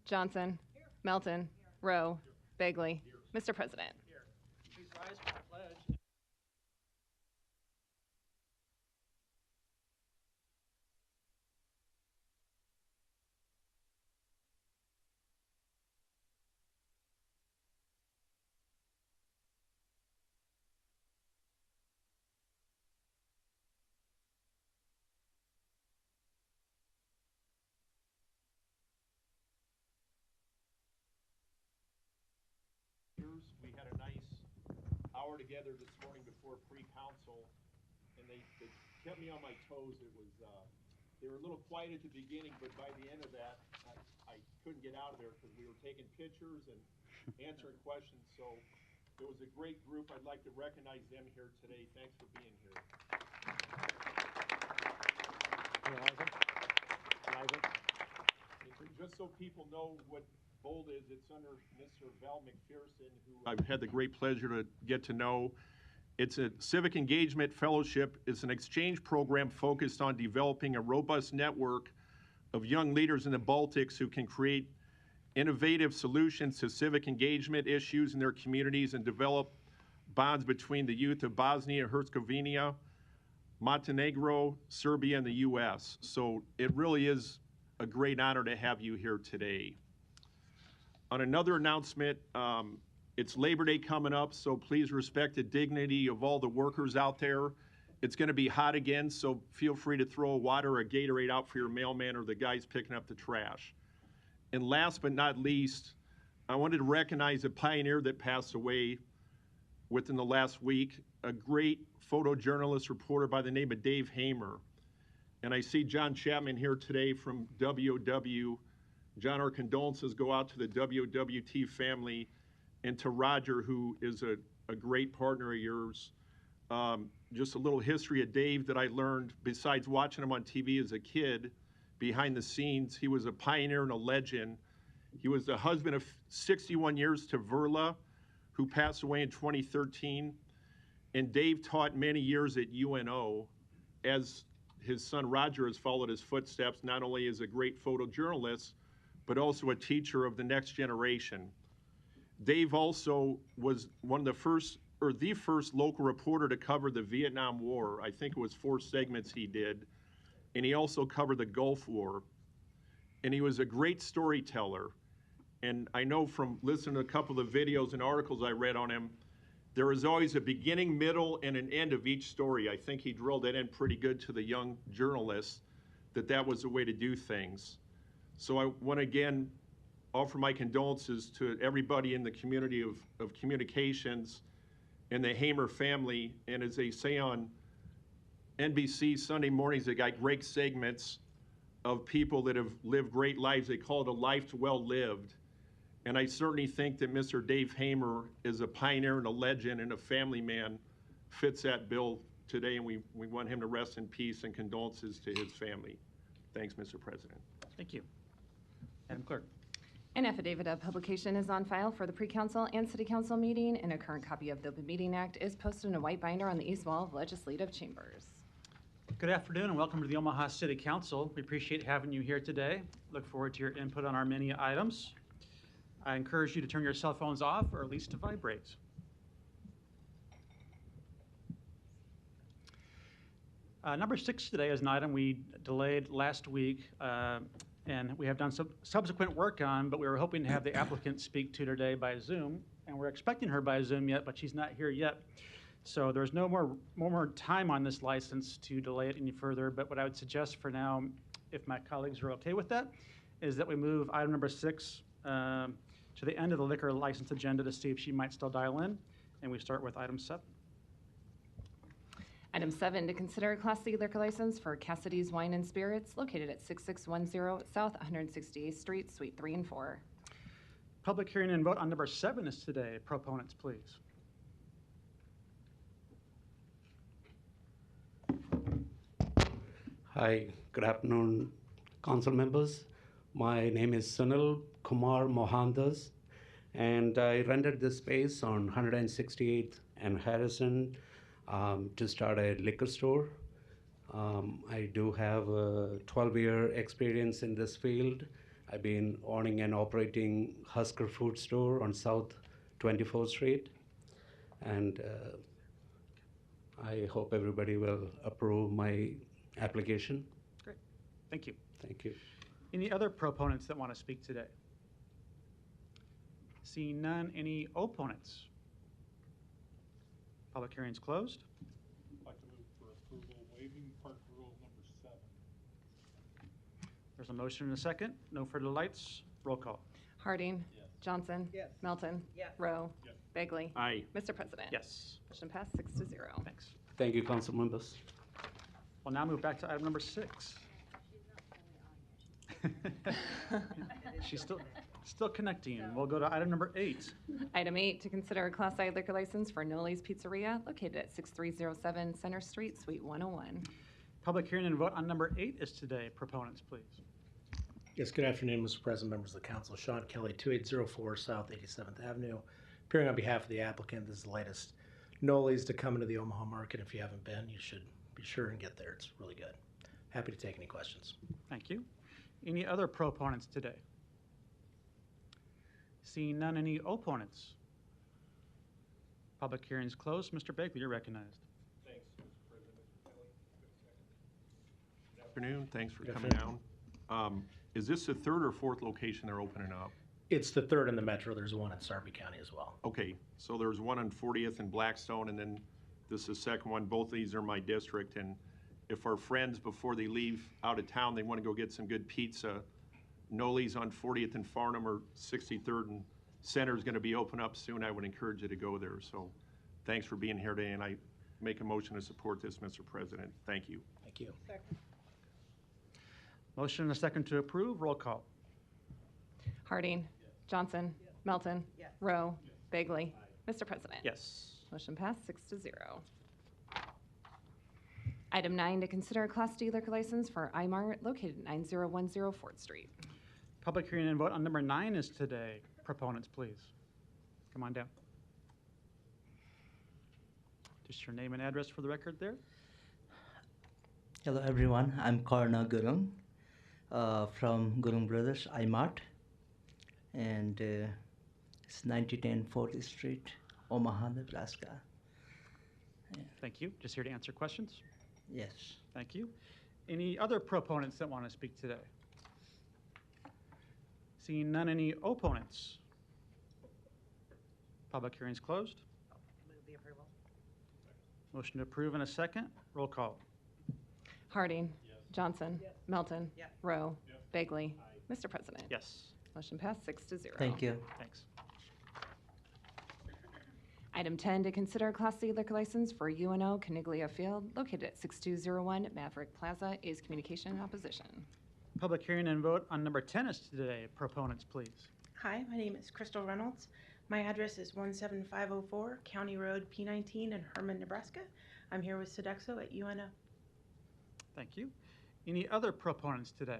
Johnson. Melton. Rowe. Bagley. Mr. President. Please rise for the pledge. We had a nice hour together this morning before pre-council, and they kept me on my toes. It was they were a little quiet at the beginning, but by the end of that, I couldn't get out of there because we were taking pictures and answering questions. So it was a great group. I'd like to recognize them here today. Thanks for being here. Just so people know what Bold is, it's under Mr. Val McPherson, who I've had the great pleasure to get to know. It's a civic engagement fellowship. It's an exchange program focused on developing a robust network of young leaders in the Baltics who can create innovative solutions to civic engagement issues in their communities and develop bonds between the youth of Bosnia and Herzegovina, Montenegro, Serbia, and the U.S. So it really is a great honor to have you here today. On another announcement, it's Labor Day coming up, so please respect the dignity of all the workers out there. It's going to be hot again, so feel free to throw water or a Gatorade out for your mailman or the guys picking up the trash. And last but not least, I wanted to recognize a pioneer that passed away within the last week, a great photojournalist reporter by the name of Dave Hamer. And I see John Chapman here today from WOW. John, our condolences go out to the WWT family and to Roger, who is a great partner of yours. Just a little history of Dave that I learned, besides watching him on TV as a kid, behind the scenes. He was a pioneer and a legend. He was the husband of 61 years to Verla, who passed away in 2013. And Dave taught many years at UNO, as his son Roger has followed his footsteps, not only as a great photojournalist, but also a teacher of the next generation. Dave also was one of the first, or the first local reporter to cover the Vietnam War. I think it was 4 segments he did. And he also covered the Gulf War. And he was a great storyteller. And I know from listening to a couple of videos and articles I read on him, there was always a beginning, middle, and an end of each story. I think he drilled that in pretty good to the young journalists, that was the way to do things. So I want to again offer my condolences to everybody in the community of communications and the Hamer family. And as they say on NBC Sunday mornings, they got great segments of people that have lived great lives. They call it a life well lived. And I certainly think that Mr. Dave Hamer is a pioneer and a legend and a family man, fits that bill today, and we want him to rest in peace, and condolences to his family. Thanks, Mr. President. Thank you. Madam Clerk. An affidavit of publication is on file for the pre-council and city council meeting, and a current copy of the Open Meeting Act is posted in a white binder on the east wall of legislative chambers. Good afternoon and welcome to the Omaha City Council. We appreciate having you here today. Look forward to your input on our many items. I encourage you to turn your cell phones off or at least to vibrate. Number 6 today is an item we delayed last week and we have done some subsequent work on, but we were hoping to have the applicant speak to today by Zoom, and we're expecting her by Zoom yet, but she's not here yet. So there's no more time on this license to delay it any further, but what I would suggest for now, if my colleagues are okay with that, is that we move item number 6 to the end of the liquor license agenda to see if she might still dial in, and we start with item 7. Item 7, to consider a Class C liquor license for Cassidy's Wine and Spirits located at 6610 South 168th Street, Suite 3 and 4. Public hearing and vote on number 7 is today. Proponents, please. Hi, good afternoon, council members. My name is Sunil Kumar Mohandas, and I rented this space on 168th and Harrison to start a liquor store. I do have a 12-year experience in this field, I've been owning and operating Husker Food Store on South 24th Street. And I hope everybody will approve my application. Great. Thank you. Thank you. Any other proponents that want to speak today? Seeing none, any opponents? Public hearing's closed. I'd like to move for approval, waiving park rule number 7. There's a motion and a second. No further lights. Roll call. Harding. Yes. Johnson. Yes. Melton. Yes. Rowe. Yes. Bagley. Aye. Mr. President. Yes. Motion passed 6-0. Thanks. Thank you, council members. We'll now move back to item number 6. She's still connecting. We'll go to item number 8. Item 8, to consider a Class I liquor license for Noli's Pizzeria located at 6307 Center Street, Suite 101. Public hearing and vote on number 8 is today. Proponents, please. Yes, good afternoon, Mr. President, members of the council. Sean Kelly, 2804 South 87th Avenue. Appearing on behalf of the applicant, this is the latest Noli's to come into the Omaha market. If you haven't been, you should be sure and get there. It's really good. Happy to take any questions. Thank you. Any other proponents today? Seeing none, any opponents? Public hearing's closed. Mr. Bagley, you're recognized. Thanks, Mr. President. Mr. Kelly, good afternoon. Thanks for Good coming afternoon. down. Is this the third or fourth location they're opening up? It's the third in the metro. There's one in Sarpy County as well. Okay, so there's one on 40th and Blackstone, and then this is the second one. Both of these are my district, and if our friends, before they leave out of town, they want to go get some good pizza, Noli's on 40th and Farnham, or 63rd and Center is going to be open up soon. I would encourage you to go there. So thanks for being here today, and I make a motion to support this, Mr. President. Thank you. Thank you. Second. Motion and a second to approve. Roll call. Harding. Johnson. Melton. Yes. Rowe. Bagley. Mr. President. Yes. Motion passed 6-0. Item 9, to consider a Class D liquor license for iMart located at 9010 4th Street. Public hearing and vote on number 9 is today. Proponents, please. Come on down. Just your name and address for the record there. Hello everyone, I'm Karna Gurung from Gurung Brothers, iMart, and it's 9010 4th Street, Omaha, Nebraska. Thank you. Just here to answer questions. Yes. Thank you. Any other proponents that want to speak today? Seeing none, any opponents? Public hearing's closed. Move the approval. Motion to approve in a second. Roll call. Harding. Johnson. Yes. Melton. Yes. Rowe. Bagley. Mr. President. Yes. Motion passed 6-0. Thank you. Thanks. Item 10, to consider a Class C liquor license for UNO Caniglia Field located at 6201 Maverick Plaza. A's Communication in opposition. Public hearing and vote on number 10 is today. Proponents, please. Hi, my name is Crystal Reynolds. My address is 17504 County Road P19 in Herman, Nebraska. I'm here with Sodexo at UNO. Thank you. Any other proponents today?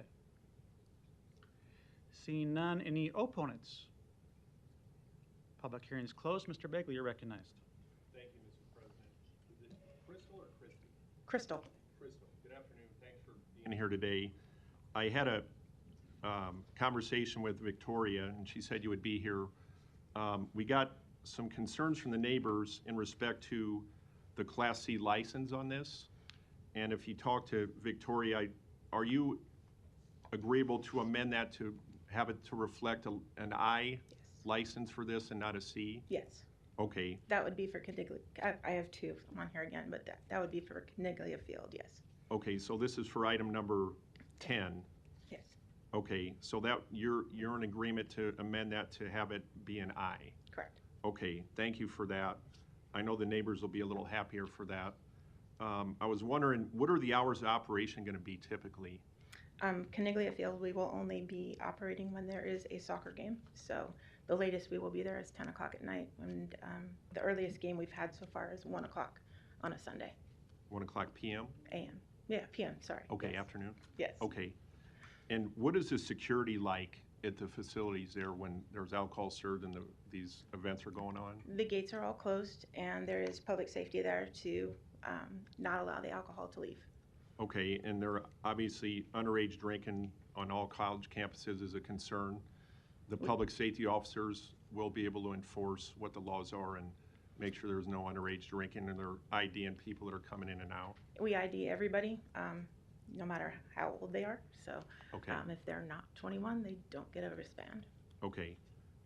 Seeing none, any opponents? Public hearing is closed. Mr. Bagley, you're recognized. Thank you, Mr. President. Is it Crystal or Christy? Crystal. Crystal, good afternoon. Thanks for being here today. I had a conversation with Victoria, and she said you would be here. We got some concerns from the neighbors in respect to the Class C license on this. And if you talk to Victoria, are you agreeable to amend that to have it to reflect an I Yes. license for this and not a C? Yes. Okay, That would be for Caniglia. I have two on here again, but that would be for Caniglia Field, yes. okay, so this is for item number 10. Yes. Okay, so that, you're in agreement to amend that to have it be an I? Correct. Okay, thank you for that. I know the neighbors will be a little happier for that. I was wondering, what are the hours of operation gonna be typically? Caniglia Field, we will only be operating when there is a soccer game. So the latest we will be there is 10 o'clock at night. And the earliest game we've had so far is 1 o'clock on a Sunday, 1 o'clock PM? a.m. Yeah, p.m., sorry. Okay, Yes. afternoon? Yes. Okay. And what is the security like at the facilities there when there's alcohol served and these events are going on? The gates are all closed, and there is public safety there to not allow the alcohol to leave. Okay, and there, obviously, underage drinking on all college campuses is a concern. The public safety officers will be able to enforce what the laws are and make sure there's no underage drinking, and they're IDing people that are coming in and out. We ID everybody, no matter how old they are. So Okay, if they're not 21, they don't get a wristband. okay.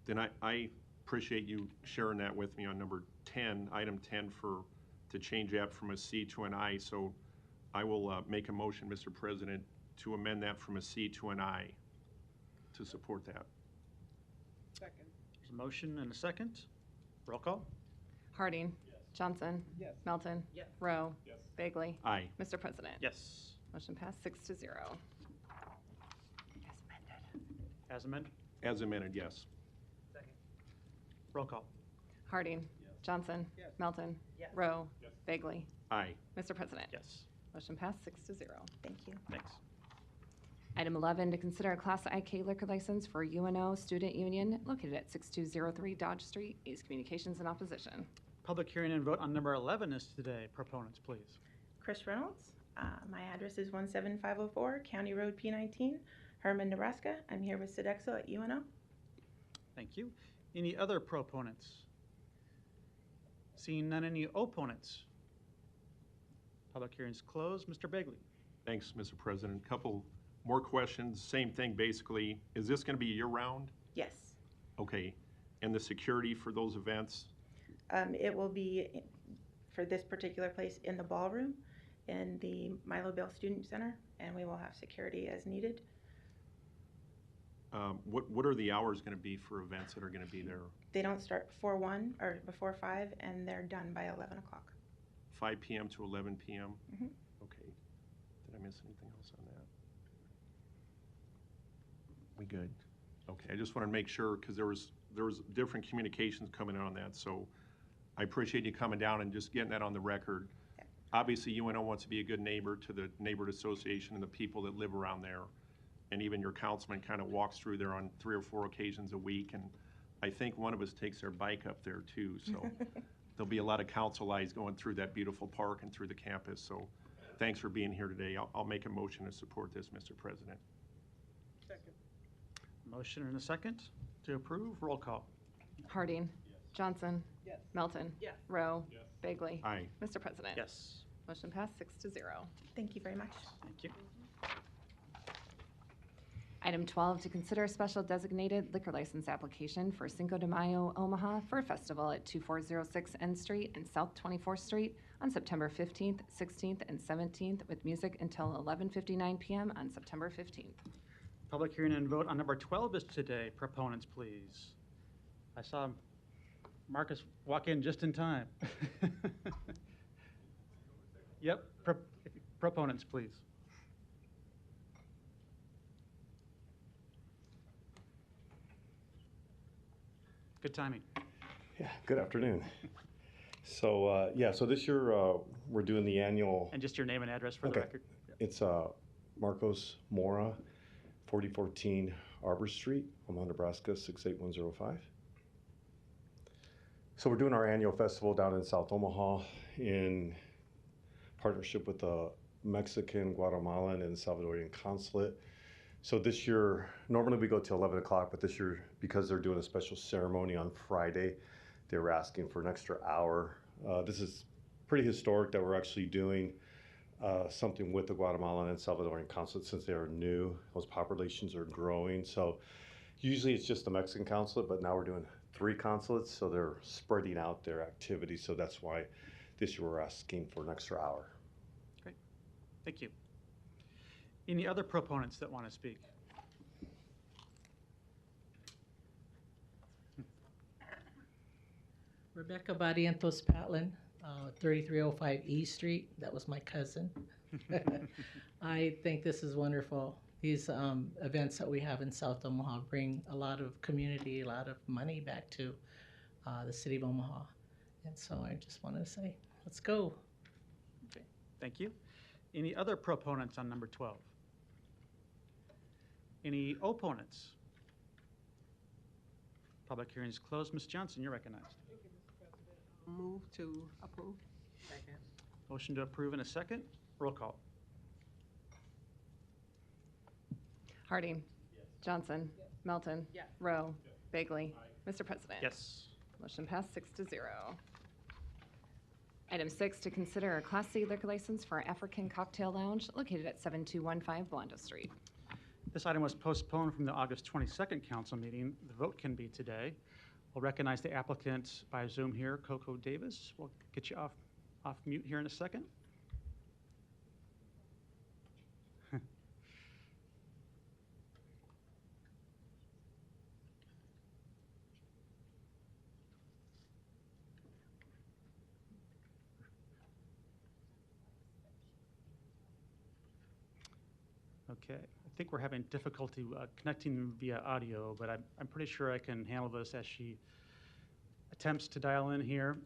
Then I appreciate you sharing that with me on number 10, item 10, to change that from a C to an I. So I will make a motion, Mr. President, to amend that from a C to an I to support that. Second. There's a motion and a second. Roll call? Harding. Johnson. Yes. Melton. Yes. Rowe. Yes. Bagley. Aye. Mr. President. Yes. Motion passed 6-0. As amended? As amended, yes. Second. Roll call? Harding. Yes. Johnson. Yes. Melton. Yes. Rowe. Yes. Bagley. Aye. Mr. President. Yes. Motion passed 6-0. Thank you. Thanks. Item 11, to consider a Class IK liquor license for UNO Student Union located at 6203 Dodge Street. East Communications in opposition. Public hearing and vote on number 11 is today. Proponents, please. Chris Reynolds. My address is 17504 County Road P19, Herman, Nebraska. I'm here with Sodexo at UNO. Thank you. Any other proponents? Seeing none, any opponents? Public hearing's closed. Mr. Bagley. Thanks, Mr. President. Couple more questions. Same thing, basically. Is this going to be year-round? Yes. Okay. And the security for those events? It will be, for this particular place, in the ballroom in the Milo Bill Student Center, and we will have security as needed. What are the hours going to be for events that are going to be there? They don't start before 1 or before 5, and they're done by 11 o'clock. 5 p.m. to 11 p.m.? Mhm. Okay. Did I miss anything else on that? We good? Okay, I just want to make sure, because there was different communications coming in on that, so I appreciate you coming down and just getting that on the record. Yeah. Obviously, UNO wants to be a good neighbor to the neighborhood association and the people that live around there. And even your councilman kind of walks through there on 3 or 4 occasions a week, and I think one of us takes their bike up there too, so there'll be a lot of council eyes going through that beautiful park and through the campus, so thanks for being here today. I'll make a motion to support this, Mr. President. Second. Motion and a second to approve. Roll call. Harding. Johnson. Yes. Melton. Yes. Rowe. Yes. Bagley. Aye. Mr. President. Yes. Motion passed 6-0. Thank you very much. Thank you. Item 12, to consider a special designated liquor license application for Cinco de Mayo Omaha for a festival at 2406 N Street and South 24th Street on September 15th, 16th, and 17th with music until 11:59 p.m. on September 15th. Public hearing and vote on number 12 is today. Proponents, please. I saw Marcus walk in just in time. Yep, proponents, please. Good timing. Yeah, good afternoon. So, so this year we're doing the annual, And just your name and address for the Okay. record. it's Marcos Mora, 4014 Arbor Street, Omaha, Nebraska, 68105. So we're doing our annual festival down in South Omaha in partnership with the Mexican, Guatemalan, and Salvadorian consulate. So this year, normally we go till 11 o'clock, but this year, because they're doing a special ceremony on Friday, they were asking for an extra hour. This is pretty historic that we're actually doing something with the Guatemalan and Salvadorian consulate since they are new. Those populations are growing. So usually it's just the Mexican consulate, but now we're doing 3 consulates, so they're spreading out their activities. So that's why this year we're asking for an extra hour. Great, thank you. Any other proponents that want to speak? Rebecca Barrientos Patlin, 3305 E Street. That was my cousin. I think this is wonderful. These events that we have in South Omaha bring a lot of community, a lot of money back to the city of Omaha. And so I just wanted to say, let's go. Okay, thank you. Any other proponents on number 12? Any opponents? Public hearing is closed. Ms. Johnson, you're recognized. Move to approve. Motion to approve in a second. Roll call. Harding. Johnson. Melton. Rowe. Bagley. Mr. President. Yes. Motion passed 6-0. Item 6, to consider a Class C liquor license for African Cocktail Lounge located at 7215 Blondo Street. This item was postponed from the August 22nd council meeting. The vote can be today. We'll recognize the applicant by Zoom here, Coco Davis. We'll get you off mute here in a second. Okay, I think we're having difficulty connecting via audio, but I'm pretty sure I can handle this as she attempts to dial in here.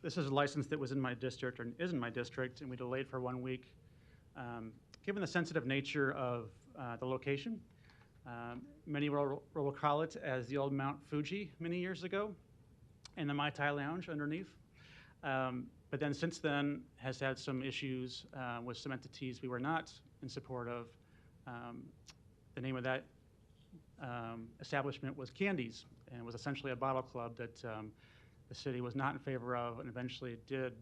This is a license that was in my district, or is in my district, and we delayed for 1 week. Given the sensitive nature of the location, many will recall it as the old Mount Fuji many years ago, and the Mai Tai Lounge underneath. But then since then has had some issues with some entities we were not in support of. The name of that establishment was Candies, and it was essentially a bottle club that the city was not in favor of, and eventually did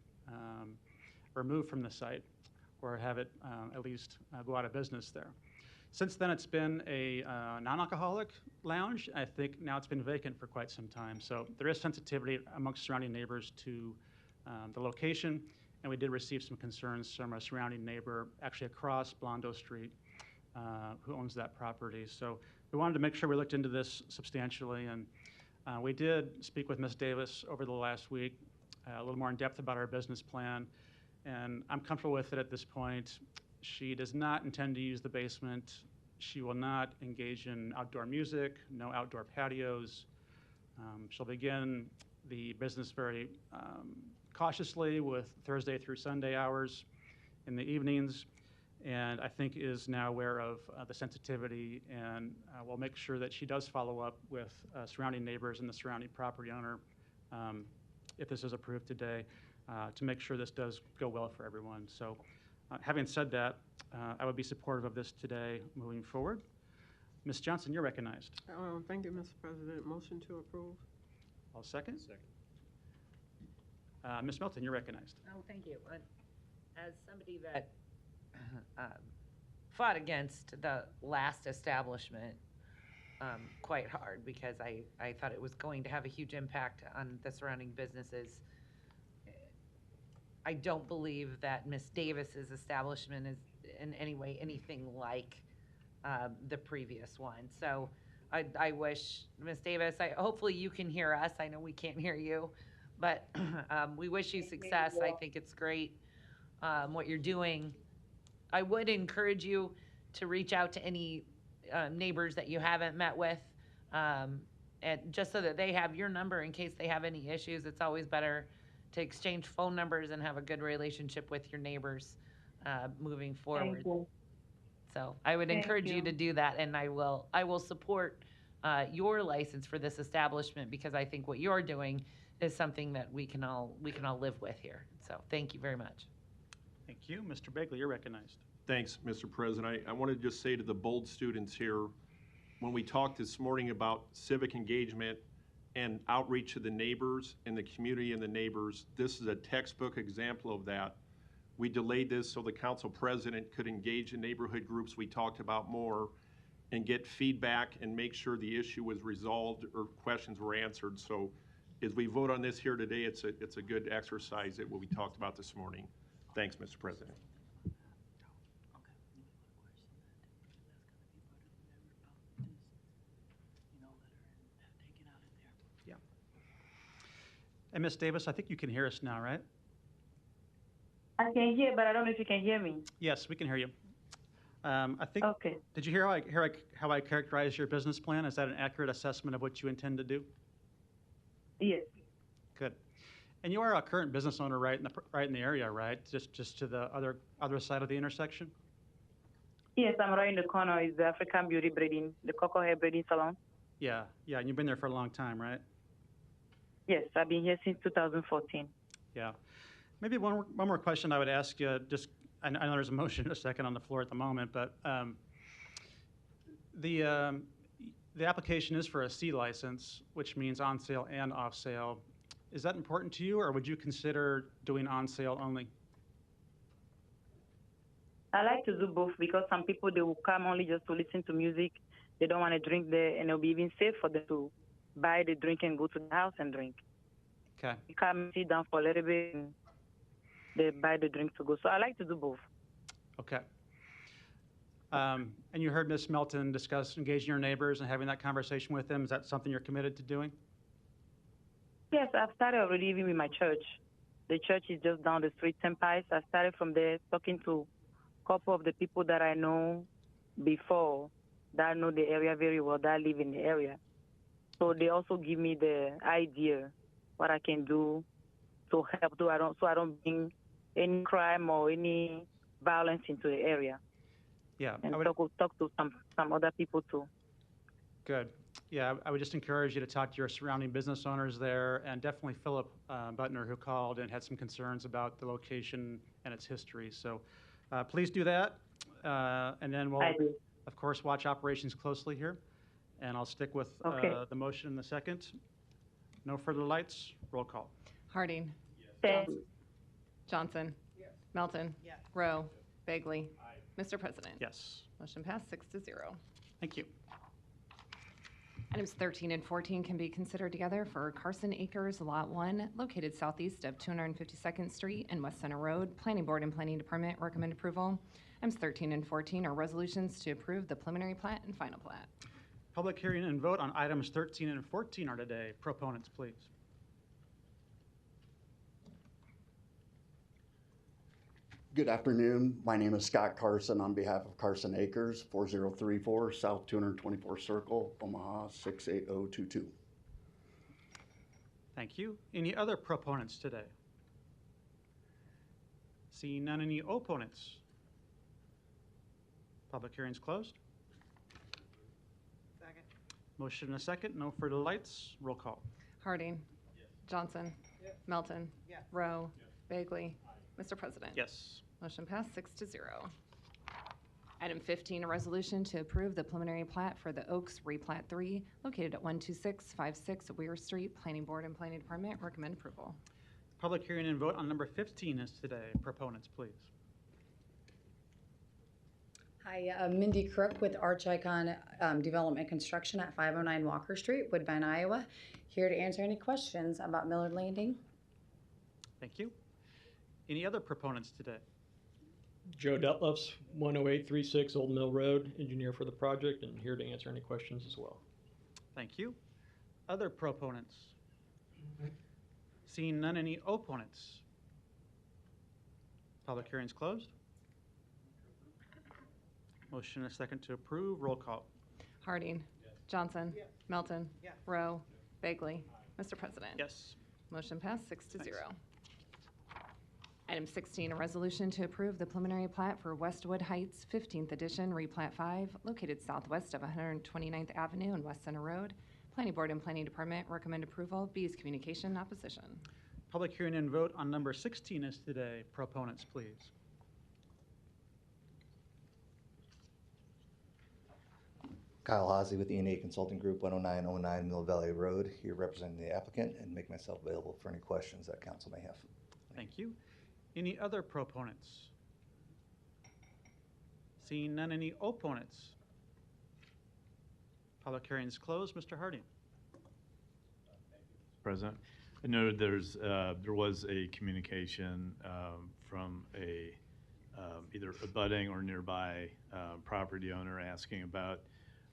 remove from the site, or have it at least go out of business there. Since then, it's been a non-alcoholic lounge. I think now it's been vacant for quite some time. So there is sensitivity amongst surrounding neighbors to the location, and we did receive some concerns from a surrounding neighbor, actually across Blondo Street, who owns that property. So we wanted to make sure we looked into this substantially, and we did speak with Ms. Davis over the last week, a little more in depth about our business plan, and I'm comfortable with it at this point. She does not intend to use the basement. She will not engage in outdoor music, no outdoor patios. She'll begin the business very cautiously with Thursday through Sunday hours in the evenings, and I think is now aware of the sensitivity, and we'll make sure that she does follow up with surrounding neighbors and the surrounding property owner if this is approved today, to make sure this does go well for everyone. So having said that, I would be supportive of this today moving forward. Ms. Johnson, you're recognized. Thank you, Mr. President. Motion to approve. I'll second. Ms. Melton, you're recognized. Oh, thank you. As somebody that fought against the last establishment quite hard, because I thought it was going to have a huge impact on the surrounding businesses, I don't believe that Ms. Davis's establishment is in any way anything like the previous one. So I wish, Ms. Davis, hopefully you can hear us. I know we can't hear you, but we wish you success. I think it's great what you're doing. I would encourage you to reach out to any neighbors that you haven't met with, and just so that they have your number in case they have any issues. It's always better to exchange phone numbers and have a good relationship with your neighbors moving forward. Thank you. So I would encourage you to do that, and I will support your license for this establishment, because I think what you're doing is something that we can all live with here. So thank you very much. Thank you. Mr. Bagley, you're recognized. Thanks, Mr. President. I want to just say to the bold students here, when we talked this morning about civic engagement and outreach to the neighbors and the community and the neighbors, this is a textbook example of that. We delayed this so the council president could engage in neighborhood groups we talked about more and get feedback and make sure the issue was resolved or questions were answered. So as we vote on this here today, it's a good exercise that what we talked about this morning. Thanks, Mr. President. Yeah. And Ms. Davis, I think you can hear us now, right? I can hear, but I don't know if you can hear me. Yes, we can hear you. I think. Okay. Did you hear how I characterized your business plan? Is that an accurate assessment of what you intend to do? Yes. Good. And you are a current business owner right in the area, right? Just to the other side of the intersection? Yes, I'm right in the corner. Is the African Beauty Breeding, the Coco Hair Breeding Salon. Yeah, and you've been there for a long time, right? Yes, I've been here since 2014. Yeah. Maybe one more question I would ask you. I know there's a motion in a second on the floor at the moment, but The application is for a C license, which means on sale and off sale. Is that important to you, or would you consider doing on sale only? I like to do both because some people, they will come only just to listen to music. They don't want to drink there, and it'll be even safe for them to buy the drink and go to the house and drink. Okay. You come sit down for a little bit and they buy the drink to go. So I like to do both. Okay. And you heard Ms. Melton discuss engaging your neighbors and having that conversation with them. Is that something you're committed to doing? Yes, I've started already even with my church. The church is just down the street, 10 Pies. I started from there talking to a couple of the people that I know before, that know the area very well, that live in the area. So they also give me the idea what I can do to help, so I don't bring any crime or any violence into the area. Yeah. And talk to some other people too. Good. Yeah, I would just encourage you to talk to your surrounding business owners there, and definitely Philip Butner, who called and had some concerns about the location and its history. So please do that. And then we'll, of course, watch operations closely here. And I'll stick with the motion in the second. No further lights. Roll call. Harding. Yes. Johnson. Yes. Melton. Yes. Rowe. Bagley. Mr. President. Yes. Motion passed 6-0. Thank you. Items 13 and 14 can be considered together for Carson Acres Lot 1, located southeast of 252nd Street and West Center Road. Planning Board and Planning Department recommend approval. Items 13 and 14 are resolutions to approve the preliminary plat and final plat. Public hearing and vote on items 13 and 14 are today. Proponents, please. Good afternoon. My name is Scott Carson on behalf of Carson Acres, 4034 South 224 Circle, Omaha 68022. Thank you. Any other proponents today? Seeing none, any opponents? Public hearing's closed. Second. Motion and a second. No further lights. Roll call. Harding. Johnson. Melton. Yes. Rowe. Bagley. Mr. President. Yes. Motion passed 6-0. Item 15, a resolution to approve the preliminary plat for the Oaks Replat 3, located at 12656 Weir Street. Planning Board and Planning Department recommend approval. Public hearing and vote on number 15 is today. Proponents, please. Hi, Mindy Crook with Arch Icon Development Construction at 509 Walker Street, Woodbine, Iowa. Here to answer any questions about Millard Landing. Thank you. Any other proponents today? Joe Detlefs, 10836 Old Mill Road, engineer for the project, and here to answer any questions as well. Thank you. Other proponents? Seeing none, any opponents? Public hearing's closed. Motion and a second to approve. Roll call. Harding. Johnson. Melton. Rowe. Bagley. Mr. President. Yes. Motion passed 6-0. Item 16, a resolution to approve the preliminary plat for Westwood Heights 15th Edition, Replat 5, located southwest of 129th Avenue and West Center Road. Planning Board and Planning Department recommend approval. B is communication, opposition. Public hearing and vote on number 16 is today. Proponents, please. Kyle Hazy with E&A Consulting Group, 10909 Mill Valley Road, here representing the applicant and make myself available for any questions that council may have. Thank you. Any other proponents? Seeing none, any opponents? Public hearing is closed. Mr. Harding. President, I know there was a communication from a either a budding or nearby property owner asking about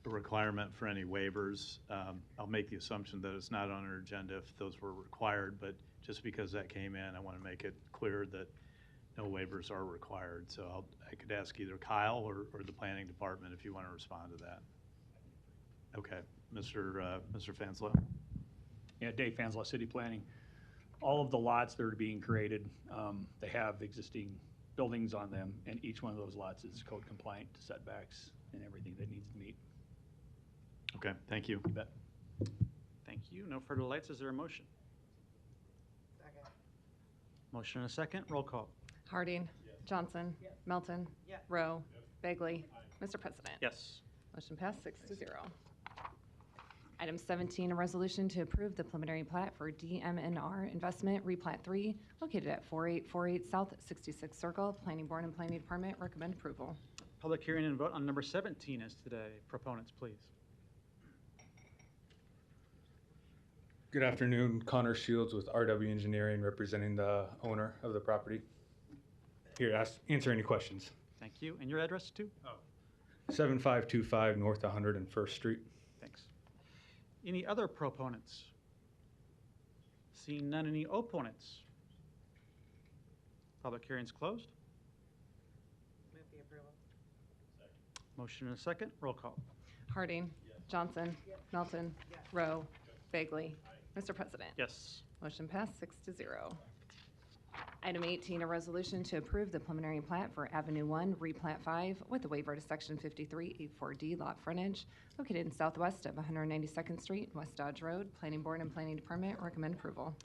a requirement for any waivers. I'll make the assumption that it's not on our agenda if those were required, but just because that came in, I want to make it clear that no waivers are required. So I could ask either Kyle or the planning department if you want to respond to that. Okay, Mr. Fanslow. Yeah, Dave Fanslow, City Planning. All of the lots that are being created, they have existing buildings on them, and each one of those lots is code compliant to setbacks and everything that needs to meet. Okay, thank you. You bet. Thank you. No further lights. Is there a motion? Second. Motion and a second. Roll call. Harding. Johnson. Melton. Rowe. Bagley. Mr. President. Yes. Motion passed 6-0. Item 17, a resolution to approve the preliminary plat for DMNR Investment Replat 3 located at 4848 South 66th Circle. Planning Board and Planning Department recommend approval. Public hearing and vote on number 17 is today. Proponents, please. Good afternoon, Connor Shields with RW Engineering, representing the owner of the property. Here to answer any questions. Thank you. And your address, too? 7525 North 101st Street. Thanks. Any other proponents? Seeing none, any opponents? Public hearing's closed. Move the approval. Motion and a second. Roll call. Harding. Johnson. Melton. Rowe. Bagley. Mr. President. Yes. Motion passed 6-0. Item 18, a resolution to approve the preliminary plat for Avenue 1, Replat 5, with a waiver to Section 5384D lot frontage located in southwest of 192nd Street, West Dodge Road. Planning Board and Planning Department recommend approval.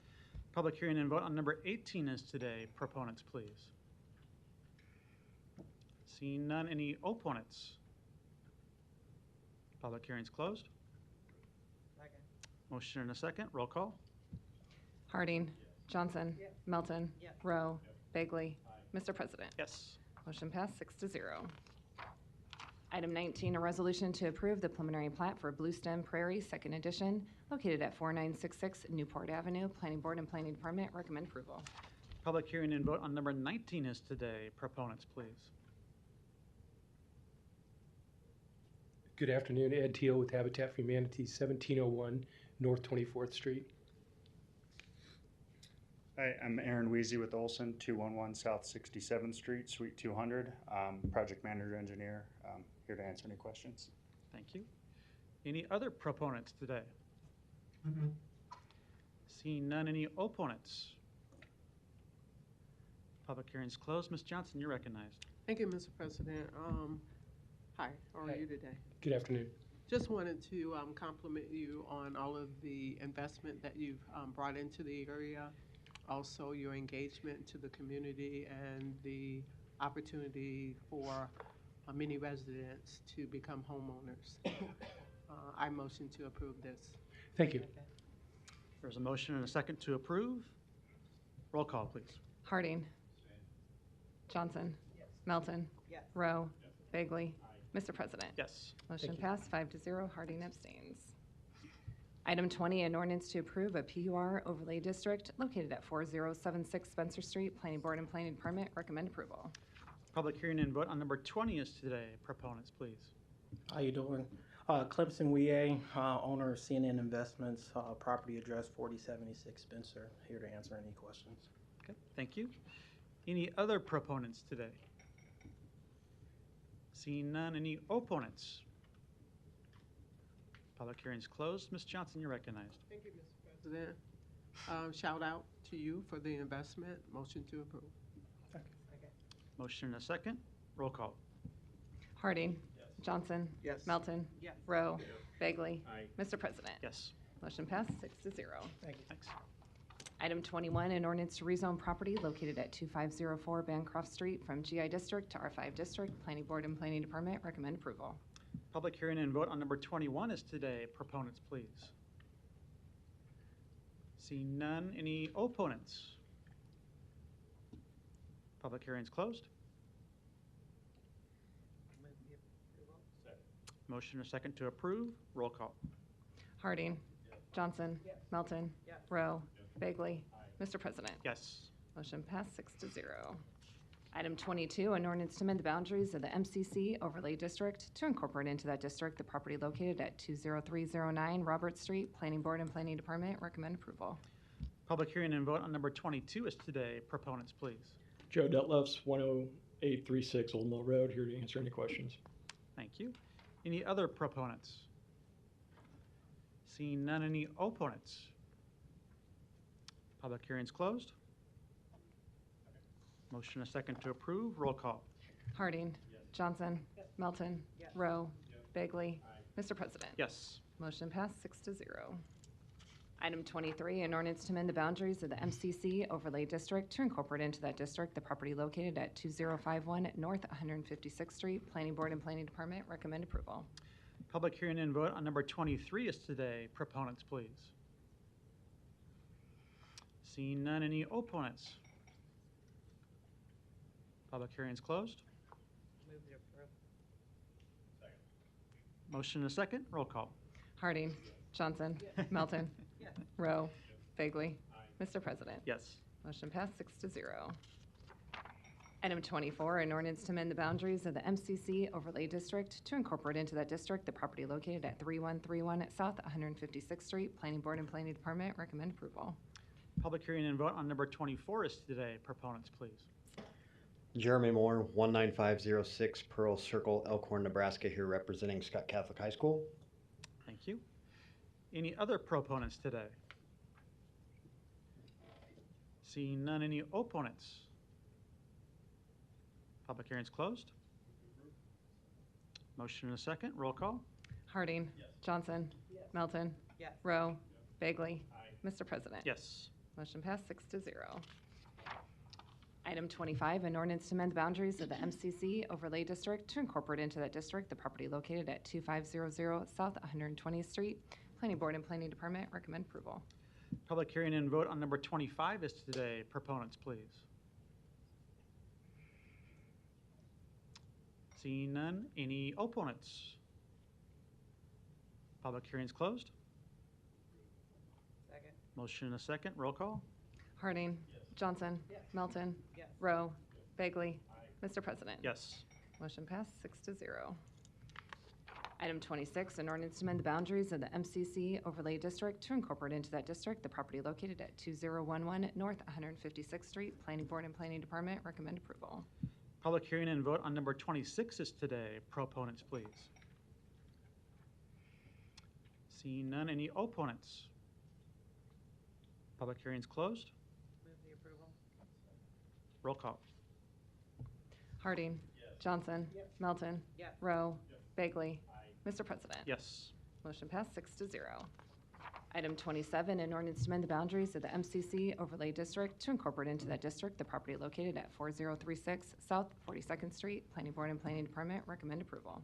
Public hearing and vote on number 18 is today. Proponents, please. Seeing none, any opponents? Public hearing's closed. Second. Motion and a second. Roll call. Harding. Johnson. Melton. Rowe. Bagley. Mr. President. Yes. Motion passed 6-0. Item 19, a resolution to approve the preliminary plat for Bluestem Prairie, Second Edition, located at 4966 Newport Avenue. Planning Board and Planning Department recommend approval. Public hearing and vote on number 19 is today. Proponents, please. Good afternoon, Ed Teal with Habitat for Humanity, 1701 North 24th Street. Hi, I'm Aaron Weezy with Olson, 211 South 67th Street, Suite 200. Project manager engineer, here to answer any questions. Thank you. Any other proponents today? Seeing none, any opponents? Public hearing's closed. Ms. Johnson, you're recognized. Thank you, Mr. President. Hi, how are you today? Good afternoon. Just wanted to compliment you on all of the investment that you've brought into the area, also your engagement to the community and the opportunity for many residents to become homeowners. I motion to approve this. Thank you. There's a motion and a second to approve. Roll call, please. Harding. Johnson. Melton. Rowe. Bagley. Mr. President. Yes. Motion passed 5-0. Harding abstains. Item 20, an ordinance to approve a PUR overlay district located at 4076 Spencer Street. Planning Board and Planning Department recommend approval. Public hearing and vote on number 20 is today. Proponents, please. How you doing? Clemson Weah, owner of CNN Investments, property address 4076 Spencer, here to answer any questions. Okay, thank you. Any other proponents today? Seeing none, any opponents? Public hearing's closed. Ms. Johnson, you're recognized. Thank you, Mr. President. Shout out to you for the investment. Motion to approve. Motion and a second. Roll call. Harding. Johnson. Melton. Rowe. Bagley. Mr. President. Yes. Motion passed 6-0. Thank you. Thanks. Item 21, an ordinance to rezone property located at 2504 Bancroft Street from GI District to R5 District. Planning Board and Planning Department recommend approval. Public hearing and vote on number 21 is today. Proponents, please. Seeing none, any opponents? Public hearing's closed. Motion or second to approve. Roll call. Harding. Johnson. Melton. Rowe. Bagley. Mr. President. Yes. Motion passed 6-0. Item 22, an ordinance to amend the boundaries of the MCC overlay district to incorporate into that district the property located at 20309 Robert Street. Planning Board and Planning Department recommend approval. Public hearing and vote on number 22 is today. Proponents, please. Joe Detlefs, 10836 Old Mill Road, here to answer any questions. Thank you. Any other proponents? Seeing none, any opponents? Public hearing's closed. Motion a second to approve. Roll call. Harding. Johnson. Melton. Rowe. Bagley. Mr. President. Yes. Motion passed 6-0. Item 23, an ordinance to amend the boundaries of the MCC overlay district to incorporate into that district the property located at 2051 North 156th Street. Planning Board and Planning Department recommend approval. Public hearing and vote on number 23 is today. Proponents, please. Seeing none, any opponents? Public hearing is closed. Move to approve. Motion and a second. Roll call. Harding. Johnson. Melton. Rowe. Bagley. Mr. President. Yes. Motion passed 6-0. Item 24, an ordinance to amend the boundaries of the MCC overlay district to incorporate into that district the property located at 3131 South 156th Street. Planning Board and Planning Department recommend approval. Public hearing and vote on number 24 is today. Proponents, please. Jeremy Moore, 19506 Pearl Circle, Elkhorn, Nebraska, here representing Scott Catholic High School. Thank you. Any other proponents today? Seeing none, any opponents? Public hearing is closed. Motion and a second. Roll call. Harding. Johnson. Melton. Rowe. Bagley. Mr. President. Yes. Motion passed 6-0. Item 25, an ordinance to amend the boundaries of the MCC overlay district to incorporate into that district the property located at 2500 South 120th Street. Planning Board and Planning Department recommend approval. Public hearing and vote on number 25 is today. Proponents, please. Seeing none, any opponents? Public hearing is closed. Second. Motion and a second. Roll call. Harding. Johnson. Melton. Rowe. Bagley. Mr. President. Yes. Motion passed 6-0. Item 26, an ordinance to amend the boundaries of the MCC overlay district to incorporate into that district the property located at 2011 North 156th Street. Planning Board and Planning Department recommend approval. Public hearing and vote on number 26 is today. Proponents, please. Seeing none, any opponents? Public hearing is closed. Move the approval. Roll call. Harding. Johnson. Melton. Rowe. Bagley. Mr. President. Yes. Motion passed 6-0. Item 27, an ordinance to amend the boundaries of the MCC overlay district to incorporate into that district the property located at 4036 South 42nd Street. Planning Board and Planning Department recommend approval.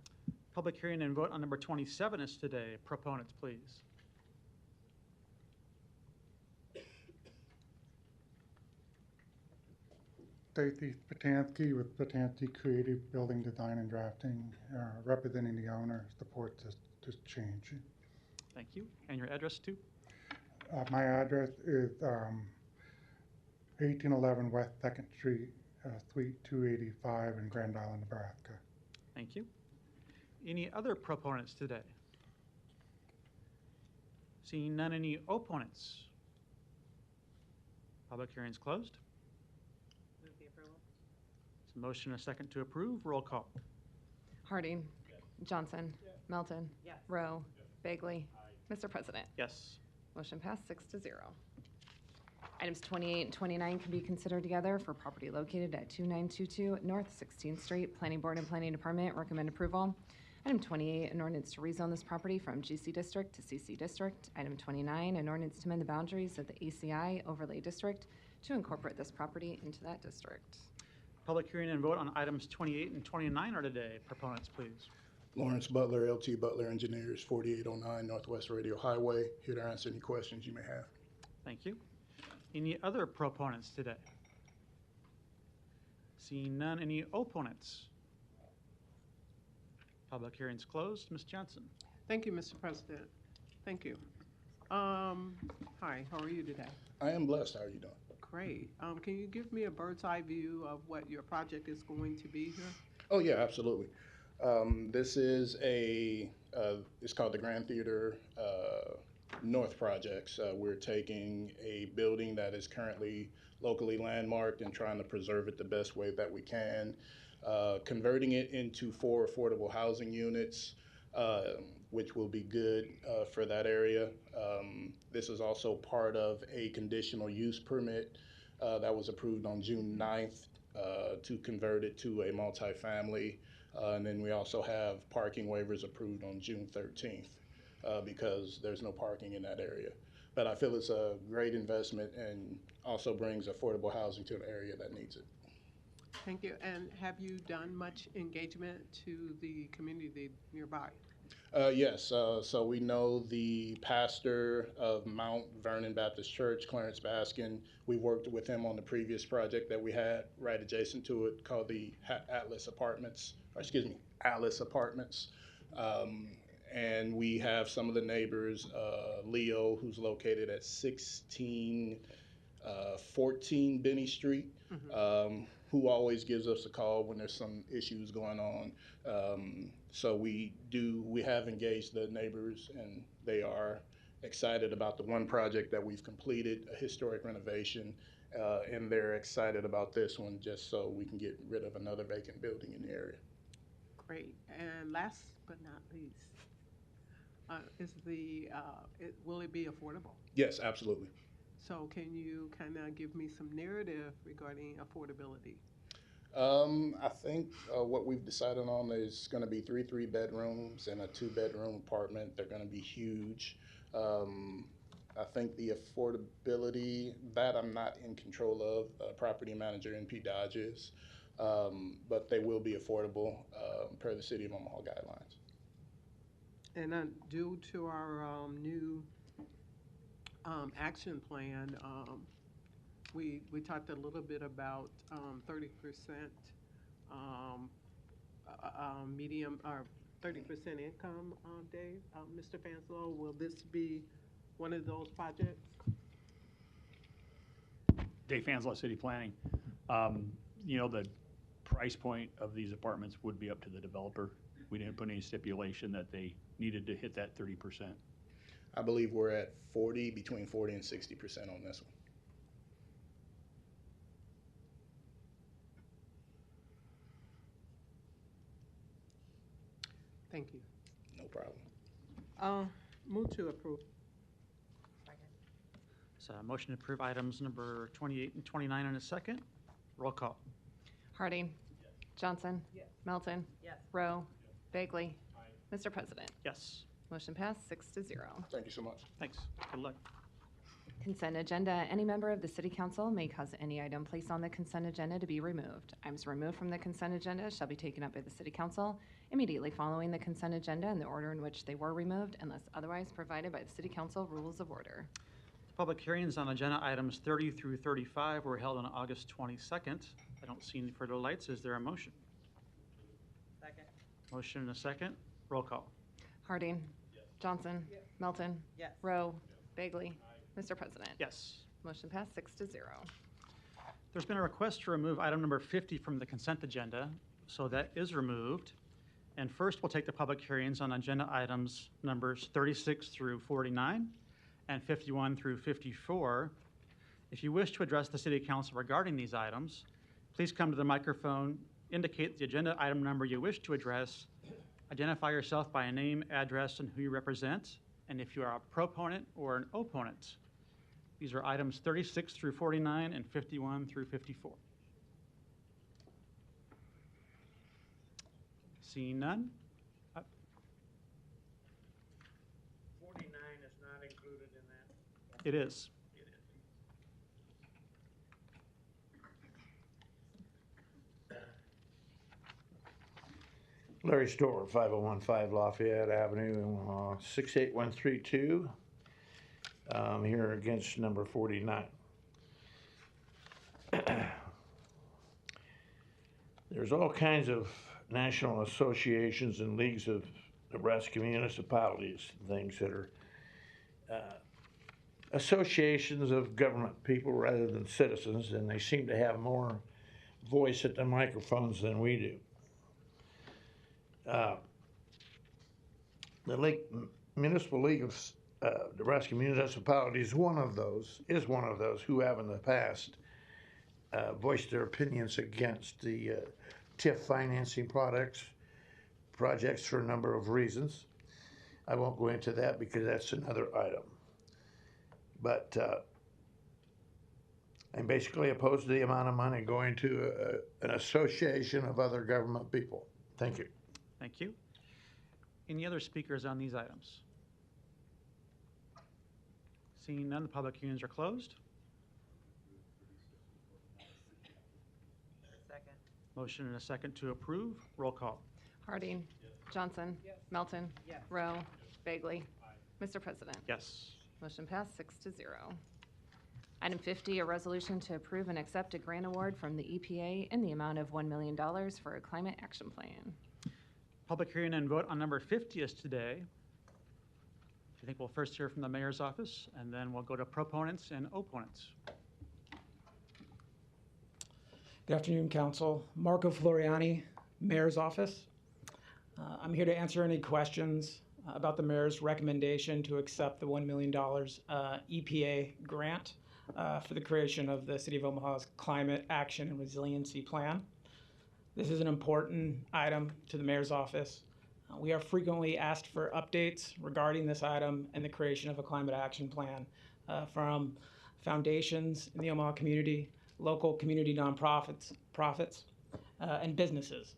Public hearing and vote on number 27 is today. Proponents, please. Stacy Patansky with Patansky Creative Building Design and Drafting, representing the owner, support this change. Thank you. And your address, too? My address is 1811 West 2nd Street, Suite 285 in Grand Island, Nebraska. Thank you. Any other proponents today? Seeing none, any opponents? Public hearing is closed. Move the approval. It's a motion and a second to approve. Roll call. Harding. Johnson. Melton. Rowe. Bagley. Mr. President. Yes. Motion passed 6-0. Items 28 and 29 can be considered together for property located at 2922 North 16th Street. Planning Board and Planning Department recommend approval. Item 28, an ordinance to rezone this property from GC District to CC District. Item 29, an ordinance to amend the boundaries of the ACI Overlay District to incorporate this property into that district. Public hearing and vote on items 28 and 29 are today. Proponents, please. Lawrence Butler, LT Butler Engineers, 4809 Northwest Radio Highway. Here to answer any questions you may have. Thank you. Any other proponents today? Seeing none, any opponents? Public hearing's closed. Ms. Johnson. Thank you, Mr. President. Thank you. Hi, how are you today? I am blessed. How are you doing? Great. Can you give me a bird's eye view of what your project is going to be here? Oh, yeah, absolutely. This is it's called the Grand Theater North Projects. We're taking a building that is currently locally landmarked and trying to preserve it the best way that we can, converting it into 4 affordable housing units, which will be good for that area. This is also part of a conditional use permit that was approved on June 9th to convert it to a multifamily. And then we also have parking waivers approved on June 13th because there's no parking in that area. But I feel it's a great investment and also brings affordable housing to the area that needs it. Thank you. And have you done much engagement to the community nearby? Yes, so we know the pastor of Mount Vernon Baptist Church, Clarence Baskin. We worked with him on the previous project that we had right adjacent to it called the Atlas Apartments, or excuse me, Alice Apartments. And we have some of the neighbors, Leo, who's located at 1614 Benny Street, who always gives us a call when there's some issues going on. So we have engaged the neighbors, and they are excited about the one project that we've completed, a historic renovation, and they're excited about this one just so we can get rid of another vacant building in the area. Great. And last but not least, will it be affordable? Yes, absolutely. So can you kind of give me some narrative regarding affordability? I think what we've decided on is going to be three bedrooms and a 2-bedroom apartment. They're going to be huge. I think the affordability, that I'm not in control of, property manager NP Dodge is, but they will be affordable per the City of Omaha guidelines. And due to our new action plan, we talked a little bit about 30% medium or 30% income, Dave. Mr. Fanslow, will this be one of those projects? Dave Fanslow, City Planning. You know, the price point of these apartments would be up to the developer. We didn't put any stipulation that they needed to hit that 30%. I believe we're at between 40 and 60% on this one. Thank you. No problem. Move to approve. So motion to approve items number 28 and 29 in a second. Roll call. Harding. Johnson. Melton. Yes. Rowe. Bagley. Mr. President. Yes. Motion passed 6-0. Thank you so much. Thanks. Good luck. Consent agenda. Any member of the City Council may cause any item placed on the consent agenda to be removed. Items removed from the consent agenda shall be taken up by the City Council immediately following the consent agenda in the order in which they were removed, unless otherwise provided by the City Council Rules of Order. The public hearings on agenda items 30 through 35 were held on August 22nd. I don't see any further lights. Is there a motion? Second. Motion and a second. Roll call. Harding. Johnson. Melton. Yes. Rowe. Bagley. Mr. President. Yes. Motion passed 6-0. There's been a request to remove item number 50 from the consent agenda, so that is removed. And first, we'll take the public hearings on agenda items numbers 36 through 49 and 51 through 54. If you wish to address the City Council regarding these items, please come to the microphone, indicate the agenda item number you wish to address, identify yourself by a name, address, and who you represent, and if you are a proponent or an opponent. These are items 36 through 49 and 51 through 54. Seeing none? 49 is not included in that. It is. Larry Storr, 5015 Lafayette Avenue, 68132. Here against number 49. There's all kinds of national associations and leagues of Nebraska municipalities, things that are associations of government people rather than citizens, and they seem to have more voice at the microphones than we do. The Municipal League of Nebraska Municipalities is one of those who have in the past voiced their opinions against the TIF financing projects for a number of reasons. I won't go into that because that's another item. But I'm basically opposed to the amount of money going to an association of other government people. Thank you. Thank you. Any other speakers on these items? Seeing none, the public hearings are closed. Second. Motion and a second to approve. Roll call. Harding. Johnson. Melton. Rowe. Bagley. Mr. President. Yes. Motion passed 6-0. Item 50, a resolution to approve and accept a grant award from the EPA in the amount of $1 million for a climate action plan. Public hearing and vote on number 50 is today. I think we'll first hear from the mayor's office, and then we'll go to proponents and opponents. Good afternoon, Council. Marco Floriani, Mayor's Office. I'm here to answer any questions about the Mayor's recommendation to accept the $1 million EPA grant for the creation of the City of Omaha's Climate Action and Resiliency Plan. This is an important item to the Mayor's Office. We are frequently asked for updates regarding this item and the creation of a climate action plan from foundations in the Omaha community, local community nonprofits, and businesses.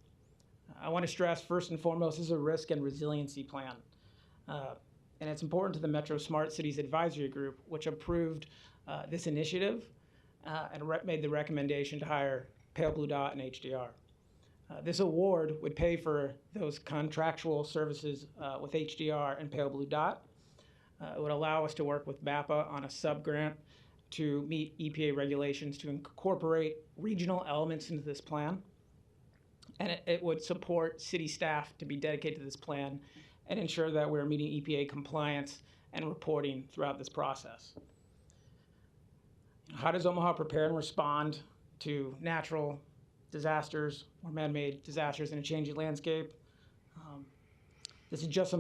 I want to stress first and foremost, this is a risk and resiliency plan. And it's important to the Metro Smart Cities Advisory Group, which approved this initiative and made the recommendation to hire Pale Blue Dot and HDR. This award would pay for those contractual services with HDR and Pale Blue Dot. It would allow us to work with MAPA on a sub-grant to meet EPA regulations to incorporate regional elements into this plan. And it would support city staff to be dedicated to this plan and ensure that we're meeting EPA compliance and reporting throughout this process. How does Omaha prepare and respond to natural disasters or man-made disasters in a changing landscape? This is just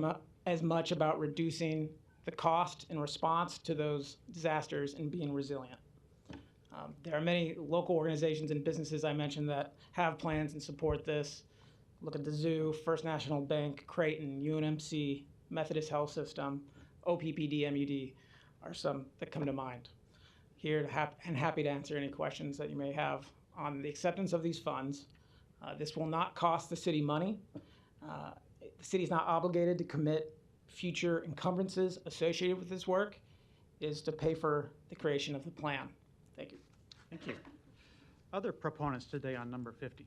as much about reducing the cost in response to those disasters and being resilient. There are many local organizations and businesses I mentioned that have plans and support this. Look at the zoo, First National Bank, Creighton, UNMC, Methodist Health System, OPPD, MUD are some that come to mind. Here and happy to answer any questions that you may have on the acceptance of these funds. This will not cost the city money. The city is not obligated to commit future encumbrances associated with this work. It is to pay for the creation of the plan. Thank you. Thank you. Other proponents today on number 50.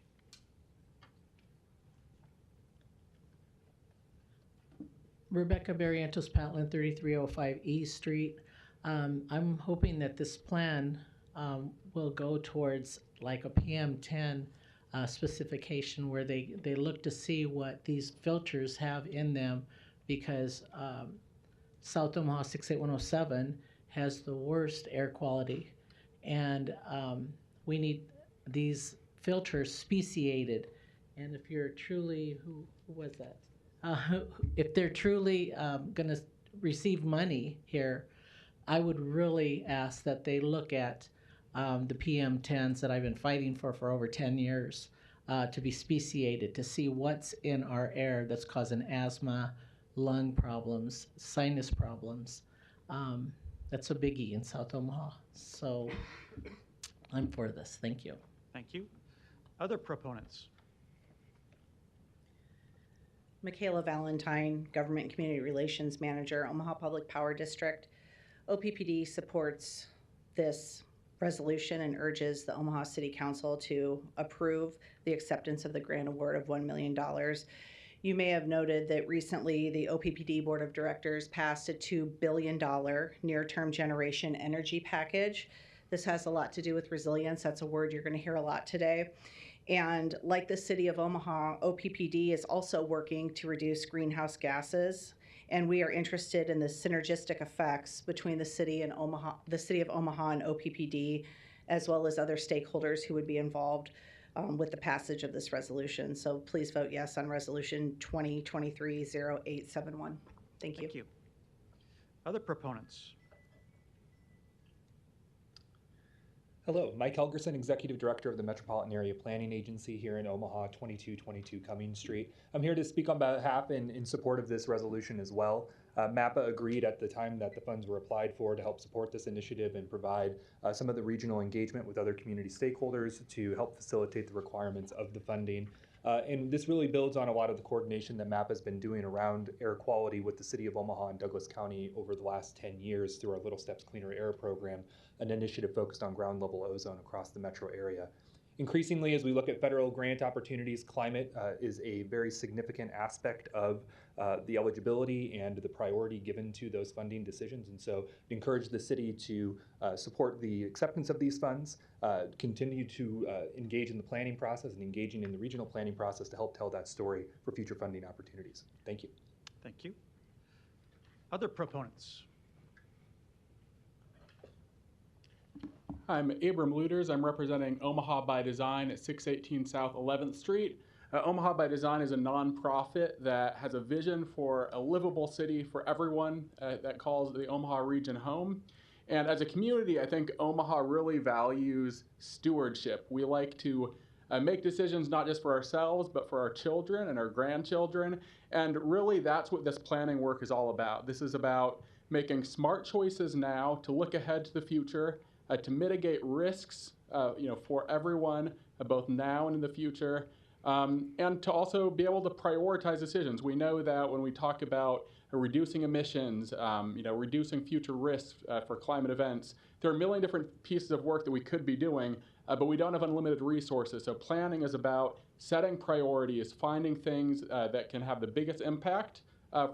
Rebecca Barrientos Patlin, 3305 East Street. I'm hoping that this plan will go towards like a PM10 specification where they look to see what these filters have in them, because South Omaha 68107 has the worst air quality, and we need these filters speciated. And if you're truly, who was that? If they're truly going to receive money here, I would really ask that they look at the PM10s that I've been fighting for over 10 years to be speciated, to see what's in our air that's causing asthma, lung problems, sinus problems. That's a biggie in South Omaha. So I'm for this. Thank you. Thank you. Other proponents? Michaela Valentine, Government and Community Relations Manager, Omaha Public Power District. OPPD supports this resolution and urges the Omaha City Council to approve the acceptance of the grant award of $1 million. You may have noted that recently the OPPD Board of Directors passed a $2 billion near-term generation energy package. This has a lot to do with resilience. That's a word you're going to hear a lot today. And like the City of Omaha, OPPD is also working to reduce greenhouse gases, and we are interested in the synergistic effects between the City of Omaha and OPPD, as well as other stakeholders who would be involved with the passage of this resolution. So please vote yes on Resolution 2023-0871. Thank you. Thank you. Other proponents? Hello, Mike Helgerson, Executive Director of the Metropolitan Area Planning Agency here in Omaha, 2222 Cummings Street. I'm here to speak on behalf and in support of this resolution as well. MAPA agreed at the time that the funds were applied for to help support this initiative and provide some of the regional engagement with other community stakeholders to help facilitate the requirements of the funding. And this really builds on a lot of the coordination that MAPA has been doing around air quality with the City of Omaha and Douglas County over the last 10 years through our Little Steps Cleaner Air program, an initiative focused on ground level ozone across the metro area. Increasingly, as we look at federal grant opportunities, climate is a very significant aspect of the eligibility and the priority given to those funding decisions. And so encourage the city to support the acceptance of these funds, continue to engage in the planning process and engaging in the regional planning process to help tell that story for future funding opportunities. Thank you. Thank you. Other proponents? I'm Abram Luters. I'm representing Omaha by Design at 618 South 11th Street. Omaha by Design is a nonprofit that has a vision for a livable city for everyone that calls the Omaha region home. And as a community, I think Omaha really values stewardship. We like to make decisions not just for ourselves, but for our children and our grandchildren. And really, that's what this planning work is all about. This is about making smart choices now to look ahead to the future, to mitigate risks, for everyone, both now and in the future, and to also be able to prioritize decisions. We know that when we talk about reducing emissions, reducing future risks for climate events, there are a million different pieces of work that we could be doing, but we don't have unlimited resources. So planning is about setting priorities, finding things that can have the biggest impact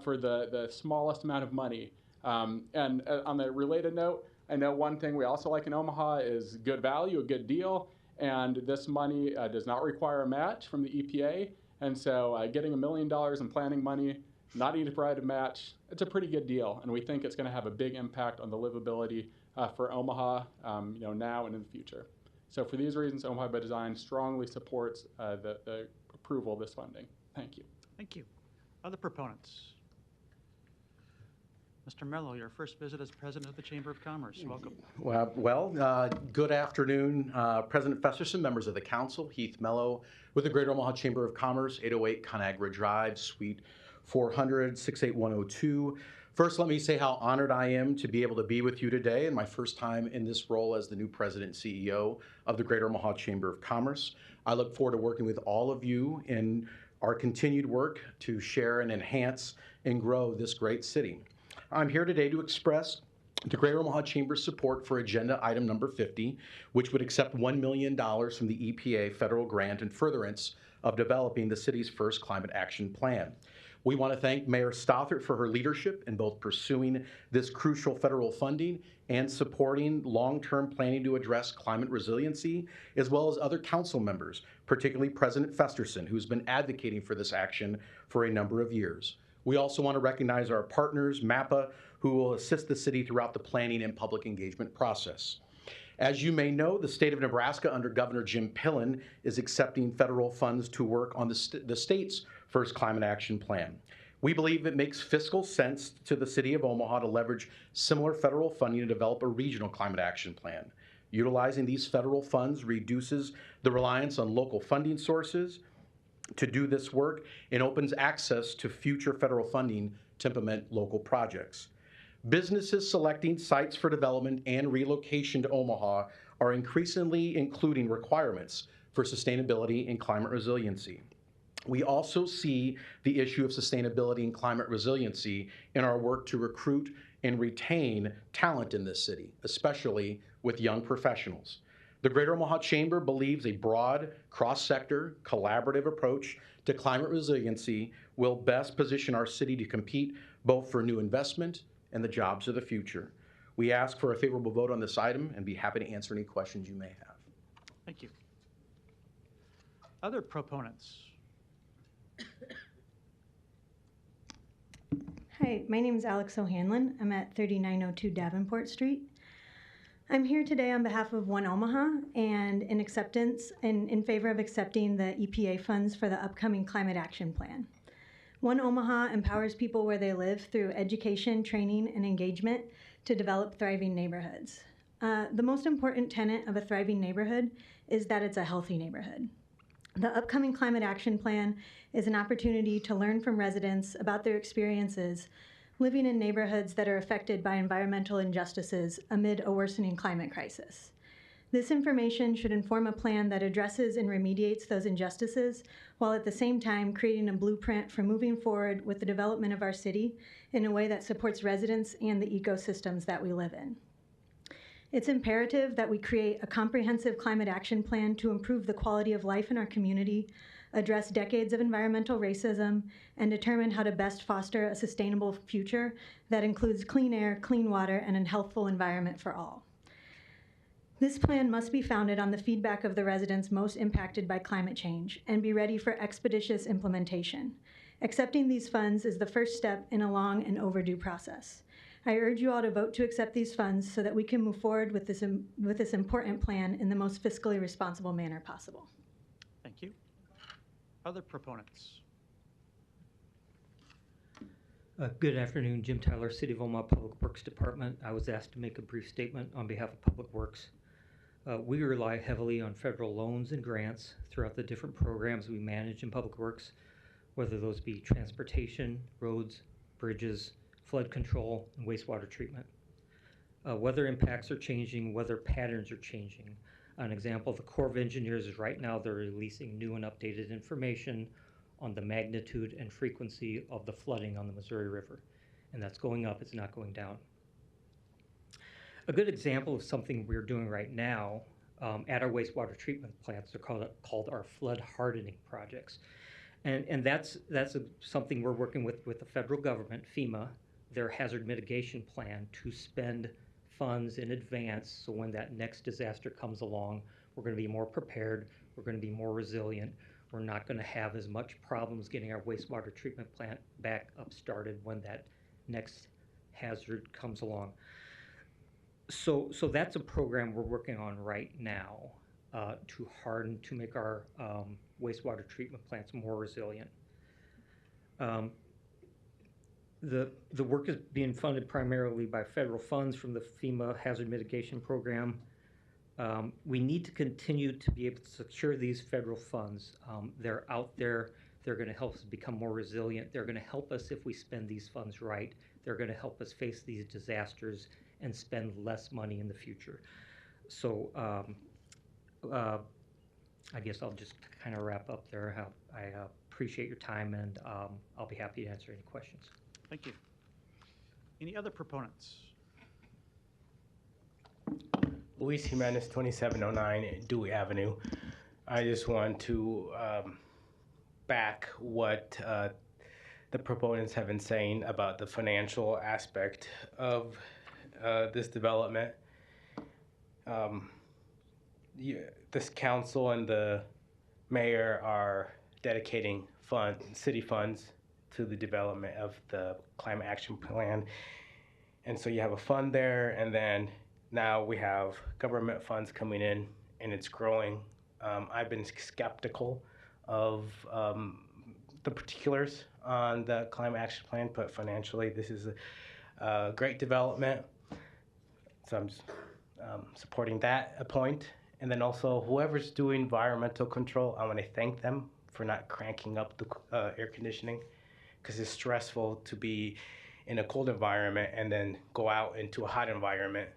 for the smallest amount of money. And on the related note, I know one thing we also like in Omaha is good value, a good deal, and this money does not require a match from the EPA. And so getting $1 million in planning money, not needing to provide a match, it's a pretty good deal. And we think it's going to have a big impact on the livability for Omaha, now and in the future. So for these reasons, Omaha by Design strongly supports the approval of this funding. Thank you. Thank you. Other proponents? Mr. Mello, your first visit as president of the Chamber of Commerce. Welcome. Good afternoon, President Festerson, members of the council. Heath Mello with the Greater Omaha Chamber of Commerce, 808 Conagra Drive, Suite 400, 68102. First, let me say how honored I am to be able to be with you today in my first time in this role as the new president and CEO of the Greater Omaha Chamber of Commerce. I look forward to working with all of you in our continued work to share and enhance and grow this great city. I'm here today to express the Greater Omaha Chamber's support for agenda item number 50, which would accept $1 million from the EPA federal grant in furtherance of developing the city's first climate action plan. We want to thank Mayor Stothert for her leadership in both pursuing this crucial federal funding and supporting long-term planning to address climate resiliency, as well as other council members, particularly President Festerson, who's been advocating for this action for a number of years. We also want to recognize our partners, MAPA, who will assist the city throughout the planning and public engagement process. As you may know, the state of Nebraska under Governor Jim Pillen is accepting federal funds to work on the state's first climate action plan. We believe it makes fiscal sense to the city of Omaha to leverage similar federal funding to develop a regional climate action plan. Utilizing these federal funds reduces the reliance on local funding sources to do this work and opens access to future federal funding to implement local projects. Businesses selecting sites for development and relocation to Omaha are increasingly including requirements for sustainability and climate resiliency. We also see the issue of sustainability and climate resiliency in our work to recruit and retain talent in this city, especially with young professionals. The Greater Omaha Chamber believes a broad, cross-sector, collaborative approach to climate resiliency will best position our city to compete both for new investment and the jobs of the future. We ask for a favorable vote on this item and be happy to answer any questions you may have. Thank you. Other proponents? Hi, my name is Alex O'Hanlon. I'm at 3902 Davenport Street. I'm here today on behalf of One Omaha and in favor of accepting the EPA funds for the upcoming Climate Action Plan. One Omaha empowers people where they live through education, training, and engagement to develop thriving neighborhoods. The most important tenet of a thriving neighborhood is that it's a healthy neighborhood. The upcoming Climate Action Plan is an opportunity to learn from residents about their experiences living in neighborhoods that are affected by environmental injustices amid a worsening climate crisis. This information should inform a plan that addresses and remediates those injustices, while at the same time creating a blueprint for moving forward with the development of our city in a way that supports residents and the ecosystems that we live in. It's imperative that we create a comprehensive climate action plan to improve the quality of life in our community, address decades of environmental racism, and determine how to best foster a sustainable future that includes clean air, clean water, and a healthful environment for all. This plan must be founded on the feedback of the residents most impacted by climate change and be ready for expeditious implementation. Accepting these funds is the first step in a long and overdue process. I urge you all to vote to accept these funds so that we can move forward with this important plan in the most fiscally responsible manner possible. Thank you. Other proponents? Good afternoon, Jim Tyler, City of Omaha Public Works Department. I was asked to make a brief statement on behalf of Public Works. We rely heavily on federal loans and grants throughout the different programs we manage in Public Works, whether those be transportation, roads, bridges, flood control, and wastewater treatment. Weather impacts are changing, weather patterns are changing. An example, the Corps of Engineers is right now, they're releasing new and updated information on the magnitude and frequency of the flooding on the Missouri River. And that's going up, it's not going down. A good example of something we're doing right now at our wastewater treatment plants, they're called our flood hardening projects. And that's something we're working with the federal government, FEMA, their hazard mitigation plan, to spend funds in advance so when that next disaster comes along, we're going to be more prepared, we're going to be more resilient, we're not going to have as much problems getting our wastewater treatment plant back up started when that next hazard comes along. So that's a program we're working on right now to harden, to make our wastewater treatment plants more resilient. The work is being funded primarily by federal funds from the FEMA Hazard Mitigation Program. We need to continue to be able to secure these federal funds. They're out there. They're going to help us become more resilient. They're going to help us if we spend these funds right. They're going to help us face these disasters and spend less money in the future. So I guess I'll just kind of wrap up there. I appreciate your time, and I'll be happy to answer any questions. Thank you. Any other proponents? Luis Jimenez, 2709 Dewey Avenue. I just want to back what the proponents have been saying about the financial aspect of this development. This council and the mayor are dedicating city funds to the development of the climate action plan. And so you have a fund there, and then now we have government funds coming in, and it's growing. I've been skeptical of the particulars on the climate action plan, but financially this is a great development. So I'm supporting that point. And then also whoever's doing environmental control, I want to thank them for not cranking up the air conditioning, because it's stressful to be in a cold environment and then go out into a hot environment,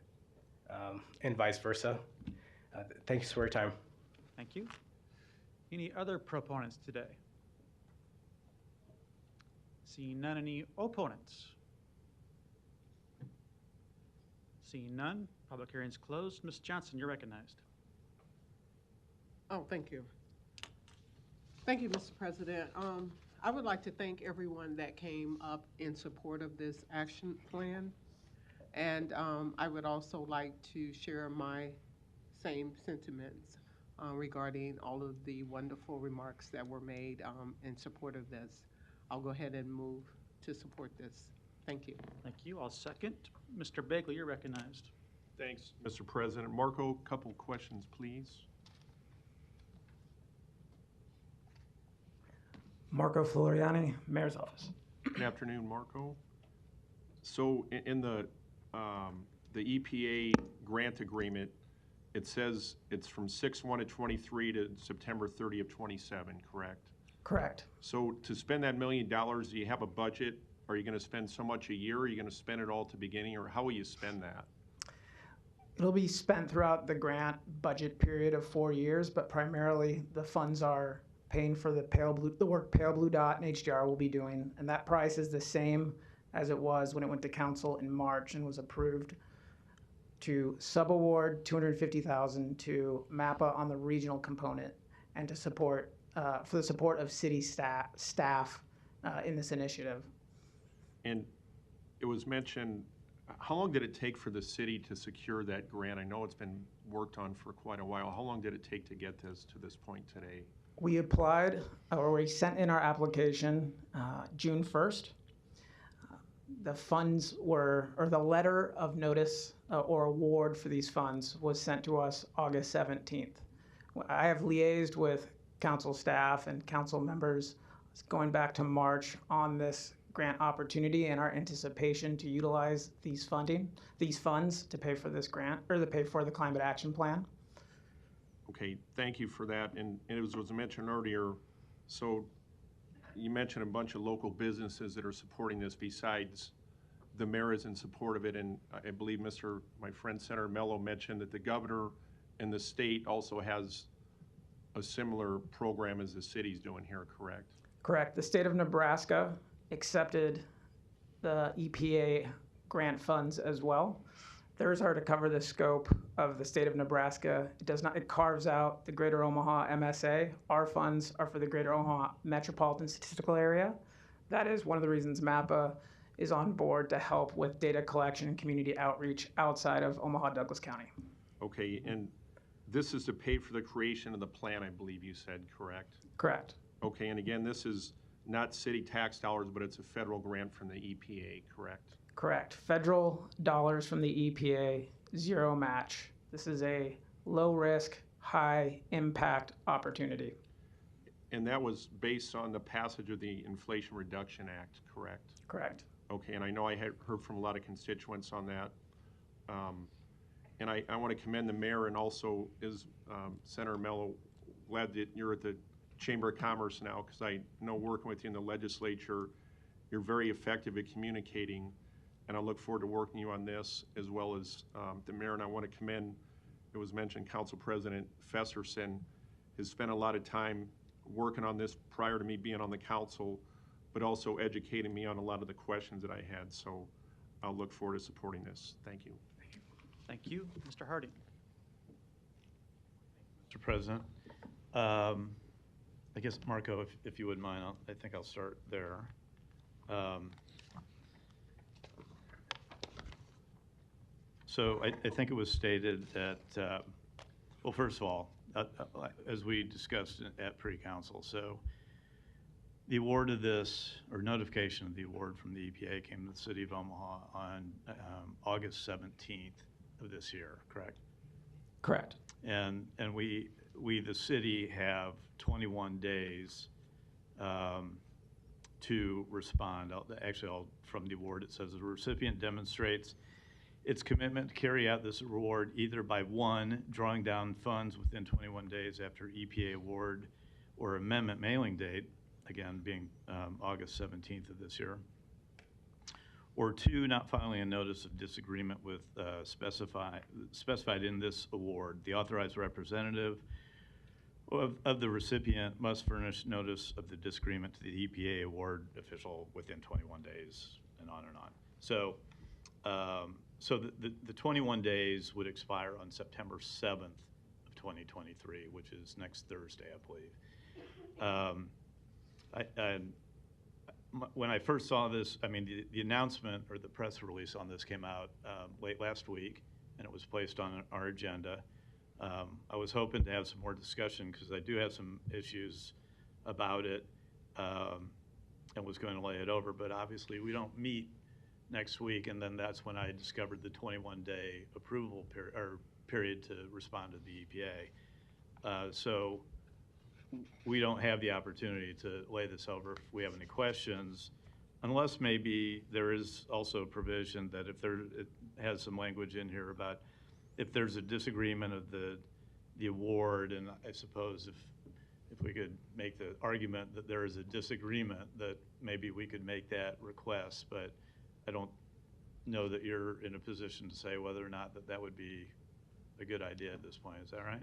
and vice versa. Thanks for your time. Thank you. Any other proponents today? Seeing none, any opponents? Seeing none, public hearing's closed. Ms. Johnson, you're recognized. Oh, thank you. Thank you, Mr. President. I would like to thank everyone that came up in support of this action plan. And I would also like to share my same sentiments regarding all of the wonderful remarks that were made in support of this. I'll go ahead and move to support this. Thank you. Thank you. I'll second. Mr. Bagley, you're recognized. Thanks, Mr. President. Marco, couple questions, please. Marco Floriani, Mayor's Office. Good afternoon, Marco. So in the EPA grant agreement, it says it's from 6/1 of 23 to September 30 of 27, correct? Correct. So to spend that $1 million, do you have a budget? Are you going to spend so much a year? Are you going to spend it all at the beginning, or how will you spend that? It'll be spent throughout the grant budget period of 4 years, but primarily the funds are paying for the work Pale Blue Dot and HDR will be doing, and that price is the same as it was when it went to council in March and was approved to subaward $250,000 to MAPPA on the regional component and to support, for the support of city staff in this initiative. And it was mentioned, how long did it take for the city to secure that grant? I know it's been worked on for quite a while. How long did it take to get this to this point today? We applied, or we sent in our application June 1st. The funds were, or the letter of notice or award for these funds was sent to us August 17th. I have liaised with council staff and council members going back to March on this grant opportunity and our anticipation to utilize these funds to pay for this grant, or to pay for the climate action plan. Okay, thank you for that. And it was mentioned earlier, so you mentioned a bunch of local businesses that are supporting this besides the mayor is in support of it. And I believe my friend Senator Mello mentioned that the governor and the state also has a similar program as the city's doing here, correct? Correct. The state of Nebraska accepted the EPA grant funds as well. Theirs are to cover the scope of the state of Nebraska. It carves out the Greater Omaha MSA. Our funds are for the Greater Omaha Metropolitan Statistical Area. That is one of the reasons MAPPA is on board to help with data collection and community outreach outside of Omaha, Douglas County. Okay, and this is to pay for the creation of the plan, I believe you said, correct? Correct. Okay, and again, this is not city tax dollars, but it's a federal grant from the EPA, correct? Correct. Federal dollars from the EPA, zero match. This is a low risk, high impact opportunity. And that was based on the passage of the Inflation Reduction Act, correct? Correct. Okay, and I know I had heard from a lot of constituents on that. And I want to commend the mayor and also Senator Mello, glad that you're at the Chamber of Commerce now, because I know working with you in the legislature, you're very effective at communicating, and I look forward to working you on this as well as the mayor. And I want to commend, it was mentioned, Council President Fesserson has spent a lot of time working on this prior to me being on the council, but also educating me on a lot of the questions that I had. So I'll look forward to supporting this. Thank you. Thank you. Mr. Harding. Mr. President, I guess, Marco, if you wouldn't mind, I think I'll start there. So I think it was stated that, well, first of all, as we discussed at pre-council, so the award of this, or notification of the award from the EPA came to the city of Omaha on August 17th of this year, correct? Correct. And we the city have 21 days to respond. Actually, from the award, it says the recipient demonstrates its commitment to carry out this award either by 1, drawing down funds within 21 days after EPA award or amendment mailing date, again being August 17th of this year, or 2, not filing a notice of disagreement with specified in this award. The authorized representative of the recipient must furnish notice of the disagreement to the EPA award official within 21 days, and on and on. So, so the 21 days would expire on September 7th of 2023, which is next Thursday, I believe. When I first saw this, I mean, the announcement or the press release on this came out late last week, and it was placed on our agenda. I was hoping to have some more discussion because I do have some issues about it, and was going to lay it over, but obviously we don't meet next week, and then that's when I discovered the 21-day approval period to respond to the EPA. So we don't have the opportunity to lay this over if we have any questions, unless maybe there is also a provision that if it has some language in here about if there's a disagreement of the award, and I suppose if we could make the argument that there is a disagreement, that maybe we could make that request, but I don't know that you're in a position to say whether or not that would be a good idea at this point. Is that right?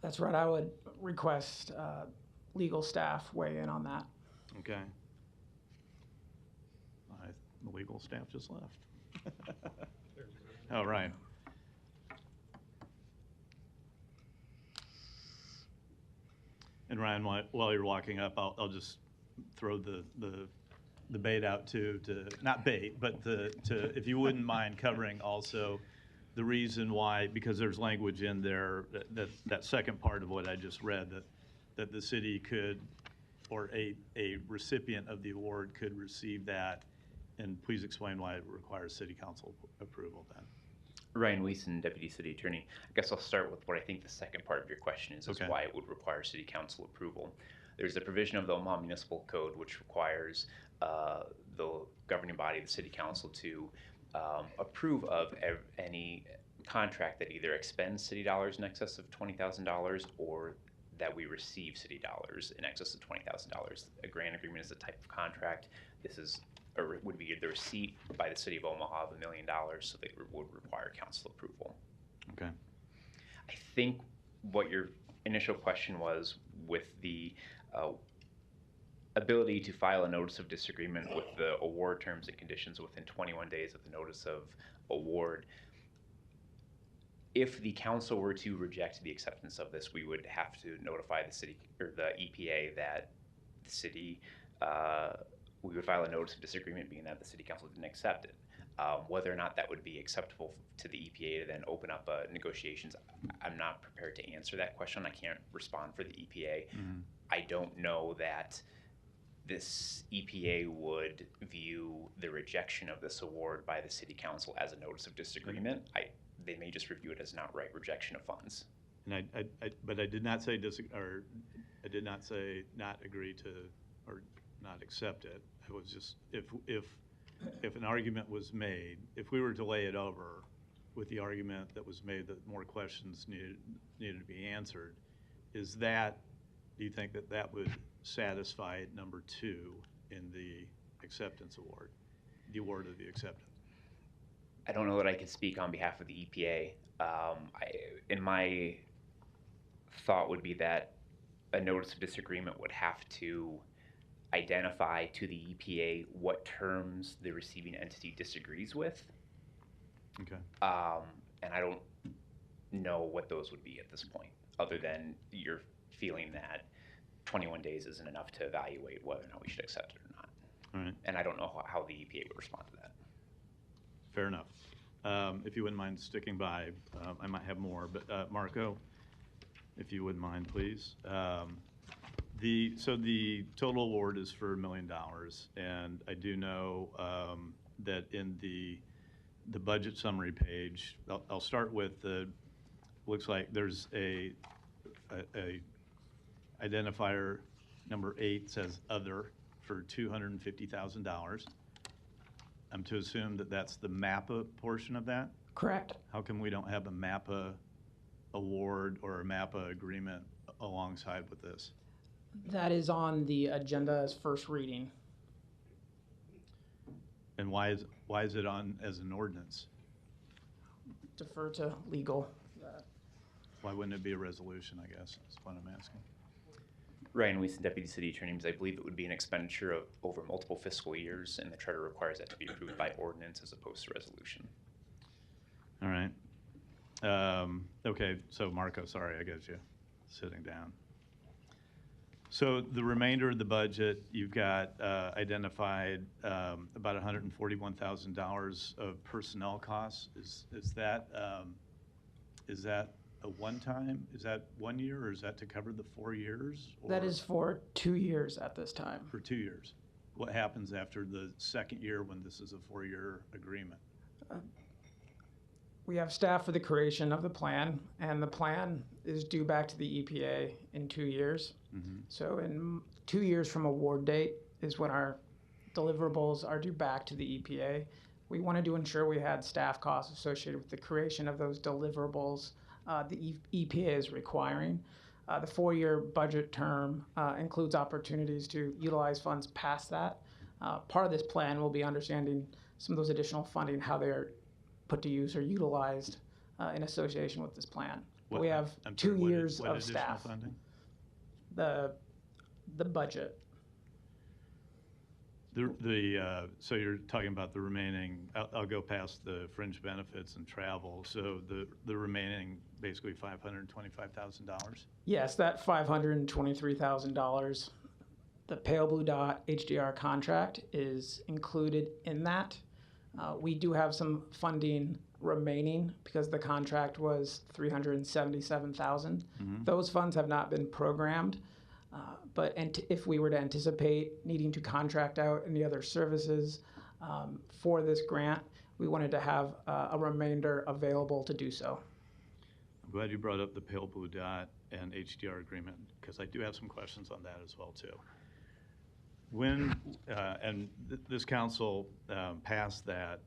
That's right. I would request legal staff weigh in on that. Okay. The legal staff just left. Oh, right. And Ryan, while you're walking up, I'll just throw the bait out too, not bait, but if you wouldn't mind covering also the reason why, because there's language in there, that second part of what I just read, that the city could, or a recipient of the award could receive that, and please explain why it requires city council approval then. Ryan Weason, Deputy City Attorney. I guess I'll start with what I think the second part of your question is why it would require City Council approval. There's a provision of the Omaha Municipal Code which requires the governing body, the City Council, to approve of any contract that either expends city dollars in excess of $20,000 or that we receive city dollars in excess of $20,000. A grant agreement is a type of contract. This is or would be the receipt by the city of Omaha of $1 million, so they would require council approval. Okay. I think what your initial question was with the ability to file a notice of disagreement with the award terms and conditions within 21 days of the notice of award. If the council were to reject the acceptance of this, we would have to notify the city or the EPA that the city we would file a notice of disagreement, being that the city council didn't accept it. Whether or not that would be acceptable to the EPA to then open up negotiations, I'm not prepared to answer that question. I can't respond for the EPA. Mm-hmm. I don't know that this EPA would view the rejection of this award by the city council as a notice of disagreement. They may just review it as an outright rejection of funds. And but I did not say I did not say not agree to or not accept it. It was just if an argument was made, if we were to lay it over with the argument that was made that more questions needed to be answered, do you think that would satisfy number 2 in the acceptance award, the award of the acceptance? I don't know that I can speak on behalf of the EPA. In my thought would be that a notice of disagreement would have to identify to the EPA what terms the receiving entity disagrees with. Okay. And I don't know what those would be at this point, other than you're feeling that 21 days isn't enough to evaluate whether or not we should accept it or not. All right. And I don't know how the EPA would respond to that. Fair enough. If you wouldn't mind sticking by, I might have more, but Marco, if you wouldn't mind, please. So the total award is for $1 million, and I do know that in the budget summary page, I'll start with looks like there's a identifier number 8 says other for $250,000. I'm to assume that that's the MAPA portion of that? Correct. How come we don't have a MAPA award or a MAPA agreement alongside with this? That is on the agenda as first reading. And why is it on as an ordinance? Defer to legal. Why wouldn't it be a resolution, I guess, is what I'm asking. Ryan Weason, Deputy City Attorney. I believe it would be an expenditure of over multiple fiscal years, and the charter requires that to be approved by ordinance as opposed to resolution. All right. Okay, so Marco, sorry, I got you sitting down. So the remainder of the budget, you've got identified about $141,000 of personnel costs. Is that a one-time? Is that 1 year, or is that to cover the 4 years? That is for 2 years at this time. For 2 years. What happens after the second year when this is a 4-year agreement? We have staff for the creation of the plan, and the plan is due back to the EPA in 2 years. Mm-hmm. So in 2 years from award date is when our deliverables are due back to the EPA. We wanted to ensure we had staff costs associated with the creation of those deliverables the EPA is requiring. The 4-year budget term includes opportunities to utilize funds past that. Part of this plan will be understanding some of those additional funding, how they're put to use or utilized in association with this plan. We have 2 years of staff. Funding? The budget. So you're talking about the remaining, I'll go past the fringe benefits and travel, so the remaining basically $525,000? Yes, that $523,000, the Pale Blue Dot HDR contract is included in that. We do have some funding remaining because the contract was $377,000. Those funds have not been programmed. But if we were to anticipate needing to contract out any other services for this grant, we wanted to have a remainder available to do so. I'm glad you brought up the Pale Blue Dot and HDR agreement, because I do have some questions on that as well, too. When, this council passed that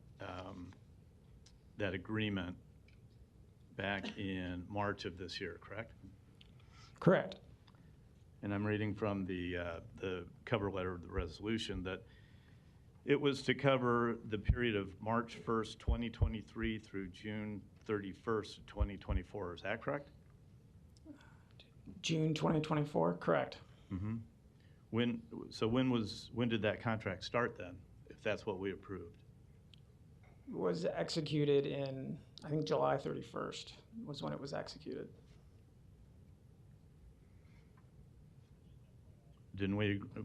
agreement back in March of this year, correct? Correct. And I'm reading from the cover letter of the resolution that it was to cover the period of March 1st, 2023 through June 31st, 2024. Is that correct? June 2024, correct. Mm-hmm. When did that contract start then, if that's what we approved? It was executed in, I think, July 31st was when it was executed.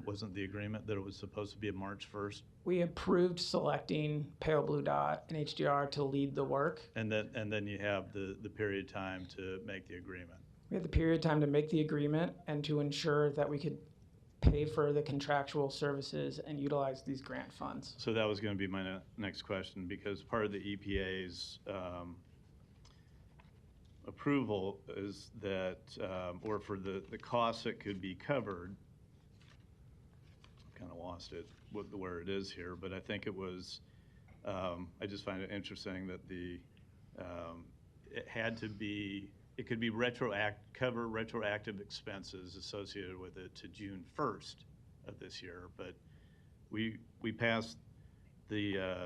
Wasn't the agreement that it was supposed to be a March 1st? We approved selecting Pale Blue Dot and HDR to lead the work. And then you have the period of time to make the agreement. We had the period of time to make the agreement and to ensure that we could pay for the contractual services and utilize these grant funds. So that was going to be my next question, because part of the EPA's approval is that, or for the costs that could be covered, kind of lost it where it is here, but I think it was, I just find it interesting that it could be cover retroactive expenses associated with it to June 1st of this year, but we passed the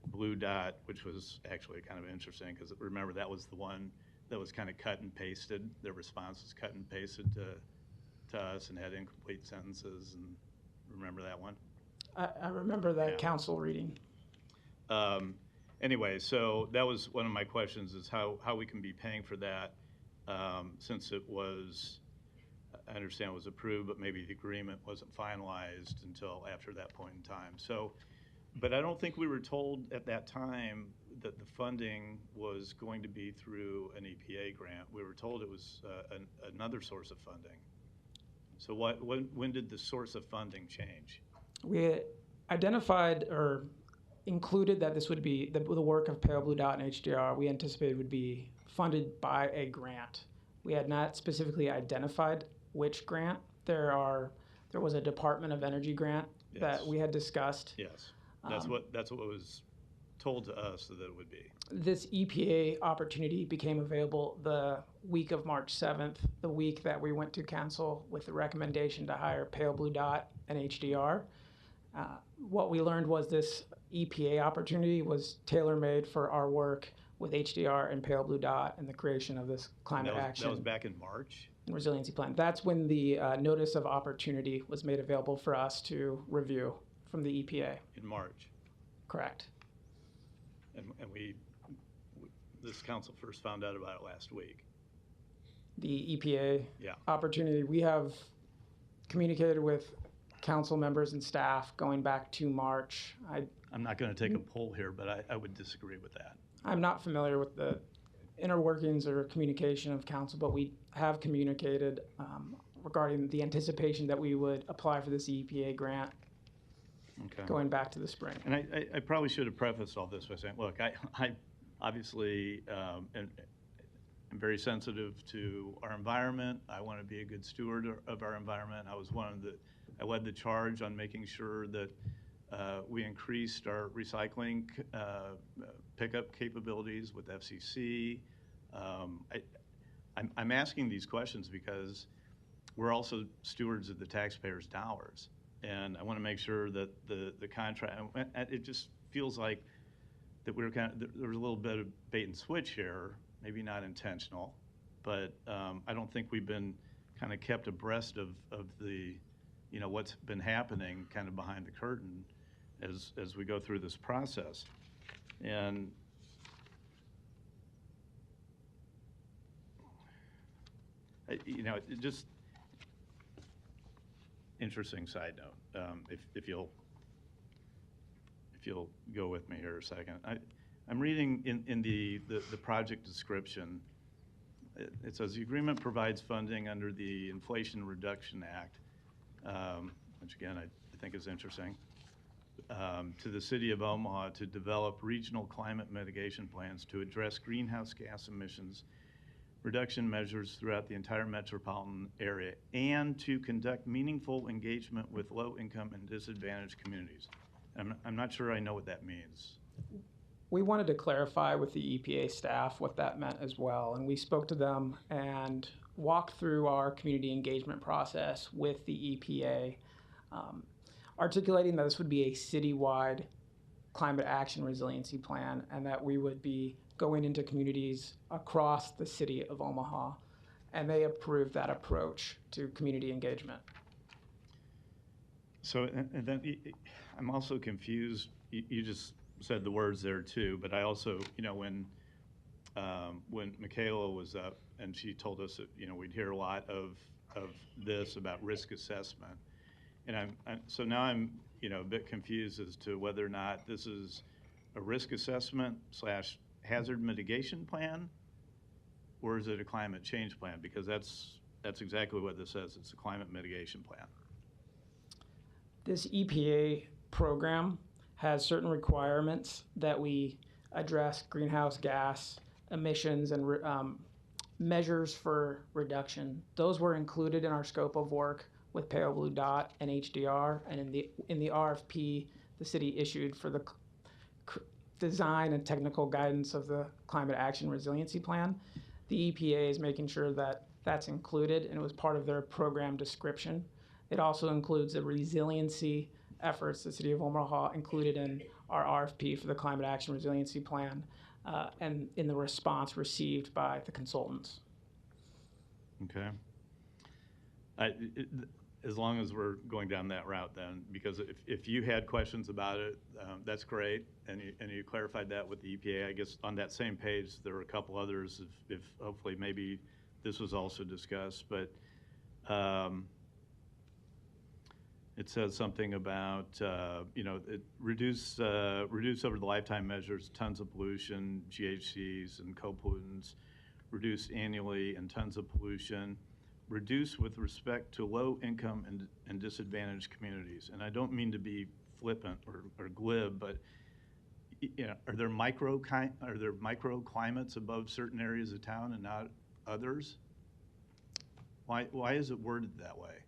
Blue Dot, which was actually kind of interesting, because remember, that was the one that was kind of cut and pasted. Their response was cut and pasted to us and had incomplete sentences, and remember that one? I remember that council reading. Anyway, so that was one of my questions, is how we can be paying for that, since it was, I understand it was approved, but maybe the agreement wasn't finalized until after that point in time. So, but I don't think we were told at that time that the funding was going to be through an EPA grant. We were told it was another source of funding. So when did the source of funding change? We identified or included that this would be the work of Pale Blue Dot and HDR we anticipated would be funded by a grant. We had not specifically identified which grant. There was a Department of Energy grant that we had discussed. Yes, that's what was told to us that it would be. This EPA opportunity became available the week of March 7th, the week that we went to council with the recommendation to hire Pale Blue Dot and HDR. What we learned was this EPA opportunity was tailor-made for our work with HDR and Pale Blue Dot and the creation of this climate action. That was back in March? Resiliency plan. That's when the notice of opportunity was made available for us to review from the EPA. In March? Correct. And this council first found out about it last week. The EPA opportunity, we have communicated with council members and staff going back to March. I'm not going to take a poll here, but I would disagree with that. I'm not familiar with the inner workings or communication of council, but we have communicated regarding the anticipation that we would apply for this EPA grant going back to the spring. And I probably should have prefaced all this by saying, look, I obviously am very sensitive to our environment. I want to be a good steward of our environment. I led the charge on making sure that we increased our recycling pickup capabilities with FCC. I'm asking these questions because we're also stewards of the taxpayers' dollars. And I want to make sure that the contract, it just feels like that there was a little bit of bait and switch here, maybe not intentional, but I don't think we've been kind of kept abreast of the, what's been happening kind of behind the curtain. as we go through this process. And you know, it just interesting side note. If you'll go with me here a second, I'm reading in the project description. It says the agreement provides funding under the Inflation Reduction Act, which again I think is interesting, to the City of Omaha to develop regional climate mitigation plans to address greenhouse gas emissions reduction measures throughout the entire metropolitan area, and to conduct meaningful engagement with low-income and disadvantaged communities. I'm not sure I know what that means. We wanted to clarify with the EPA staff what that meant as well, and we spoke to them and walked through our community engagement process with the EPA, articulating that this would be a citywide climate action resiliency plan and that we would be going into communities across the city of Omaha, and they approved that approach to community engagement. So, and then I'm also confused. You just said the words there too, but I also, you know, when Michaela was up and she told us that, you know, we'd hear a lot of this about risk assessment, and so now I'm, you know, a bit confused as to whether or not this is a risk assessment / hazard mitigation plan, or is it a climate change plan? Because that's exactly what this says. It's a climate mitigation plan. This EPA program has certain requirements that we address greenhouse gas emissions and measures for reduction. Those were included in our scope of work with Pale Blue Dot and HDR, and in the RFP the city issued for the design and technical guidance of the Climate Action Resiliency Plan. The EPA is making sure that that's included, and it was part of their program description. It also includes the resiliency efforts the City of Omaha included in our RFP for the Climate Action Resiliency Plan, and in the response received by the consultants. Okay. As long as we're going down that route then, because if you had questions about it, that's great, and you clarified that with the EPA. I guess on that same page, there were a couple others, if hopefully maybe this was also discussed, but it says something about, you know, reduce over the lifetime measures tons of pollution, GHGs and co-pollutants, reduce annually in tons of pollution, reduce with respect to low income and disadvantaged communities. And I don't mean to be flippant or glib, but you know, are there microclimates above certain areas of town and not others? Why is it worded that way?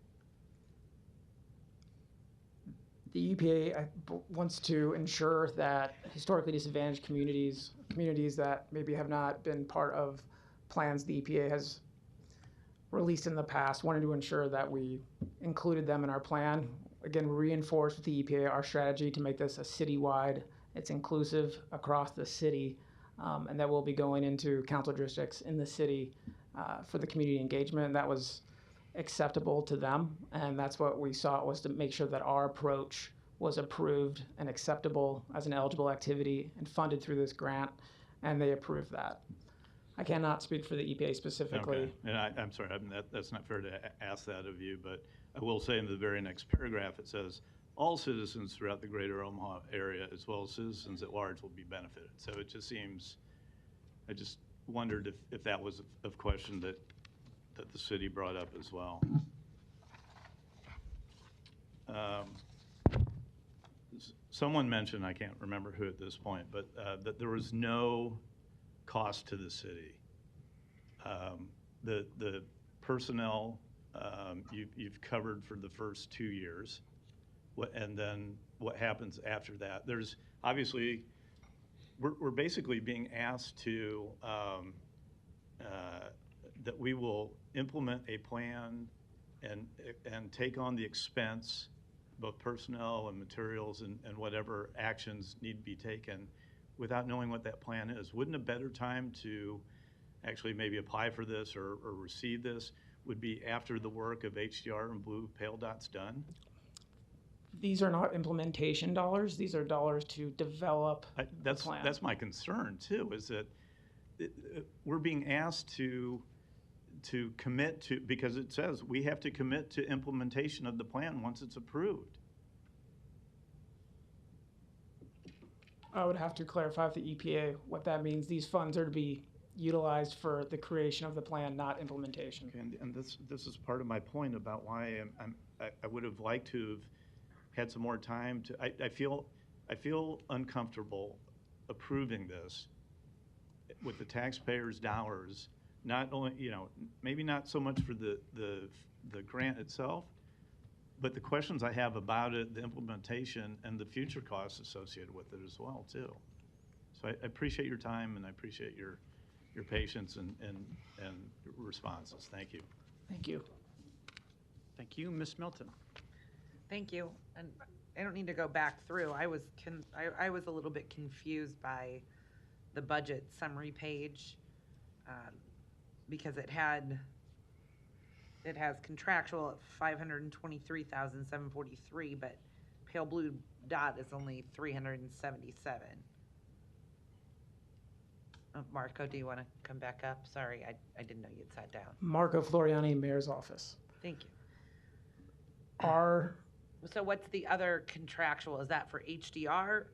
The EPA wants to ensure that historically disadvantaged communities that maybe have not been part of plans the EPA has released in the past, wanted to ensure that we included them in our plan. Again, reinforce with the EPA our strategy to make this a citywide, it's inclusive across the city, and that we'll be going into council districts in the city for the community engagement. That was acceptable to them, and that's what we sought, was to make sure that our approach was approved and acceptable as an eligible activity and funded through this grant, and they approved that. I cannot speak for the EPA specifically. Okay. And I'm sorry, that's not fair to ask that of you, but I will say in the very next paragraph it says, all citizens throughout the greater Omaha area as well as citizens at large will be benefited. So it just seems, I just wondered if that was a question that the city brought up as well. Someone mentioned, I can't remember who at this point, but that there was no cost to the city. The personnel you've covered for the first 2 years, and then what happens after that? There's obviously, we're basically being asked to that we will implement a plan and take on the expense, both personnel and materials and whatever actions need to be taken, without knowing what that plan is. Wouldn't a better time to actually maybe apply for this or receive this would be after the work of HDR and Blue Pale Dot's done? These are not implementation dollars. These are dollars to develop the plan. That's my concern too, is that we're being asked to commit to, because it says we have to commit to implementation of the plan once it's approved. I would have to clarify with the EPA what that means. These funds are to be utilized for the creation of the plan, not implementation. Okay, and this is part of my point about why I would have liked to have had some more time to. I feel uncomfortable approving this with the taxpayers' dollars. Not only, maybe not so much for the grant itself, but the questions I have about it, the implementation, and the future costs associated with it as well too. So I appreciate your time, and I appreciate your patience and responses. Thank you. Thank you. Thank you, Ms. Milton. Thank you. And I don't need to go back through. I was a little bit confused by the budget summary page because it has contractual at $523,743, but pale blue dot is only $377. Marco, do you want to come back up? Sorry, I didn't know you'd sat down. Marco Floriani, Mayor's Office. Thank you. So what's the other contractual? Is that for HDR?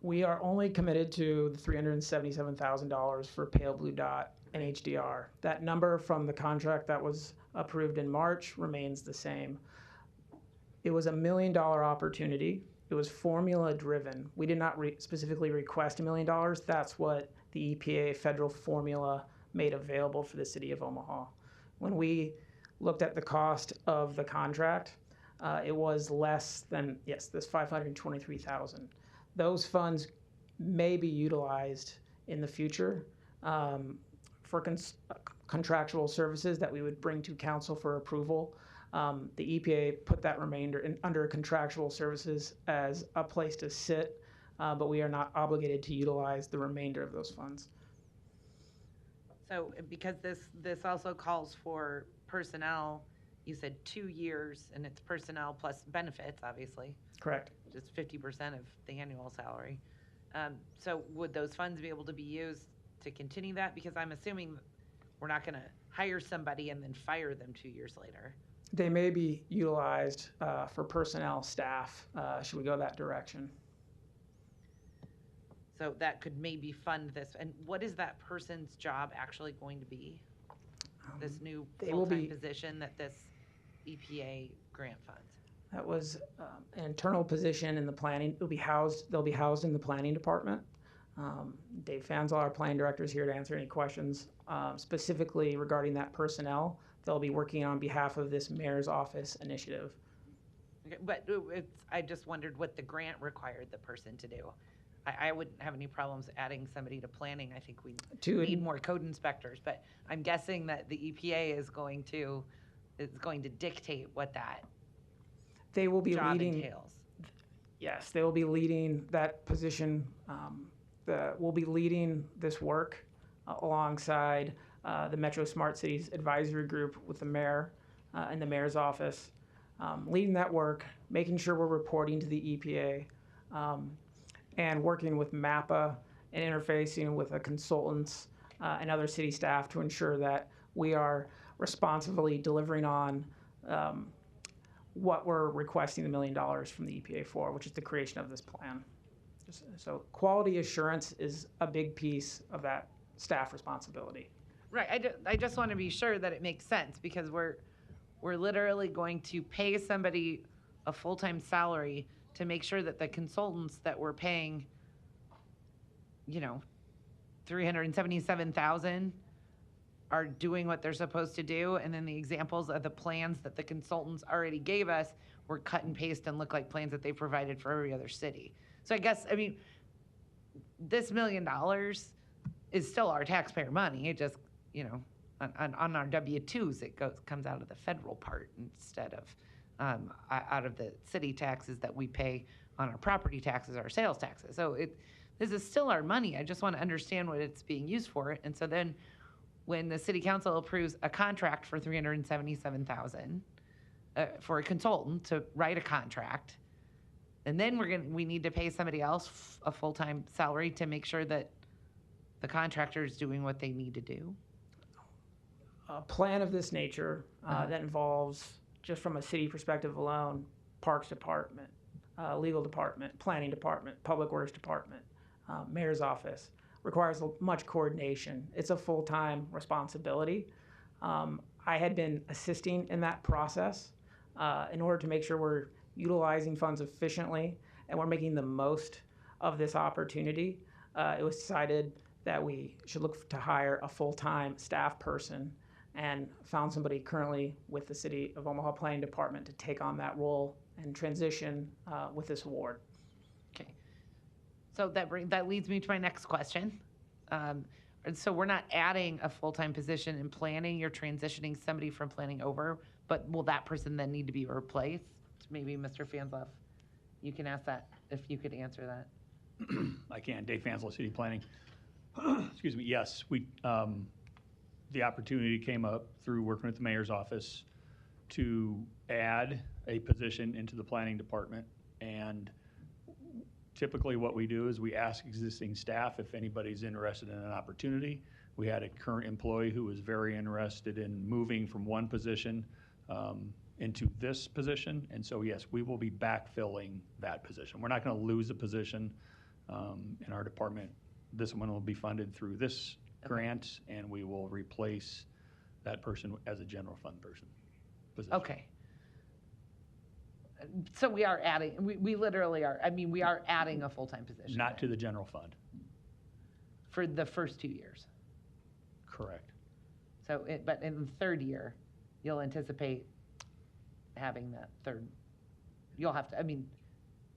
We are only committed to the $377,000 for pale blue dot and HDR. That number from the contract that was approved in March remains the same. It was a $1 million opportunity. It was formula driven. We did not specifically request $1 million. That's what the EPA federal formula made available for the city of Omaha. When we looked at the cost of the contract, it was less than, yes, this $523,000. Those funds may be utilized in the future for contractual services that we would bring to council for approval. The EPA put that remainder under contractual services as a place to sit, but we are not obligated to utilize the remainder of those funds. So because this also calls for personnel, you said 2 years, and it's personnel plus benefits, obviously. Correct. Just 50% of the annual salary. So would those funds be able to be used to continue that? Because I'm assuming we're not going to hire somebody and then fire them 2 years later. They may be utilized for personnel staff, should we go that direction. So that could maybe fund this. And what is that person's job actually going to be? This new full-time position that this EPA grant funds? That was an internal position in the planning. They'll be housed in the planning department. Dave Fanzel, our planning director, is here to answer any questions specifically regarding that personnel. They'll be working on behalf of this mayor's office initiative. Okay, but I just wondered what the grant required the person to do. I wouldn't have any problems adding somebody to planning. I think we need more code inspectors, but I'm guessing that the EPA is going to dictate what that they will be job leading. Entails. Yes, they will be leading that position. We'll be leading this work alongside the Metro Smart Cities Advisory Group with the mayor and the mayor's office, leading that work, making sure we're reporting to the EPA, and working with MAPA and interfacing with the consultants and other city staff to ensure that we are responsibly delivering on what we're requesting $1 million from the EPA for, which is the creation of this plan. So quality assurance is a big piece of that staff responsibility. Right. I just want to be sure that it makes sense, because we're literally going to pay somebody a full-time salary to make sure that the consultants that we're paying, $377,000 are doing what they're supposed to do, and then the examples of the plans that the consultants already gave us were cut and paste and look like plans that they provided for every other city. So this $1 million is still our taxpayer money. It just, on our W-2s, it comes out of the federal part instead of out of the city taxes that we pay on our property taxes, our sales taxes. So this is still our money. I just want to understand what it's being used for. And so then when the city council approves a contract for $377,000 for a consultant to write a contract, And then we need to pay somebody else a full-time salary to make sure that the contractor is doing what they need to do. A plan of this nature that involves, just from a city perspective alone, Parks Department, Legal Department, Planning Department, Public Works Department, Mayor's Office, requires much coordination. It's a full-time responsibility. I had been assisting in that process in order to make sure we're utilizing funds efficiently and we're making the most of this opportunity. It was decided that we should look to hire a full-time staff person, and found somebody currently with the City of Omaha Planning Department to take on that role and transition with this award. Okay. So that leads me to my next question. And so we're not adding a full-time position in planning, you're transitioning somebody from planning over, but will that person then need to be replaced? Maybe Mr. Fansloff, you can ask that, if you could answer that. I can. Dave Fanslow, City Planning. Excuse me. Yes, the opportunity came up through working with the mayor's office to add a position into the planning department. And typically what we do is we ask existing staff if anybody's interested in an opportunity. We had a current employee who was very interested in moving from one position into this position. And so, yes, we will be backfilling that position. We're not going to lose a position in our department. This one will be funded through this grant, and we will replace that person as a general fund position. Okay. So we are adding, we literally are, we are adding a full-time position. Not to the general fund. For the first 2 years. Correct. So, but in the third year, you'll anticipate having that third, you'll have to, you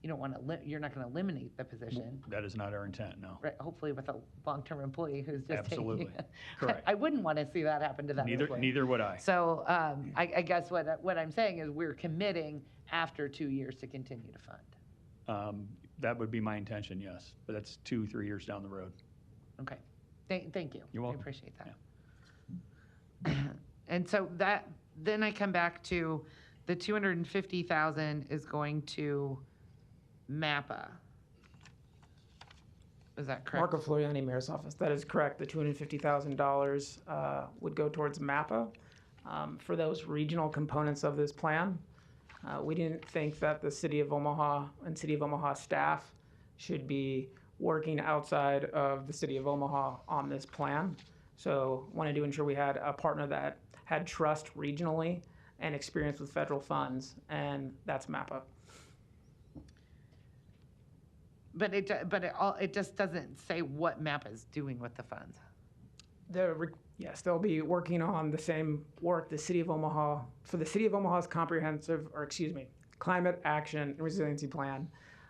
don't want to, you're not going to eliminate the position. That is not our intent, no. Right, hopefully with a long-term employee who's just Absolutely. taking. Correct. I wouldn't want to see that happen to that employee. Neither would I. So I guess what I'm saying is we're committing after 2 years to continue to fund. That would be my intention, yes. But that's 2-3 years down the road. Okay, thank you. You're welcome. I appreciate that. And so then I come back to the 250,000 is going to MAPPA. Is that correct? Marco Floriani, Mayor's Office. That is correct. The $250,000 would go towards MAPPA for those regional components of this plan. We didn't think that the City of Omaha and City of Omaha staff should be working outside of the City of Omaha on this plan. So wanted to ensure we had a partner that had trust regionally and experience with federal funds, and that's MAPPA. But it just doesn't say what MAPPA is doing with the funds. Yes, they'll be working on the same work the City of Omaha, for the City of Omaha's Climate Action and Resiliency Plan.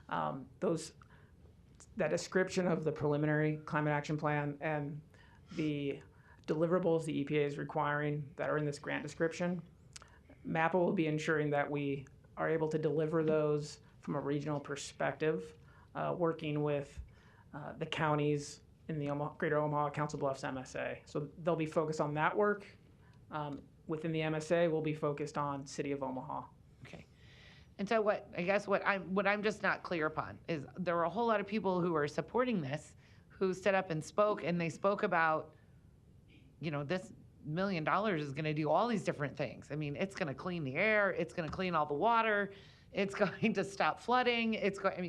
That description of the preliminary Climate Action Plan and the deliverables the EPA is requiring that are in this grant description, MAPPA will be ensuring that we are able to deliver those from a regional perspective, working with the counties in the Greater Omaha Council Bluffs MSA. So they'll be focused on that work. Within the MSA, we'll be focused on City of Omaha. Okay. And so what I'm just not clear upon is there were a whole lot of people who are supporting this who stood up and spoke, and they spoke about, this $1 million is going to do all these different things. It's going to clean the air, it's going to clean all the water, it's going to stop flooding,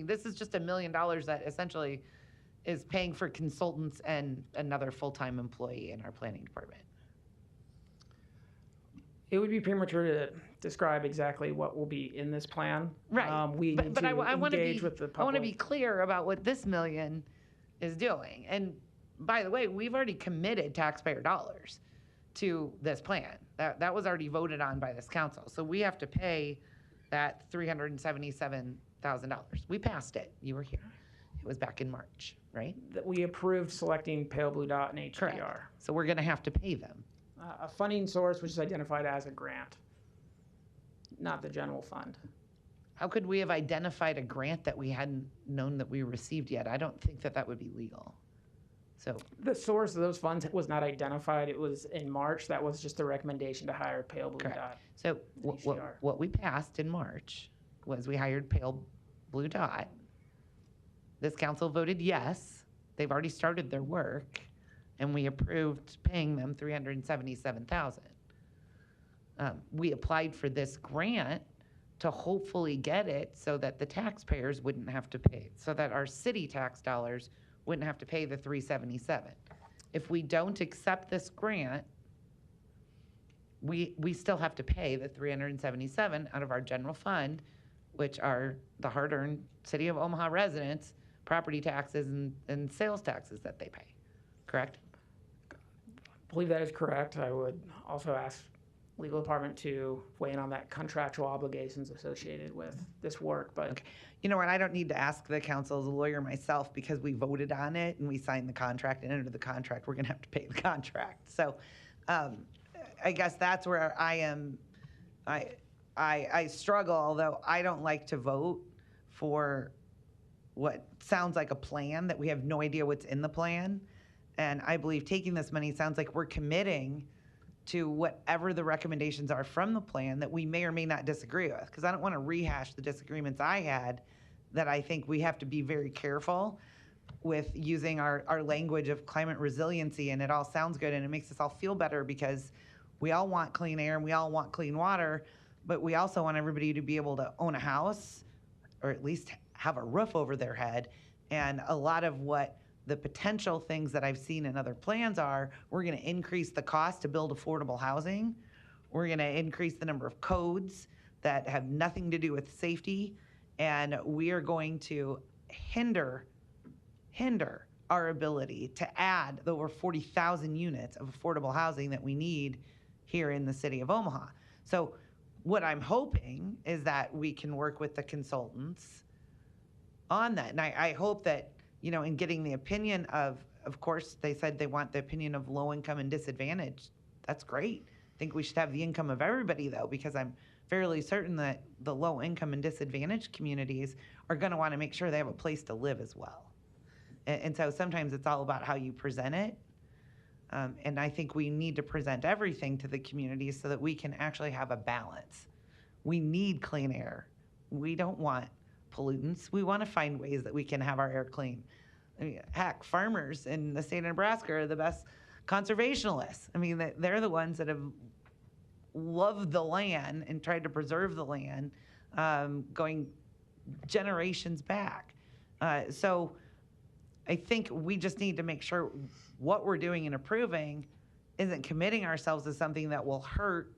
this is just $1 million that essentially is paying for consultants and another full-time employee in our planning department. It would be premature to describe exactly what will be in this plan. Right. I want to engage with the public. I want to be clear about what this $1 million is doing. And by the way, we've already committed taxpayer dollars to this plan. That was already voted on by this council. So we have to pay that $377,000. We passed it. You were here. It was back in March, right? That we approved selecting Pale Blue Dot and HDR. Correct. So we're going to have to pay them. A funding source which is identified as a grant, not the general fund. How could we have identified a grant that we hadn't known that we received yet? I don't think that would be legal. So the source of those funds was not identified. It was in March. That was just a recommendation to hire Pale Blue correct. Dot. So what we passed in March was we hired Pale Blue Dot. This council voted yes. They've already started their work, and we approved paying them $377,000. We applied for this grant to hopefully get it so that the taxpayers wouldn't have to pay, so that our city tax dollars wouldn't have to pay the $377,000. If we don't accept this grant, we still have to pay the $377,000 out of our general fund, which are the hard-earned City of Omaha residents' property taxes and sales taxes that they pay. Correct? I believe that is correct. I would also ask legal department to weigh in on that contractual obligations associated with this work, but. Okay. You know what, I don't need to ask the council as a lawyer myself because we voted on it and we signed the contract, and under the contract, we're gonna have to pay the contract. So I guess that's where I am. I struggle, although I don't like to vote for what sounds like a plan that we have no idea what's in the plan. And I believe taking this money sounds like we're committing to whatever the recommendations are from the plan that we may or may not disagree with. Because I don't want to rehash the disagreements I had, that I think we have to be very careful with using our language of climate resiliency, and it all sounds good and it makes us all feel better because we all want clean air and we all want clean water, but we also want everybody to be able to own a house or at least have a roof over their head. And a lot of what the potential things that I've seen in other plans are, we're going to increase the cost to build affordable housing. We're going to increase the number of codes that have nothing to do with safety. And we are going to hinder our ability to add the over 40,000 units of affordable housing that we need here in the city of Omaha. So what I'm hoping is that we can work with the consultants on that. And I hope that, you know, in getting the opinion of course, they said they want the opinion of low income and disadvantaged. That's great. I think we should have the income of everybody, though, because I'm fairly certain that the low income and disadvantaged communities are going to want to make sure they have a place to live as well. And so sometimes it's all about how you present it. And I think we need to present everything to the communities so that we can actually have a balance. We need clean air. We don't want pollutants. We want to find ways that we can have our air clean. I mean, heck, farmers in the state of Nebraska are the best conservationists. I mean, they're the ones that have loved the land and tried to preserve the land going generations back. So I think we just need to make sure what we're doing and approving isn't committing ourselves to something that will hurt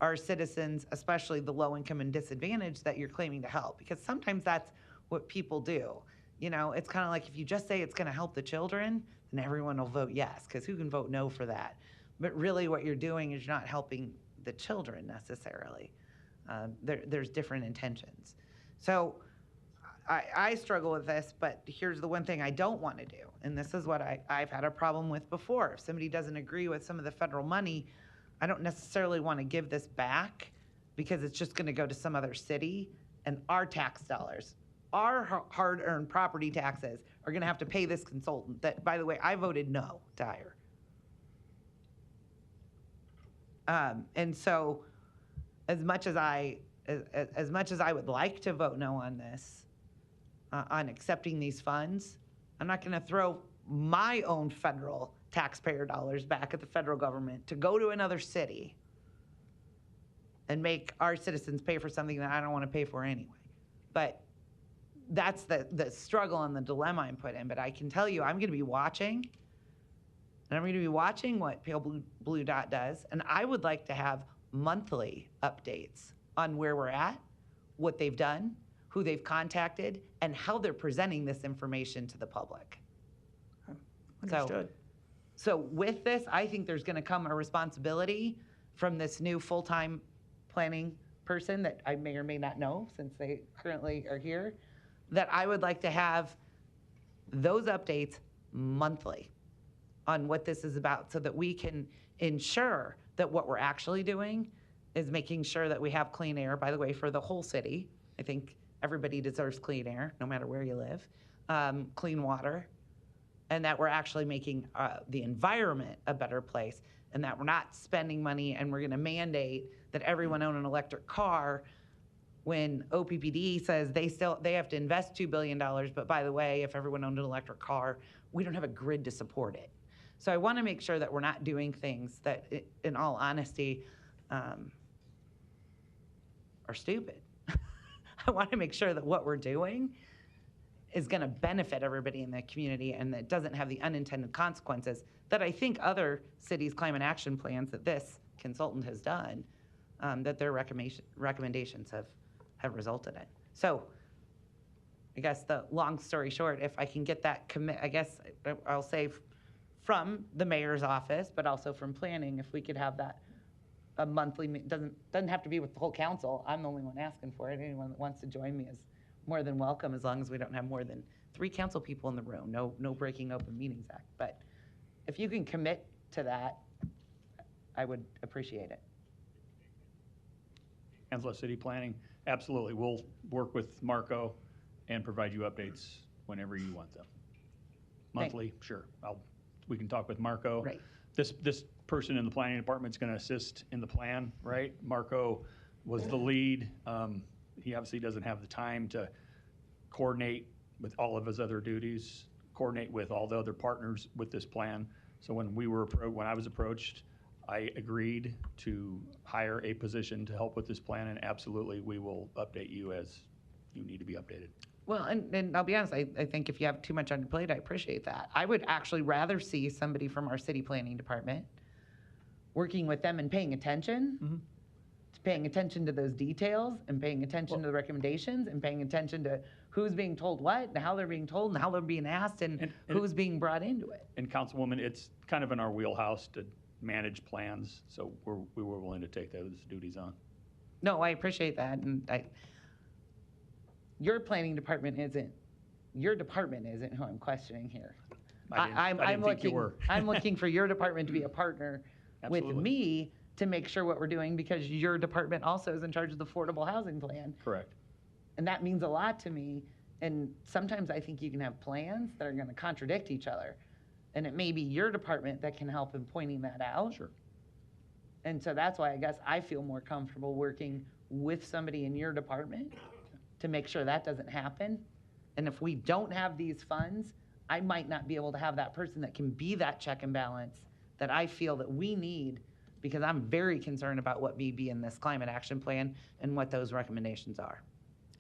our citizens, especially the low income and disadvantaged that you're claiming to help. Because sometimes that's what people do. You know, it's kind of like if you just say it's going to help the children, then everyone will vote yes, because who can vote no for that? But really what you're doing is you're not helping the children necessarily. There's different intentions. So I struggle with this, but here's the one thing I don't want to do, and this is what I've had a problem with before. If somebody doesn't agree with some of the federal money, I don't necessarily want to give this back because it's just going to go to some other city, and our tax dollars, our hard-earned property taxes are going to have to pay this consultant that, by the way, I voted no to hire. And so as much as I would like to vote no on this, on accepting these funds, I'm not going to throw my own federal taxpayer dollars back at the federal government to go to another city and make our citizens pay for something that I don't want to pay for anyway. But that's the struggle and the dilemma I'm put in. But I can tell you, I'm going to be watching, and I'm going to be watching what Pale Blue Dot does, and I would like to have monthly updates on where we're at, what they've done, who they've contacted, and how they're presenting this information to the public. Understood. So with this, I think there's going to come a responsibility from this new full-time planning person that I may or may not know since they currently are here, that I would like to have those updates monthly on what this is about so that we can ensure that what we're actually doing is making sure that we have clean air, by the way, for the whole city. I think everybody deserves clean air, no matter where you live, clean water, and that we're actually making the environment a better place, and that we're not spending money and we're going to mandate that everyone own an electric car when OPPD says they have to invest $2 billion, but by the way, if everyone owned an electric car, we don't have a grid to support it. So I want to make sure that we're not doing things that, in all honesty, are stupid. I want to make sure that what we're doing is going to benefit everybody in the community and that doesn't have the unintended consequences that I think other cities' climate action plans that this consultant has done, that their recommendations have resulted in. So I guess the long story short, if I can get that commit, I guess I'll say from the mayor's office, but also from planning, if we could have that a monthly, doesn't have to be with the whole council. I'm the only one asking for it. Anyone that wants to join me is more than welcome, as long as we don't have more than 3 council people in the room. No breaking Open Meetings Act. But if you can commit to that, I would appreciate it. Kansas City Planning, absolutely. We'll work with Marco and provide you updates whenever you want them. Monthly, sure. We can talk with Marco. Right. This person in the planning department is going to assist in the plan, right? Marco was the lead. He obviously doesn't have the time to coordinate with all of his other duties, coordinate with all the other partners with this plan. So when I was approached, I agreed to hire a position to help with this plan, and absolutely we will update you as you need to be updated. Well, and I'll be honest, I think if you have too much on your plate, I appreciate that. I would actually rather see somebody from our city planning department working with them and paying attention, paying attention to those details and paying attention to the recommendations and paying attention to who's being told what and how they're being told and how they're being asked and who's being brought into it. And Councilwoman, it's kind of in our wheelhouse to manage plans, so we were willing to take those duties on. No, I appreciate that, and your planning department isn't who I'm questioning here. I'm looking for your department to be a partner with me to make sure what we're doing, because your department also is in charge of the affordable housing plan. Correct. And that means a lot to me. And sometimes I think you can have plans that are going to contradict each other. And it may be your department that can help in pointing that out. Sure. And so that's why I guess I feel more comfortable working with somebody in your department to make sure that doesn't happen. And if we don't have these funds, I might not be able to have that person that can be that check and balance that I feel that we need, because I'm very concerned about what may be in this climate action plan and what those recommendations are.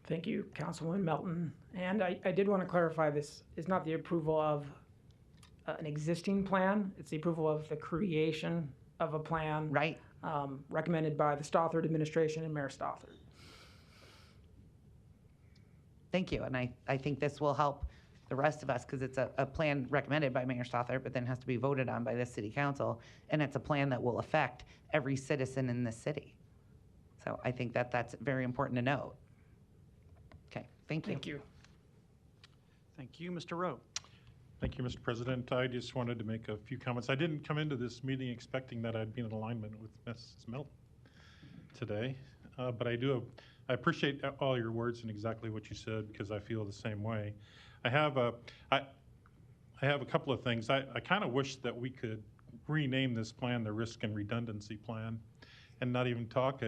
Thank you, Councilwoman Melton. And I did want to clarify, this is not the approval of an existing plan. It's the approval of the creation of a plan. Right. Recommended by the Stothard administration and Mayor Stothard. Thank you. And I think this will help the rest of us, because it's a plan recommended by Mayor Stothard, but then has to be voted on by the city council. And it's a plan that will affect every citizen in this city. So I think that that's very important to note. Okay, thank you. Thank you. Thank you, Mr. Rowe. Thank you, Mr. President. I just wanted to make a few comments. I didn't come into this meeting expecting that I'd be in alignment with Mrs. Melton today, but I appreciate all your words and exactly what you said, because I feel the same way. I have a couple of things. I kind of wish that we could rename this plan the Risk and Redundancy Plan, and not even talk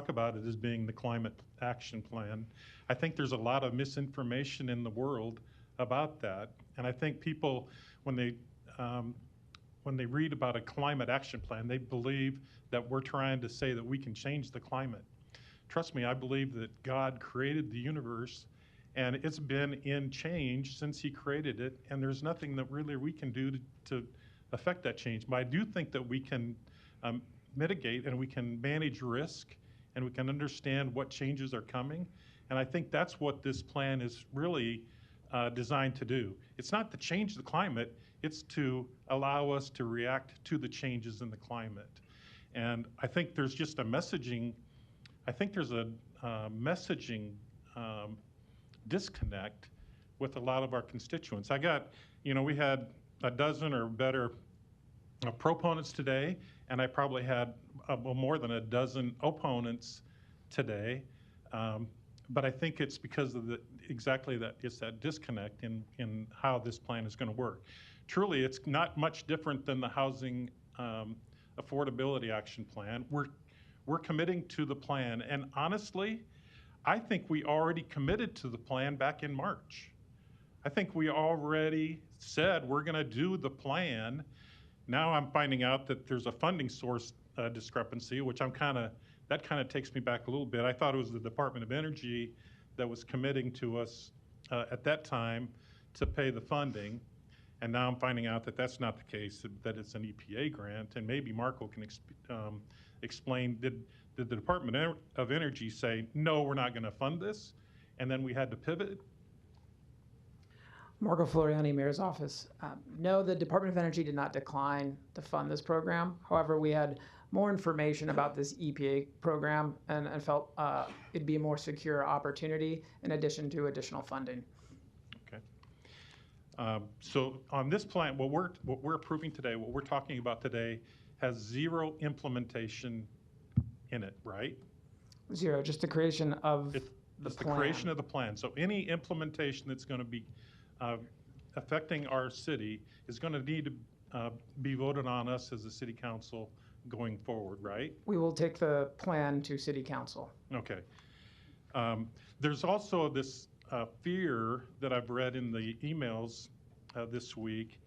about it as being the Climate Action Plan. I think there's a lot of misinformation in the world about that, and I think people, when they read about a climate action plan, they believe that we're trying to say that we can change the climate. Trust me, I believe that God created the universe, and it's been in change since he created it, and there's nothing that really we can do to affect that change. But I do think that we can mitigate and we can manage risk, and we can understand what changes are coming. And I think that's what this plan is really designed to do. It's not to change the climate, it's to allow us to react to the changes in the climate. And I think there's just a messaging, disconnect with a lot of our constituents. We had a dozen or better proponents today, and I probably had more than a dozen opponents today. But I think it's because of it's that disconnect in how this plan is going to work. Truly, it's not much different than the Housing Affordability Action Plan. We're committing to the plan, and honestly, I think we already committed to the plan back in March. I think we already said we're going to do the plan. Now I'm finding out that there's a funding source discrepancy, which that kind of takes me back a little bit. I thought it was the Department of Energy that was committing to us at that time to pay the funding. And now I'm finding out that that's not the case, that it's an EPA grant. And maybe Marco can explain, did the Department of Energy say, no, we're not going to fund this? And then we had to pivot? Marco Floriani, Mayor's Office. No, the Department of Energy did not decline to fund this program. However, we had more information about this EPA program and felt it'd be a more secure opportunity in addition to additional funding. Okay. So on this plan, what we're approving today, what we're talking about today, has zero implementation in it, right? Zero, just the creation of the plan. The creation of the plan. So any implementation that's going to be affecting our city is going to need to be voted on us as a city council going forward, right? We will take the plan to city council. Okay. There's also this fear that I've read in the emails this week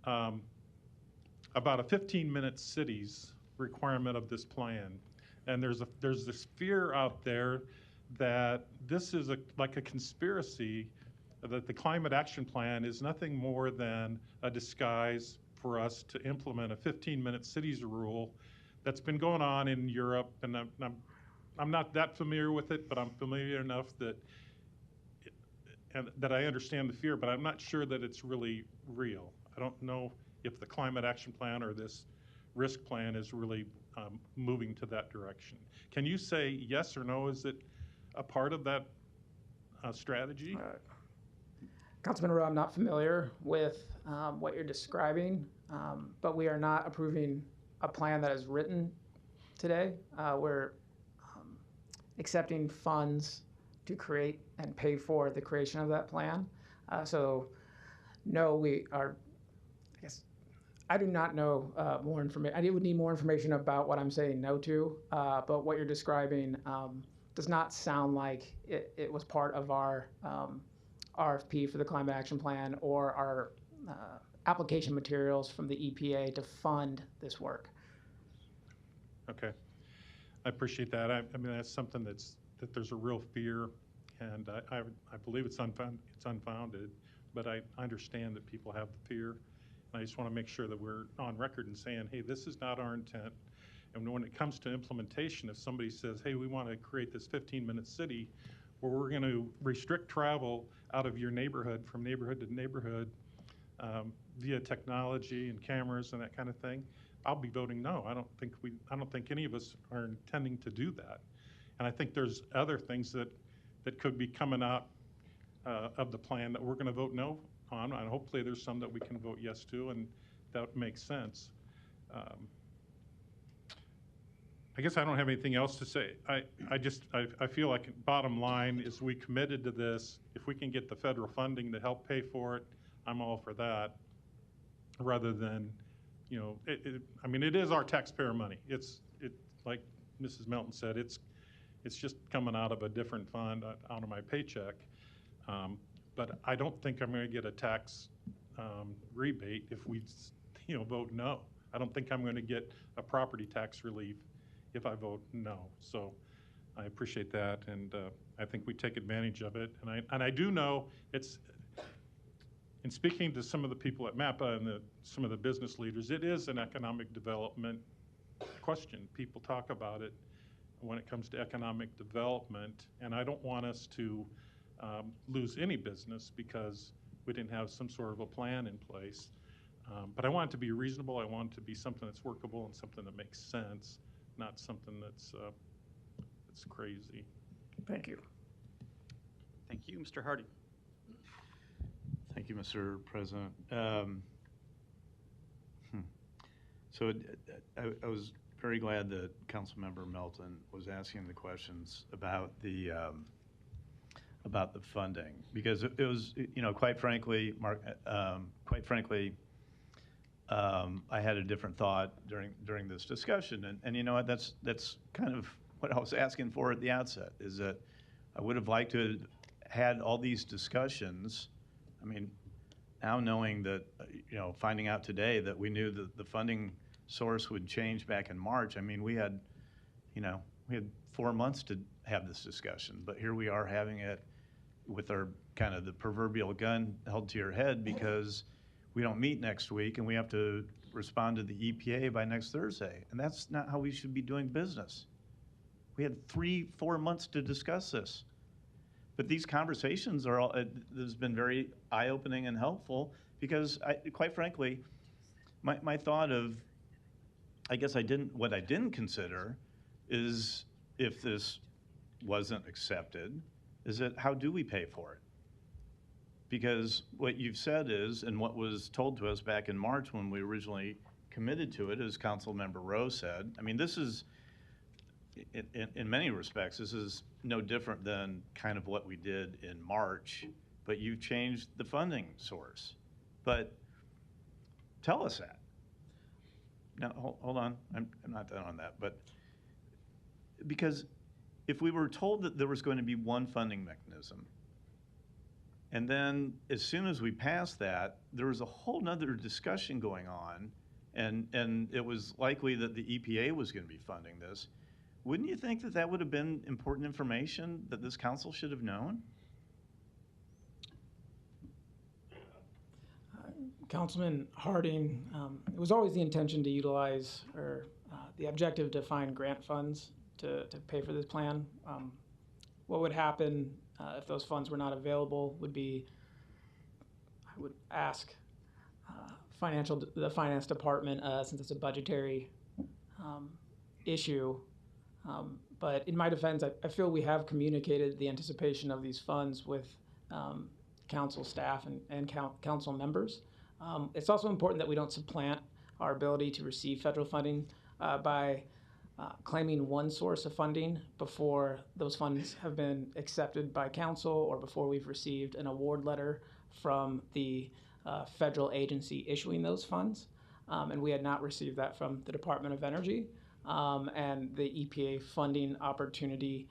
about a 15-minute cities requirement of this plan. And there's this fear out there that this is like a conspiracy, that the climate action plan is nothing more than a disguise for us to implement a 15-minute cities rule that's been going on in Europe. And I'm not that familiar with it, but I'm familiar enough that I understand the fear, but I'm not sure that it's really real. I don't know if the climate action plan or this risk plan is really moving to that direction. Can you say yes or no? Is it a part of that strategy? Councilman Rowe, I'm not familiar with what you're describing, but we are not approving a plan that is written today. We're accepting funds to create and pay for the creation of that plan. So no, we are, I guess, I do not know more information. I would need more information about what I'm saying no to, but what you're describing does not sound like it was part of our RFP for the Climate Action Plan or our application materials from the EPA to fund this work. Okay, I appreciate that. I mean, that's something that there's a real fear, and I believe it's unfounded, but I understand that people have the fear. And I just want to make sure that we're on record and saying, hey, this is not our intent. And when it comes to implementation, if somebody says, hey, we want to create this 15-minute city where we're going to restrict travel out of your neighborhood from neighborhood to neighborhood via technology and cameras and that kind of thing, I'll be voting no. I don't think any of us are intending to do that. And I think there's other things that could be coming out of the plan that we're going to vote no on, and hopefully there's some that we can vote yes to, and that makes sense. I guess I don't have anything else to say. I feel like bottom line is we committed to this. If we can get the federal funding to help pay for it, I'm all for that. Rather than, you know, I mean, it is our taxpayer money. It's like Mrs. Melton said, it's just coming out of a different fund, out of my paycheck. But I don't think I'm going to get a tax rebate if we, vote no. I don't think I'm going to get a property tax relief if I vote no. So I appreciate that, and I think we take advantage of it. And I do know it's, in speaking to some of the people at MAPA and some of the business leaders, it is an economic development question. People talk about it when it comes to economic development, and I don't want us to lose any business because we didn't have some sort of a plan in place. But I want it to be reasonable. I want it to be something that's workable and something that makes sense, not something that's crazy. Thank you. Thank you, Mr. Hardy. Thank you, Mr. President. So I was very glad that Councilmember Melton was asking the questions about the funding, because it was, quite frankly, Mark, I had a different thought during this discussion, and you know what? That's kind of what I was asking for at the outset. Is that I would have liked to have had all these discussions. I mean, now knowing that, finding out today that we knew that the funding source would change back in March, I mean, we had 4 months to have this discussion, but here we are having it with our kind of the proverbial gun held to your head because we don't meet next week and we have to respond to the EPA by next Thursday. And that's not how we should be doing business. We had 3-4 months to discuss this. But these conversations are all, has been very eye-opening and helpful because quite frankly, my thought of, I guess what I didn't consider is if this wasn't accepted, is that how do we pay for it? Because what you've said is, and what was told to us back in March when we originally committed to it, as Councilmember Rowe said, I mean, this is, in many respects, this is no different than kind of what we did in March, but you changed the funding source. But tell us that. Now, hold on, I'm not done on that, but because if we were told that there was going to be one funding mechanism, and then as soon as we passed that, there was a whole nother discussion going on, and it was likely that the EPA was going to be funding this, wouldn't you think that that would have been important information that this council should have known? Councilman Harding, it was always the intention to utilize, or the objective to find grant funds to pay for this plan. What would happen if those funds were not available would be, I would ask the finance department, since it's a budgetary issue. But in my defense, I feel we have communicated the anticipation of these funds with council staff and council members. It's also important that we don't supplant our ability to receive federal funding by claiming one source of funding before those funds have been accepted by council or before we've received an award letter from the federal agency issuing those funds. And we had not received that from the Department of Energy. And the EPA funding opportunity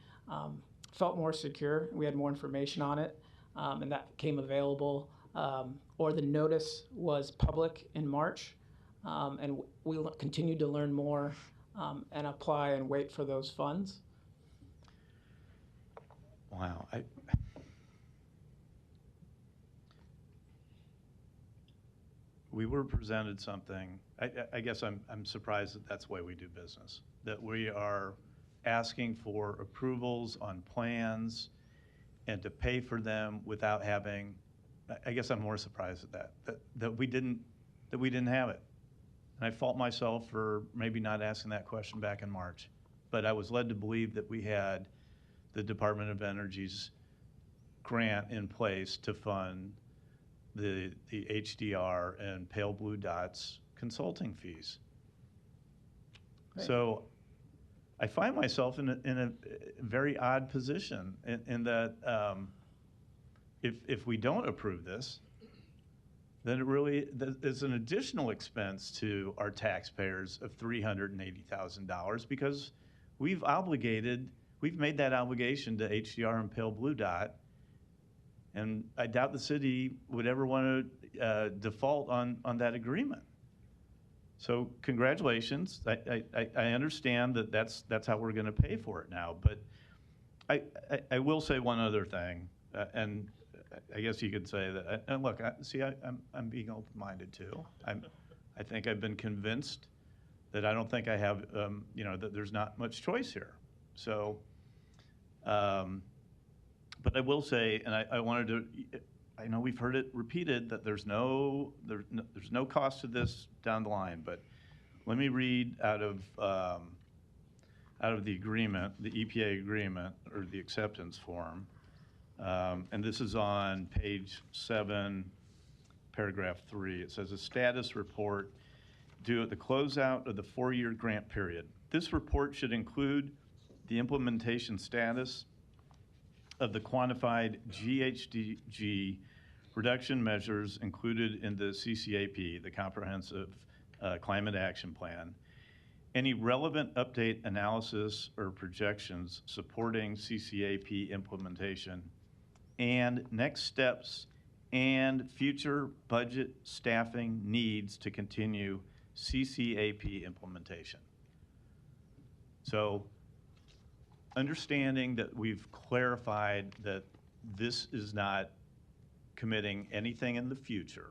felt more secure. We had more information on it, and that became available, or the notice was public in March, and we continued to learn more and apply and wait for those funds. Wow. We were presented something. I guess I'm surprised that that's the way we do business, that we are asking for approvals on plans and to pay for them without having, I guess I'm more surprised at that we didn't have it. And I fault myself for maybe not asking that question back in March, but I was led to believe that we had the Department of Energy's grant in place to fund the HDR and Pale Blue Dot's consulting fees. Right. So I find myself in a very odd position in that if we don't approve this, then it really is an additional expense to our taxpayers of $380,000 because we've made that obligation to HDR and Pale Blue Dot. And I doubt the city would ever want to default on that agreement. So congratulations. I understand that that's how we're going to pay for it now. But I will say one other thing, and I guess you could say that. And look, I'm being open-minded too. I think I've been convinced that I don't think I have, that there's not much choice here. So. But I will say, and I wanted to, I know we've heard it repeated that there's no cost to this down the line, but let me read out of the agreement, the EPA agreement, or the acceptance form. And this is on page 7, paragraph 3. It says a status report due at the closeout of the 4-year grant period. This report should include the implementation status of the quantified GHG reduction measures included in the CCAP, the Comprehensive Climate Action Plan, any relevant update analysis or projections supporting CCAP implementation, and next steps and future budget staffing needs to continue CCAP implementation. So understanding that we've clarified that this is not committing anything in the future,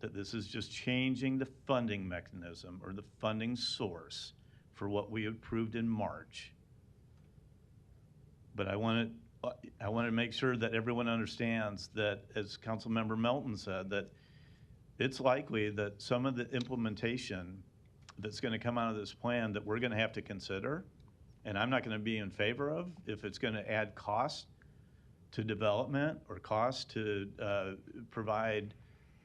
that this is just changing the funding mechanism or the funding source for what we approved in March. But I want to make sure that everyone understands that, as Councilmember Melton said, that it's likely that some of the implementation that's going to come out of this plan that we're going to have to consider, and I'm not going to be in favor of, if it's going to add cost to development or cost to provide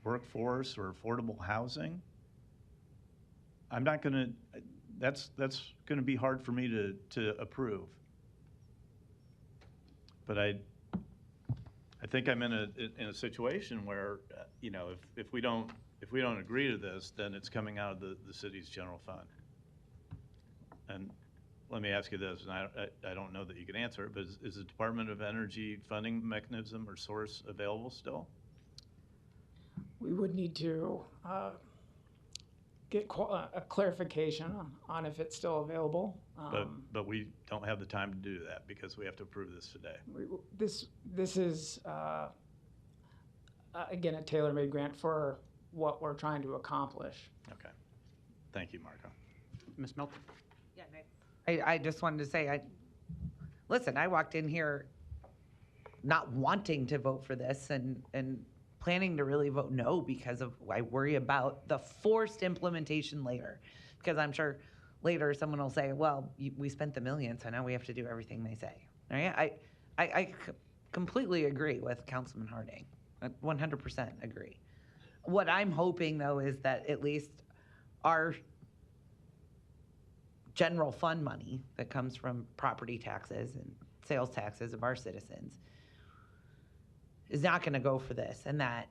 workforce or affordable housing. I'm not going to, that's going to be hard for me to approve. But I think I'm in a situation where, you know, if we don't agree to this, then it's coming out of the city's general fund. And let me ask you this, and I don't know that you can answer it, but is the Department of Energy funding mechanism or source available still? We would need to get a clarification on if it's still available. But we don't have the time to do that because we have to approve this today. This is, again, a tailor-made grant for what we're trying to accomplish. Okay. Thank you, Marco. Ms. Melton? Yeah, I just wanted to say, listen, I walked in here not wanting to vote for this and planning to really vote no because I worry about the forced implementation later. Because I'm sure later someone will say, well, we spent the million, so now we have to do everything they say. All right? I completely agree with Councilman Harding. I 100% agree. What I'm hoping, though, is that at least our general fund money that comes from property taxes and sales taxes of our citizens is not going to go for this, and that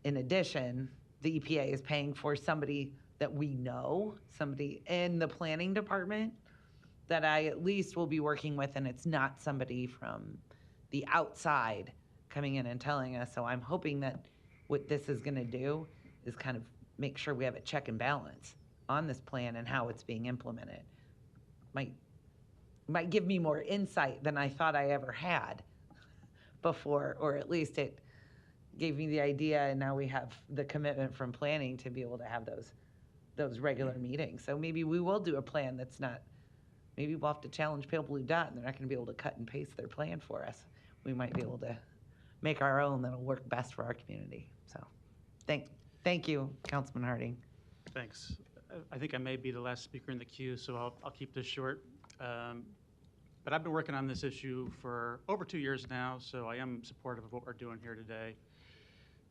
in addition, the EPA is paying for somebody that we know, somebody in the planning department that I at least will be working with, and it's not somebody from the outside coming in and telling us. So I'm hoping that what this is going to do is kind of make sure we have a check and balance on this plan and how it's being implemented. Might give me more insight than I thought I ever had before, or at least it gave me the idea, and now we have the commitment from planning to be able to have those regular meetings. So maybe we will do a plan that's not, maybe we'll have to challenge Pale Blue Dot, and they're not going to be able to cut and paste their plan for us. We might be able to make our own that'll work best for our community. So thank you, Councilman Harding. Thanks. I think I may be the last speaker in the queue, so I'll keep this short. But I've been working on this issue for over 2 years now, so I am supportive of what we're doing here today.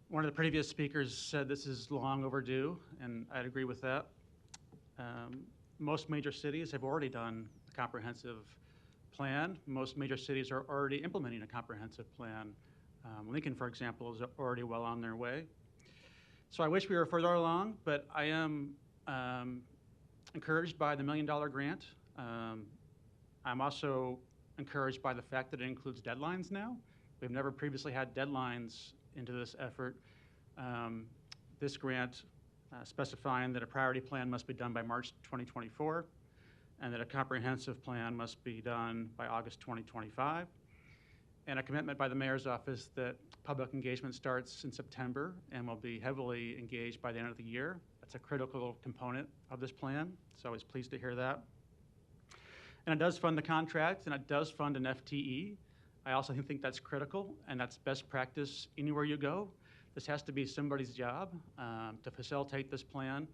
One of the previous speakers said this is long overdue, and I'd agree with that. Most major cities have already done a comprehensive plan. Most major cities are already implementing a comprehensive plan. Lincoln, for example, is already well on their way. So I wish we were further along, but I am encouraged by the $1 million grant. I'm also encouraged by the fact that it includes deadlines now. We've never previously had deadlines into this effort. This grant specifying that a priority plan must be done by March 2024 and that a comprehensive plan must be done by August 2025. And a commitment by the mayor's office that public engagement starts in September and will be heavily engaged by the end of the year. That's a critical component of this plan, so I was pleased to hear that. And it does fund the contract, and it does fund an FTE. I also think that's critical, and that's best practice anywhere you go. This has to be somebody's job to facilitate this plan.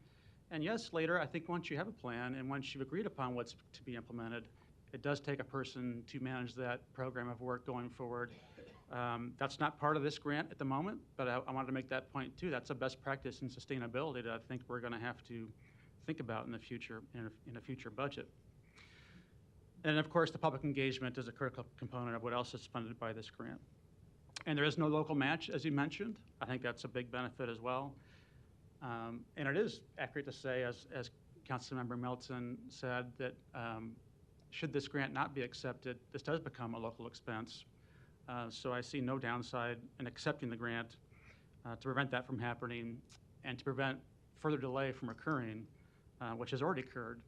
And yes, later, I think once you have a plan and once you've agreed upon what's to be implemented, it does take a person to manage that program of work going forward. That's not part of this grant at the moment, but I wanted to make that point too. That's a best practice in sustainability that I think we're going to have to think about in the future, in a future budget. And of course, the public engagement is a critical component of what else is funded by this grant. And there is no local match, as you mentioned. I think that's a big benefit as well. And it is accurate to say, as Councilmember Melton said that should this grant not be accepted, this does become a local expense. So I see no downside in accepting the grant to prevent that from happening and to prevent further delay from occurring, which has already occurred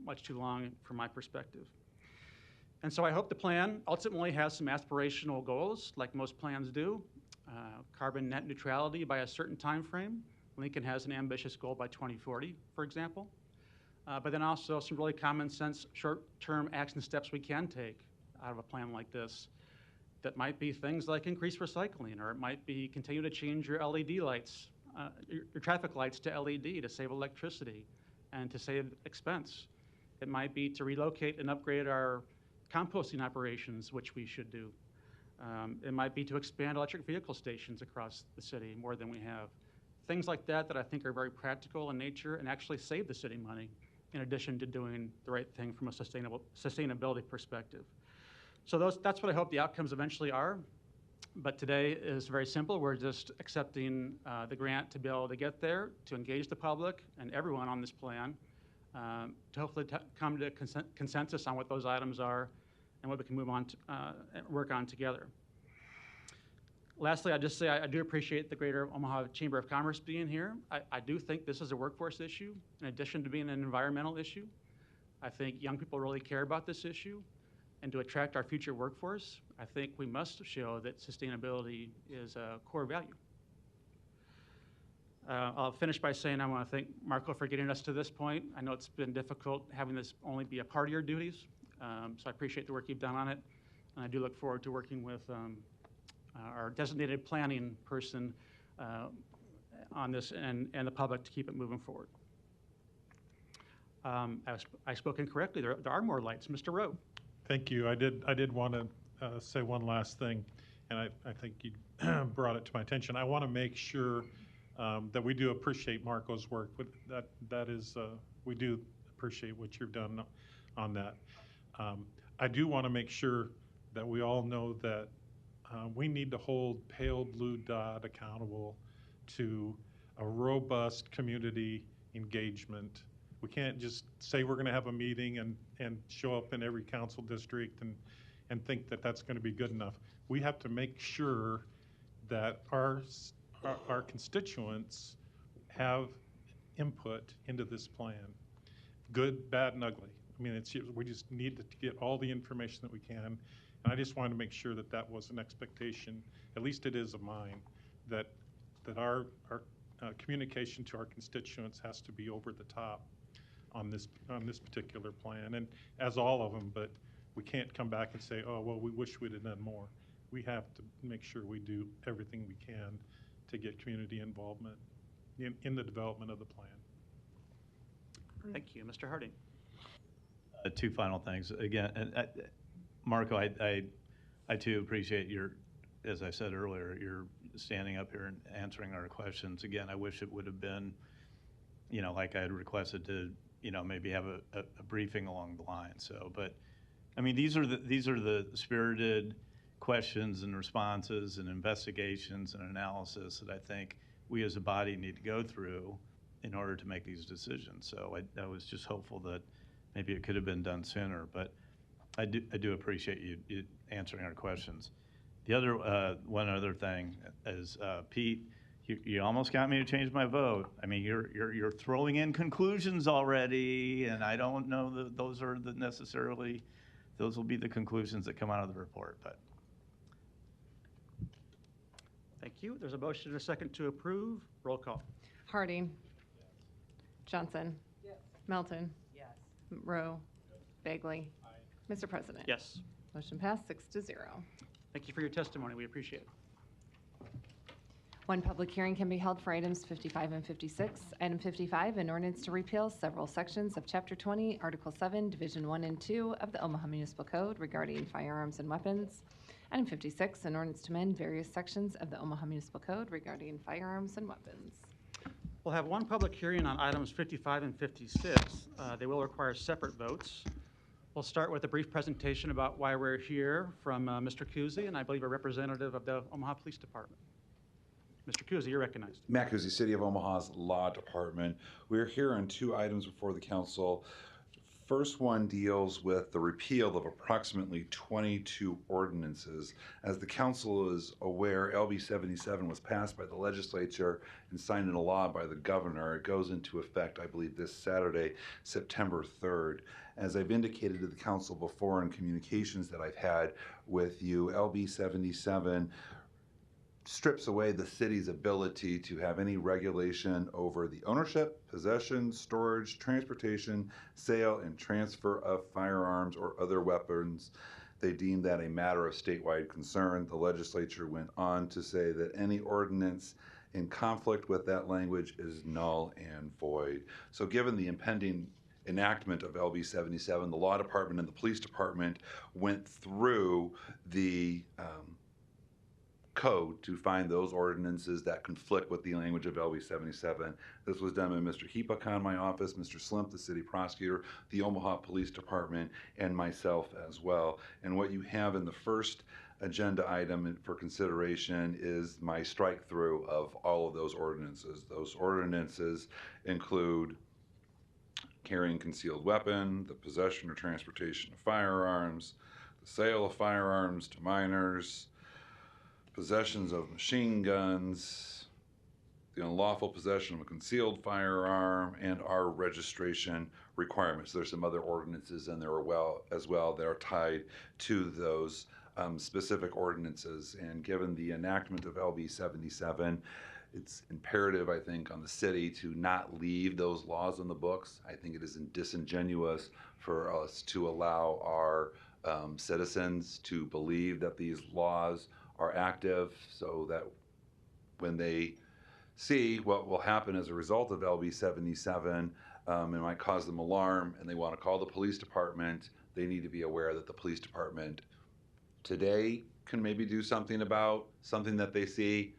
much too long from my perspective. And so I hope the plan ultimately has some aspirational goals, like most plans do. Carbon net neutrality by a certain time frame. Lincoln has an ambitious goal by 2040, for example. But then also some really common sense short-term action steps we can take out of a plan like this. That might be things like increased recycling, or it might be continue to change your LED lights, your traffic lights to LED to save electricity and to save expense. It might be to relocate and upgrade our composting operations, which we should do. It might be to expand electric vehicle stations across the city more than we have. Things like that that I think are very practical in nature and actually save the city money in addition to doing the right thing from a sustainability perspective. So that's what I hope the outcomes eventually are. But today is very simple. We're just accepting the grant to be able to get there, to engage the public and everyone on this plan, to hopefully come to consensus on what those items are and what we can move on to work on together. Lastly, I'd just say I do appreciate the Greater Omaha Chamber of Commerce being here. I do think this is a workforce issue in addition to being an environmental issue. I think young people really care about this issue. And to attract our future workforce, I think we must show that sustainability is a core value. I'll finish by saying I want to thank Marco for getting us to this point. I know it's been difficult having this only be a part of your duties, so I appreciate the work you've done on it. And I do look forward to working with our designated planning person on this and the public to keep it moving forward. I spoke incorrectly. There are more lights. Mr. Rowe. Thank you. I did want to say one last thing, and I think you brought it to my attention. I want to make sure that we do appreciate Marco's work. But that is, we do appreciate what you've done on that. I do want to make sure that we all know that we need to hold Pale Blue Dot accountable to a robust community engagement. We can't just say we're going to have a meeting and show up in every council district and think that that's going to be good enough. We have to make sure that our constituents have input into this plan, good, bad, and ugly. I mean, we just need to get all the information that we can. And I just wanted to make sure that that was an expectation, at least it is of mine, that our communication to our constituents has to be over the top on this particular plan, and as all of them, but we can't come back and say, oh, well, we wish we'd have done more. We have to make sure we do everything we can to get community involvement in the development of the plan. Thank you. Mr. Harding. Two final things. Again, Marco, I too appreciate your, as I said earlier, your standing up here and answering our questions. Again, I wish it would have been, like I had requested to, maybe have a briefing along the line. So, but I mean, these are the spirited questions and responses and investigations and analysis that I think we as a body need to go through in order to make these decisions. So I was just hopeful that maybe it could have been done sooner, but I do appreciate you answering our questions. The other one other thing is, Pete, you almost got me to change my vote. I mean, you're throwing in conclusions already, and I don't know that those are those will be the conclusions that come out of the report. But thank you. There's a motion and a second to approve. Roll call. Harding. Johnson. Yes. Melton. Yes. Rowe. Bagley. Mr. President. Yes. Motion passed 6-0. Thank you for your testimony. We appreciate it. One public hearing can be held for items 55 and 56. Item 55, an ordinance to repeal several sections of Chapter 20, Article 7, Division 1 and 2 of the Omaha Municipal Code regarding firearms and weapons. Item 56, an ordinance to amend various sections of the Omaha Municipal Code regarding firearms and weapons. We'll have one public hearing on items 55 and 56. They will require separate votes. We'll start with a brief presentation about why we're here from Mr. Kuzy, and I believe a representative of the Omaha Police Department. Mr. Kuzi, you're recognized. Matt Kuzi, City of Omaha's Law Department. We're here on 2 items before the council. First one deals with the repeal of approximately 22 ordinances. As the council is aware, LB 77 was passed by the legislature and signed into law by the governor. It goes into effect, I believe, this Saturday, September 3rd. As I've indicated to the council before in communications that I've had with you, LB 77 strips away the city's ability to have any regulation over the ownership, possession, storage, transportation, sale, and transfer of firearms or other weapons. They deemed that a matter of statewide concern. The legislature went on to say that any ordinance in conflict with that language is null and void. So given the impending enactment of LB 77, the law department and the police department went through the code to find those ordinances that conflict with the language of LB 77. This was done by Mr. Hepakon, my office, Mr. Slimp, the city prosecutor, the Omaha Police Department, and myself as well. And what you have in the first agenda item for consideration is my strike through of all of those ordinances. Those ordinances include carrying concealed weapon, the possession or transportation of firearms, the sale of firearms to minors, possessions of machine guns, the unlawful possession of a concealed firearm, and our registration requirements. There's some other ordinances in there as well that are tied to those specific ordinances. And given the enactment of LB 77, it's imperative, I think, on the city to not leave those laws on the books. I think it is disingenuous for us to allow our citizens to believe that these laws are active, so that when they see what will happen as a result of LB 77, it might cause them alarm and they want to call the police department. They need to be aware that the police department today can maybe do something about something that they see,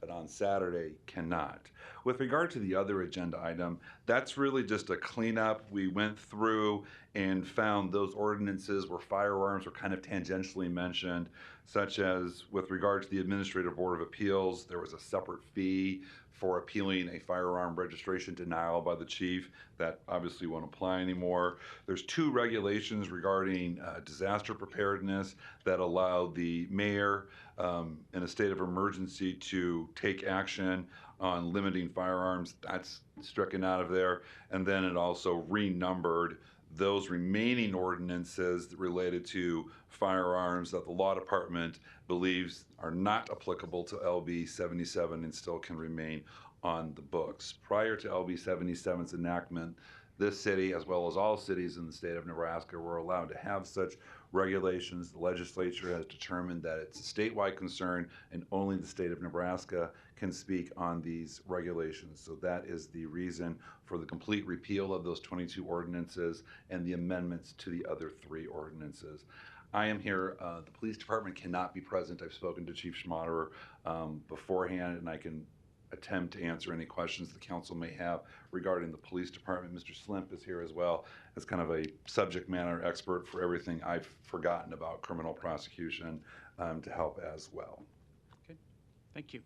but on Saturday cannot. With regard to the other agenda item, that's really just a cleanup. We went through and found those ordinances where firearms were kind of tangentially mentioned, such as with regard to the Administrative Board of Appeals, there was a separate fee for appealing a firearm registration denial by the chief. That obviously won't apply anymore. There's 2 regulations regarding disaster preparedness that allow the mayor in a state of emergency to take action on limiting firearms. That's stricken out of there. And then it also renumbered those remaining ordinances related to firearms that the law department believes are not applicable to LB 77 and still can remain on the books. Prior to LB 77's enactment, this city, as well as all cities in the state of Nebraska, were allowed to have such regulations. The legislature has determined that it's a statewide concern and only the state of Nebraska can speak on these regulations. So that is the reason for the complete repeal of those 22 ordinances and the amendments to the other 3 ordinances. I am here. The police department cannot be present. I've spoken to Chief Schmaderer beforehand, and I can attempt to answer any questions the council may have regarding the police department. Mr. Slimp is here as well as kind of a subject matter expert for everything I've forgotten about criminal prosecution to help as well. Okay, thank you.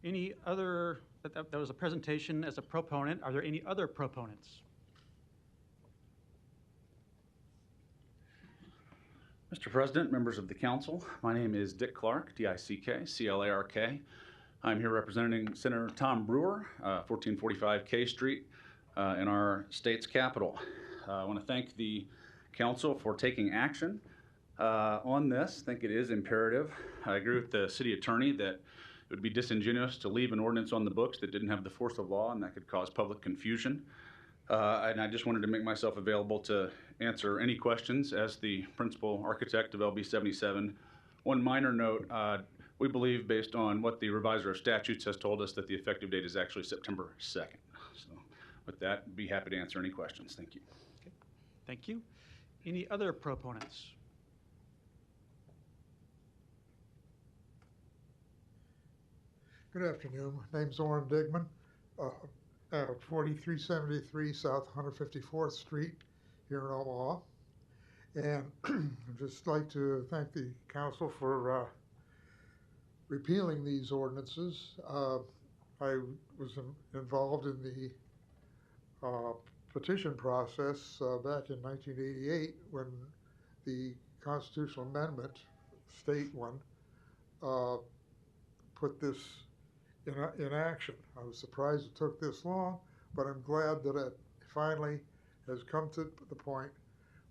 Any other, that was a presentation as a proponent. Are there any other proponents? Mr. President, members of the council, my name is Dick Clark, D-I-C-K, C-L-A-R-K. I'm here representing Senator Tom Brewer, 1445 K Street in our state's capital. I want to thank the council for taking action on this. I think it is imperative. I agree with the city attorney that it would be disingenuous to leave an ordinance on the books that didn't have the force of law and that could cause public confusion. And I just wanted to make myself available to answer any questions as the principal architect of LB 77. One minor note, we believe based on what the reviser of statutes has told us that the effective date is actually September 2nd. So with that, I'd be happy to answer any questions. Thank you. Okay. Thank you. Any other proponents? Good afternoon. My name's Orrin Digman, at 4373 South 154th Street here in Omaha. And I'd just like to thank the council for repealing these ordinances. I was involved in the petition process back in 1988 when the constitutional amendment, state one, put this in action. I was surprised it took this long, but I'm glad that it finally has come to the point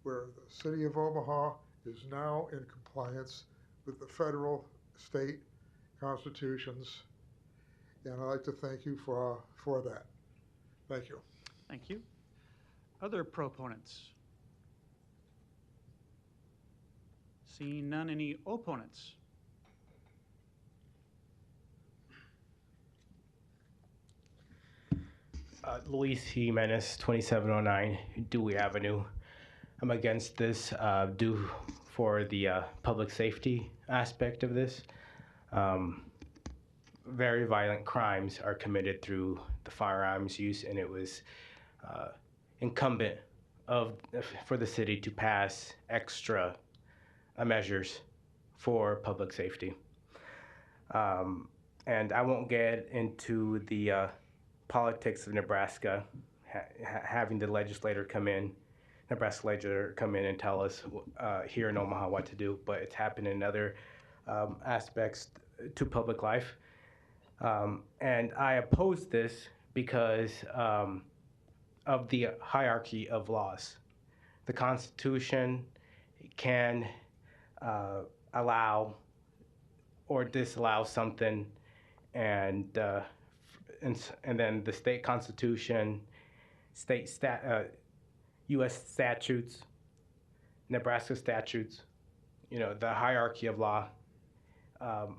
where the city of Omaha is now in compliance with the federal, state constitutions. And I'd like to thank you for that. Thank you. Thank you. Other proponents? Seeing none, any opponents? Luis Jimenez, 2709 Dewey Avenue. I'm against this due for the public safety aspect of this. Very violent crimes are committed through the firearms use, and it was incumbent for the city to pass extra measures for public safety. And I won't get into the politics of Nebraska, having the Nebraska legislator come in and tell us here in Omaha what to do, but it's happened in other aspects to public life. And I oppose this because of the hierarchy of laws. The Constitution can allow or disallow something, and then the state constitution, U.S. statutes, Nebraska statutes, the hierarchy of law are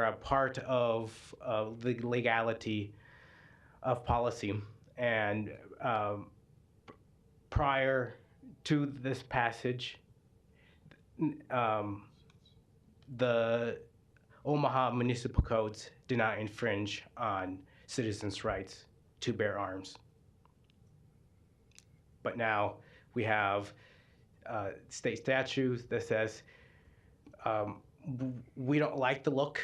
a part of the legality of policy. And prior to this passage, the Omaha municipal codes do not infringe on citizens' rights to bear arms. But now we have state statutes that says we don't like the look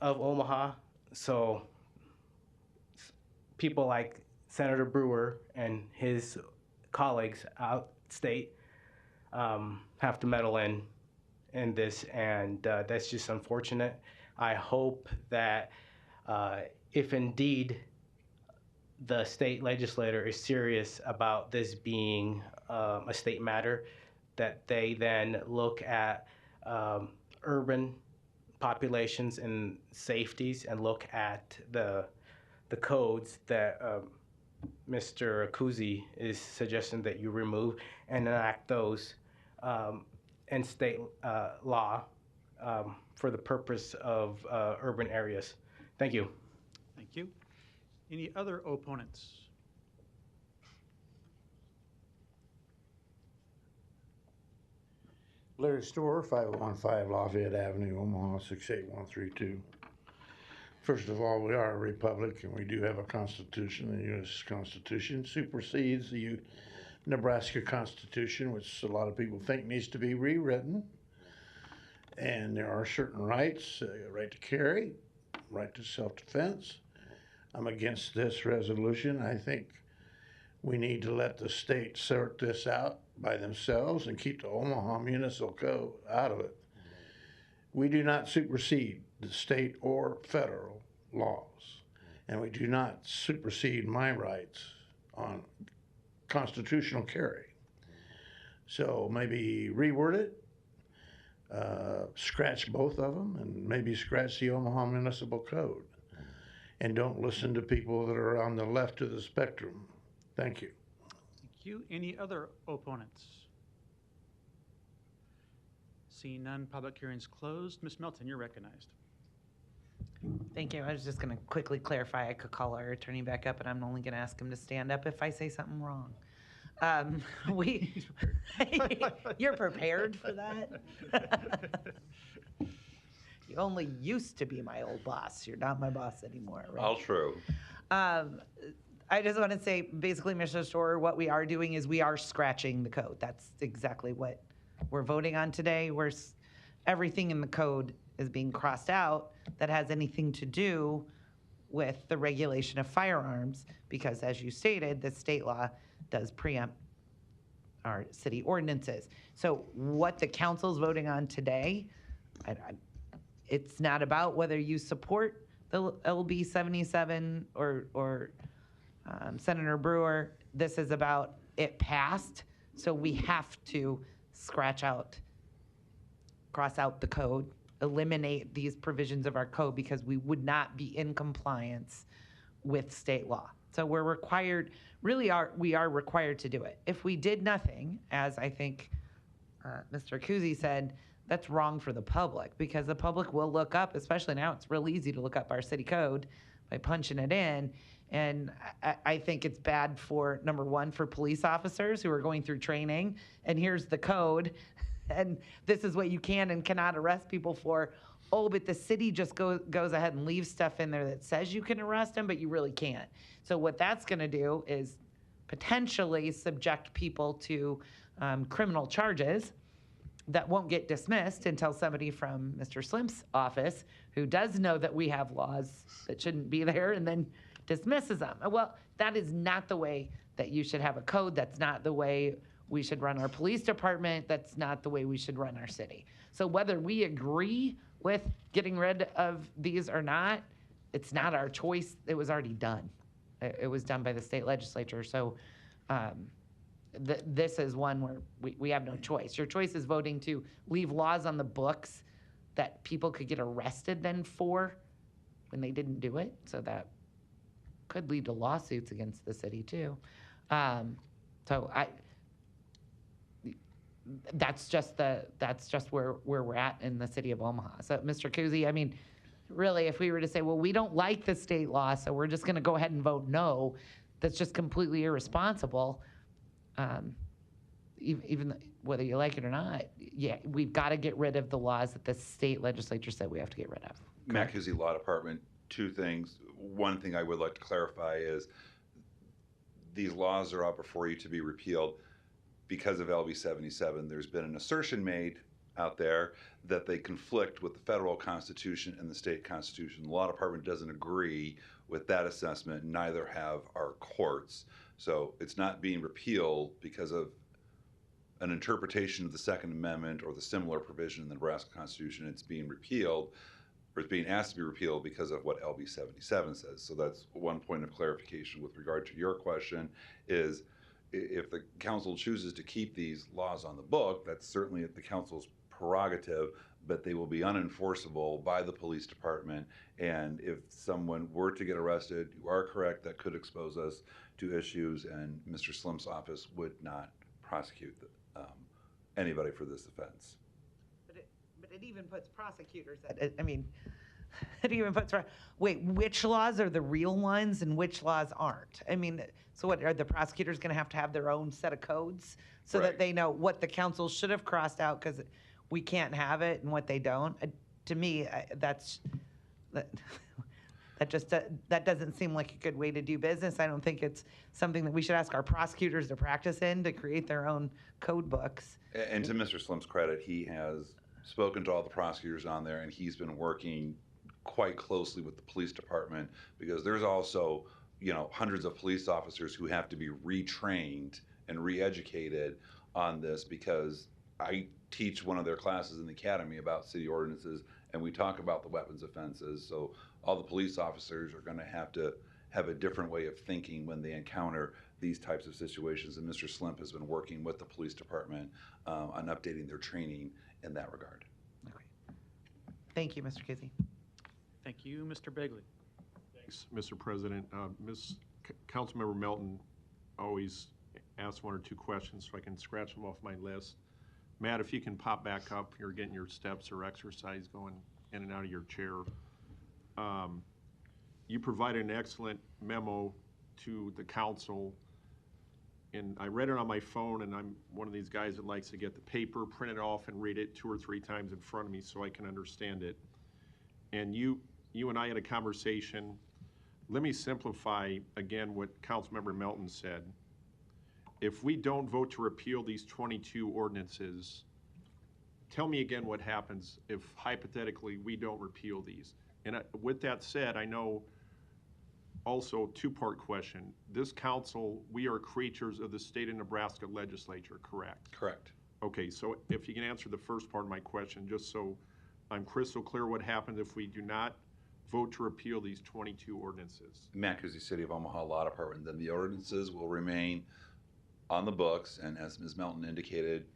of Omaha, so people like Senator Brewer and his colleagues outstate have to meddle in this, and that's just unfortunate. I hope that if indeed the state legislator is serious about this being a state matter, that they then look at urban populations and safeties and look at the codes that Mr. Kuzi is suggesting that you remove and enact those in state law for the purpose of urban areas. Thank you. Thank you. Any other opponents? Larry Store, 5015 Lafayette Avenue, Omaha, 68132. First of all, we are a republic and we do have a constitution. The U.S. Constitution supersedes the Nebraska Constitution, which a lot of people think needs to be rewritten. And there are certain rights, right to carry, right to self-defense. I'm against this resolution. I think we need to let the state sort this out by themselves and keep the Omaha Municipal Code out of it. We do not supersede the state or federal laws, and we do not supersede my rights on constitutional carry. So maybe reword it, scratch both of them, and maybe scratch the Omaha Municipal Code. And don't listen to people that are on the left of the spectrum. Thank you. Thank you. Any other opponents? Seeing none, public hearing's closed. Ms. Melton, you're recognized. Thank you. I was just going to quickly clarify. I could call our attorney back up, and I'm only going to ask him to stand up if I say something wrong. You're prepared for that? You only used to be my old boss. You're not my boss anymore, right? All true. I just want to say, basically, Mr. Storer, what we are doing is we are scratching the code. That's exactly what we're voting on today. everything in the code is being crossed out that has anything to do with the regulation of firearms, because as you stated, the state law does preempt our city ordinances. So what the council's voting on today, it's not about whether you support the LB 77 or Senator Brewer. This is about it passed, so we have to cross out the code, eliminate these provisions of our code because we would not be in compliance with state law. So we're required, we are required to do it. If we did nothing, as I think Mr. Kuzi said, that's wrong for the public, because the public will look up, especially now, it's real easy to look up our city code by punching it in. And I think it's bad for, number one, for police officers who are going through training, and here's the code, and this is what you can and cannot arrest people for. Oh, but the city just goes ahead and leaves stuff in there that says you can arrest them, but you really can't. So what that's gonna do is potentially subject people to criminal charges that won't get dismissed until somebody from Mr. Slimp's office, who does know that we have laws that shouldn't be there, and then dismisses them. Well, that is not the way that you should have a code. That's not the way we should run our police department. That's not the way we should run our city. So whether we agree with getting rid of these or not, it's not our choice. It was already done. It was done by the state legislature. So this is one where we have no choice. Your choice is voting to leave laws on the books that people could get arrested then for when they didn't do it. So that could lead to lawsuits against the city too. That's just where we're at in the city of Omaha. So Mr. Kuzi, I mean, really, if we were to say, well, we don't like the state law, so we're just gonna go ahead and vote no, that's just completely irresponsible. Even whether you like it or not, yeah, we've got to get rid of the laws that the state legislature said we have to get rid of. Matt Kuzi Law Department, two things. One thing I would like to clarify is these laws are out before you to be repealed because of LB 77. There's been an assertion made out there that they conflict with the federal constitution and the state constitution. The law department doesn't agree with that assessment, neither have our courts. So it's not being repealed because of an interpretation of the Second Amendment or the similar provision in the Nebraska Constitution. It's being repealed, or it's being asked to be repealed because of what LB 77 says. So that's one point of clarification with regard to your question is, if the council chooses to keep these laws on the book, that's certainly at the council's prerogative, but they will be unenforceable by the police department. And if someone were to get arrested, you are correct, that could expose us to issues, and Mr. Slim's office would not prosecute anybody for this offense. But it even puts prosecutors at it. I mean, it even puts, wait, which laws are the real ones and which laws aren't? I mean, so what, are the prosecutors going to have their own set of codes so that they know what the council should have crossed out because we can't have it and what they don't? To me, that doesn't seem like a good way to do business. I don't think it's something that we should ask our prosecutors to practice in, to create their own code books. And to Mr. Slim's credit, he has spoken to all the prosecutors on there, and he's been working quite closely with the police department, because there's also, hundreds of police officers who have to be retrained and re-educated on this, because I teach one of their classes in the academy about city ordinances, and we talk about the weapons offenses. So all the police officers are going to have a different way of thinking when they encounter these types of situations. And Mr. Slimp has been working with the police department on updating their training in that regard. Okay. Thank you, Mr. Kizzy. Thank you, Mr. Begley. Thanks, Mr. President. Councilmember Melton always asks one or two questions, so I can scratch them off my list. Matt, if you can pop back up, you're getting your steps or exercise going in and out of your chair. You provided an excellent memo to the council, and I read it on my phone, and I'm one of these guys that likes to get the paper, print it off, and read it 2 or 3 times in front of me so I can understand it. And you and I had a conversation. Let me simplify again what Councilmember Melton said. If we don't vote to repeal these 22 ordinances, tell me again what happens if hypothetically we don't repeal these. And with that said, I know also two-part question. This council, we are creatures of the state of Nebraska legislature, correct? Correct. Okay, so if you can answer the first part of my question, just so I'm crystal clear, what happens if we do not vote to repeal these 22 ordinances? Mancusi City of Omaha Law Department, then the ordinances will remain on the books, and as Ms. Melton indicated,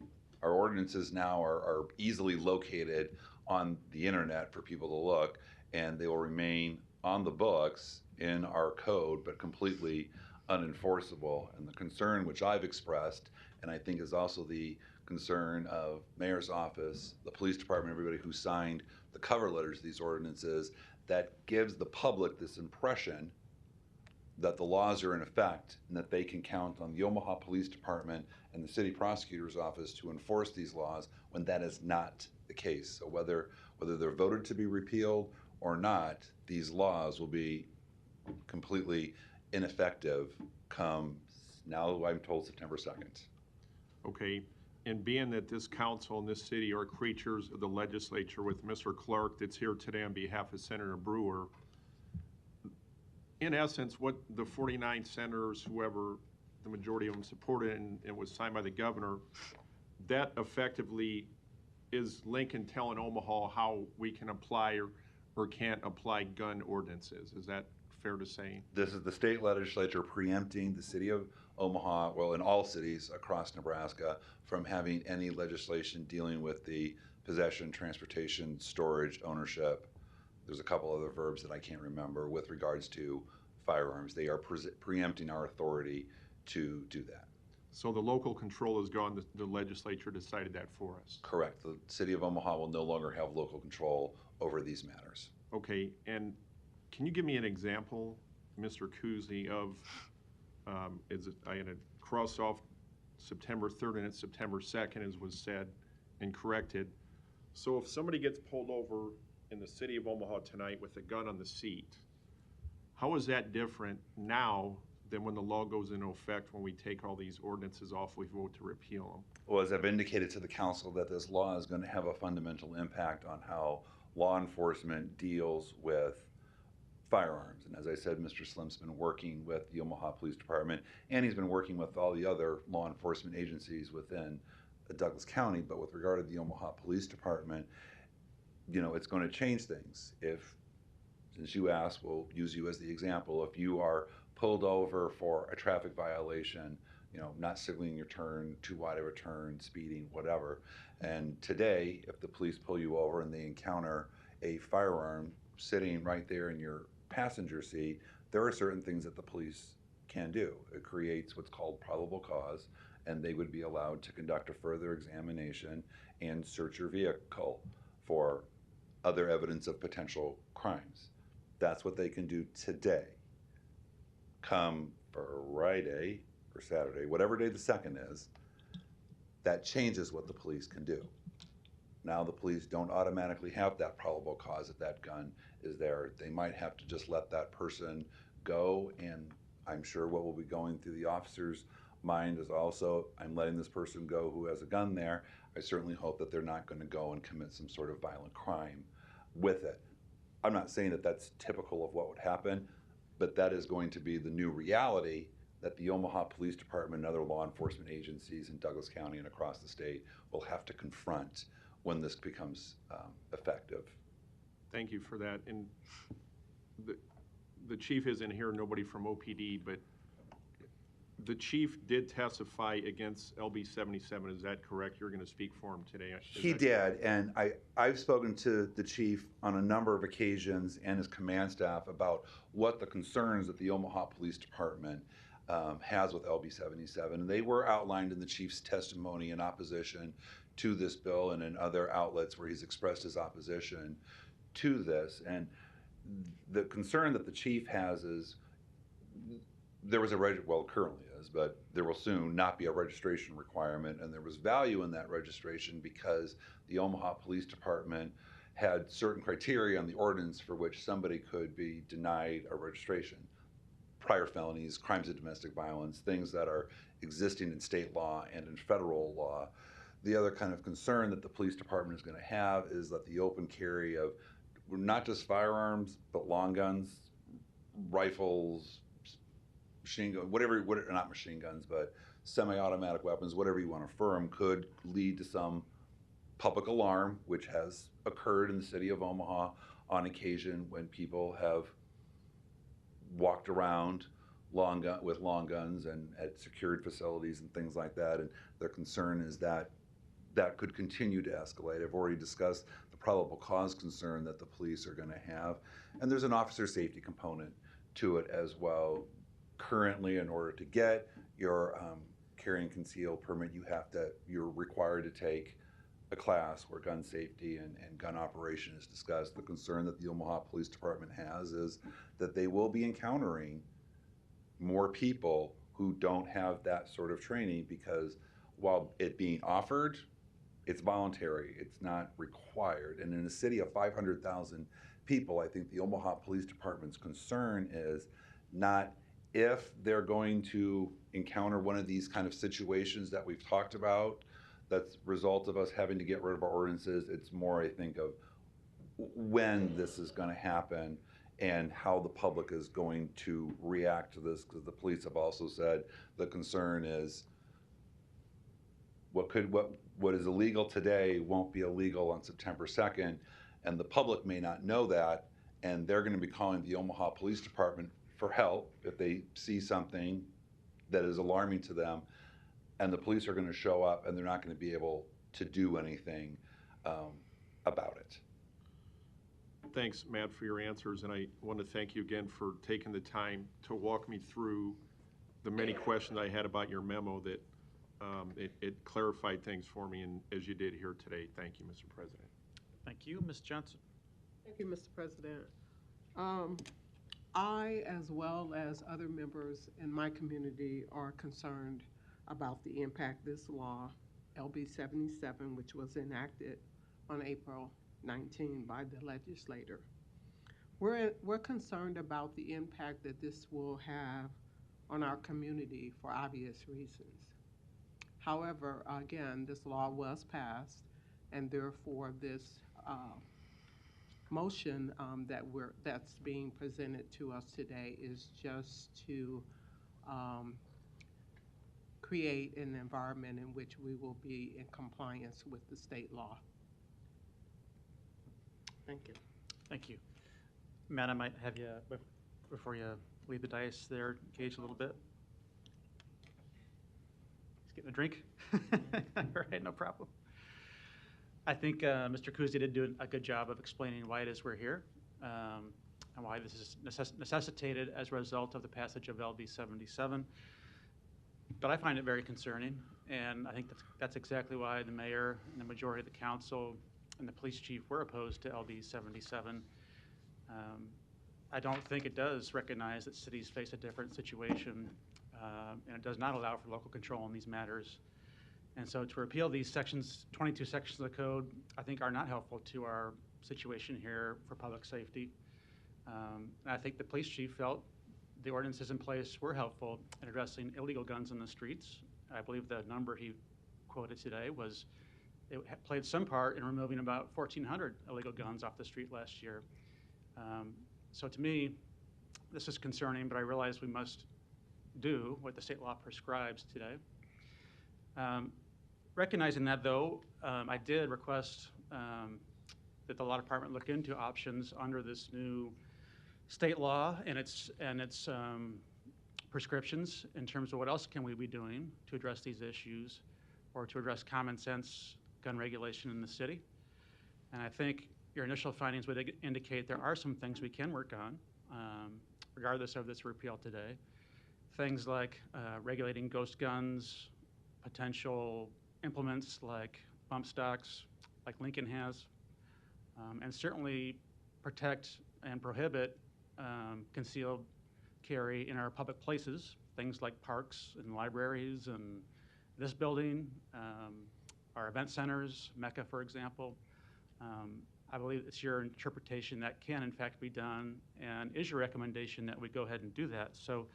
our ordinances now are easily located on the internet for people to look, and they will remain on the books in our code, but completely unenforceable. And the concern which I've expressed, and I think is also the concern of Mayor's office, the police department, everybody who signed the cover letters to these ordinances, that gives the public this impression that the laws are in effect and that they can count on the Omaha Police Department and the City Prosecutor's Office to enforce these laws, when that is not the case. So whether they're voted to be repealed or not, these laws will be completely ineffective come, now I'm told, September 2nd. Okay, and being that this council and this city are creatures of the legislature, with Mr. Clark that's here today on behalf of Senator Brewer, in essence, what the 49 senators, whoever the majority of them supported and it was signed by the governor, that effectively is Lincoln telling Omaha how we can apply or can't apply gun ordinances. Is that fair to say? This is the state legislature preempting the city of Omaha, well, in all cities across Nebraska, from having any legislation dealing with the possession, transportation, storage, ownership. There's a couple other verbs that I can't remember with regards to firearms. They are preempting our authority to do that. So the local control is gone, the legislature decided that for us? Correct. The city of Omaha will no longer have local control over these matters. Okay, and can you give me an example, Mr. Kuzy, of, I had to cross off September 3rd and it's September 2nd, as was said and corrected. So if somebody gets pulled over in the city of Omaha tonight with a gun on the seat, how is that different now than when the law goes into effect, when we take all these ordinances off, we vote to repeal them? Well, as I've indicated to the council, that this law is going to have a fundamental impact on how law enforcement deals with firearms. And as I said, Mr. Slim's been working with the Omaha Police Department, and he's been working with all the other law enforcement agencies within Douglas County. But with regard to the Omaha Police Department, you know, it's going to change things. Since you asked, we'll use you as the example. If you are pulled over for a traffic violation, you know, not signaling your turn, too wide of a turn, speeding, whatever, and today, if the police pull you over and they encounter a firearm sitting right there in your passenger seat, there are certain things that the police can do. It creates what's called probable cause, and they would be allowed to conduct a further examination and search your vehicle for other evidence of potential crimes. That's what they can do today. Come Friday or Saturday, whatever day the 2nd is, that changes what the police can do. Now the police don't automatically have that probable cause if that gun is there. They might have to just let that person go, and I'm sure what will be going through the officer's mind is also, I'm letting this person go who has a gun there. I certainly hope that they're not going to go and commit some sort of violent crime with it. I'm not saying that that's typical of what would happen, but that is going to be the new reality that the Omaha Police Department and other law enforcement agencies in Douglas County and across the state will have to confront when this becomes effective. Thank you for that. And the chief isn't here, nobody from OPD, but the chief did testify against LB 77. Is that correct? You're going to speak for him today. He did, and I've spoken to the chief on a number of occasions and his command staff about what the concerns that the Omaha Police Department has with LB 77. And they were outlined in the chief's testimony in opposition to this bill and in other outlets where he's expressed his opposition to this. And the concern that the chief has is there was currently is, but there will soon not be a registration requirement, and there was value in that registration because the Omaha Police Department had certain criteria on the ordinance for which somebody could be denied a registration. Prior felonies, crimes of domestic violence, things that are existing in state law and in federal law The other kind of concern that the police department is going to have is that the open carry of not just firearms, but long guns, rifles, machine gun, whatever, not machine guns, but semi-automatic weapons, whatever you want to refer them, could lead to some public alarm, which has occurred in the city of Omaha on occasion when people have walked around with long guns and at secured facilities and things like that. And their concern is that that could continue to escalate. I've already discussed the probable cause concern that the police are going to have. And there's an officer safety component to it as well. Currently, in order to get your carrying concealed permit, you're required to take a class where gun safety and gun operation is discussed. The concern that the Omaha Police Department has is that they will be encountering more people who don't have that sort of training, because while it being offered, it's voluntary, it's not required. And in a city of 500,000 people, I think the Omaha Police Department's concern is not if they're going to encounter one of these kind of situations that we've talked about, that's a result of us having to get rid of our ordinances. It's more, I think, of when this is going to happen and how the public is going to react to this, because the police have also said the concern is what is illegal today won't be illegal on September 2nd, and the public may not know that, and they're going to be calling the Omaha Police Department for help if they see something that is alarming to them, and the police are going to show up and they're not going to be able to do anything about it. Thanks, Matt, for your answers, and I want to thank you again for taking the time to walk me through the many questions I had about your memo. That it clarified things for me, and as you did here today. Thank you, Mr. President. Thank you, Ms. Johnson. Thank you, Mr. President. I, as well as other members in my community, are concerned about the impact this law, LB 77, which was enacted on April 19 by the legislator. We're concerned about the impact that this will have on our community for obvious reasons. However, again, this law was passed, and therefore this motion that's being presented to us today is just to create an environment in which we will be in compliance with the state law. Thank you. Thank you. Matt, I might have you, before you leave the dais there, engage a little bit. Just getting a drink? All right, no problem. I think Mr. Kuzi did do a good job of explaining why it is we're here, and why this is necessitated as a result of the passage of LB 77. But I find it very concerning, and I think that's exactly why the mayor and the majority of the council and the police chief were opposed to LB 77. I don't think it does recognize that cities face a different situation, and it does not allow for local control in these matters. And so to repeal these 22 sections of the code, I think are not helpful to our situation here for public safety. And I think the police chief felt the ordinances in place were helpful in addressing illegal guns in the streets. I believe the number he quoted today was it played some part in removing about 1,400 illegal guns off the street last year. So to me, this is concerning, but I realize we must do what the state law prescribes today. Recognizing that, though, I did request that the law department look into options under this new state law and its prescriptions in terms of what else can we be doing to address these issues or to address common sense gun regulation in the city. And I think your initial findings would indicate there are some things we can work on, regardless of this repeal today. Things like regulating ghost guns, potential implements like bump stocks, like Lincoln has, and certainly protect and prohibit concealed carry in our public places, things like parks and libraries and this building, our event centers, Mecca, for example. I believe it's your interpretation that can in fact be done, and is your recommendation that we go ahead and do that. So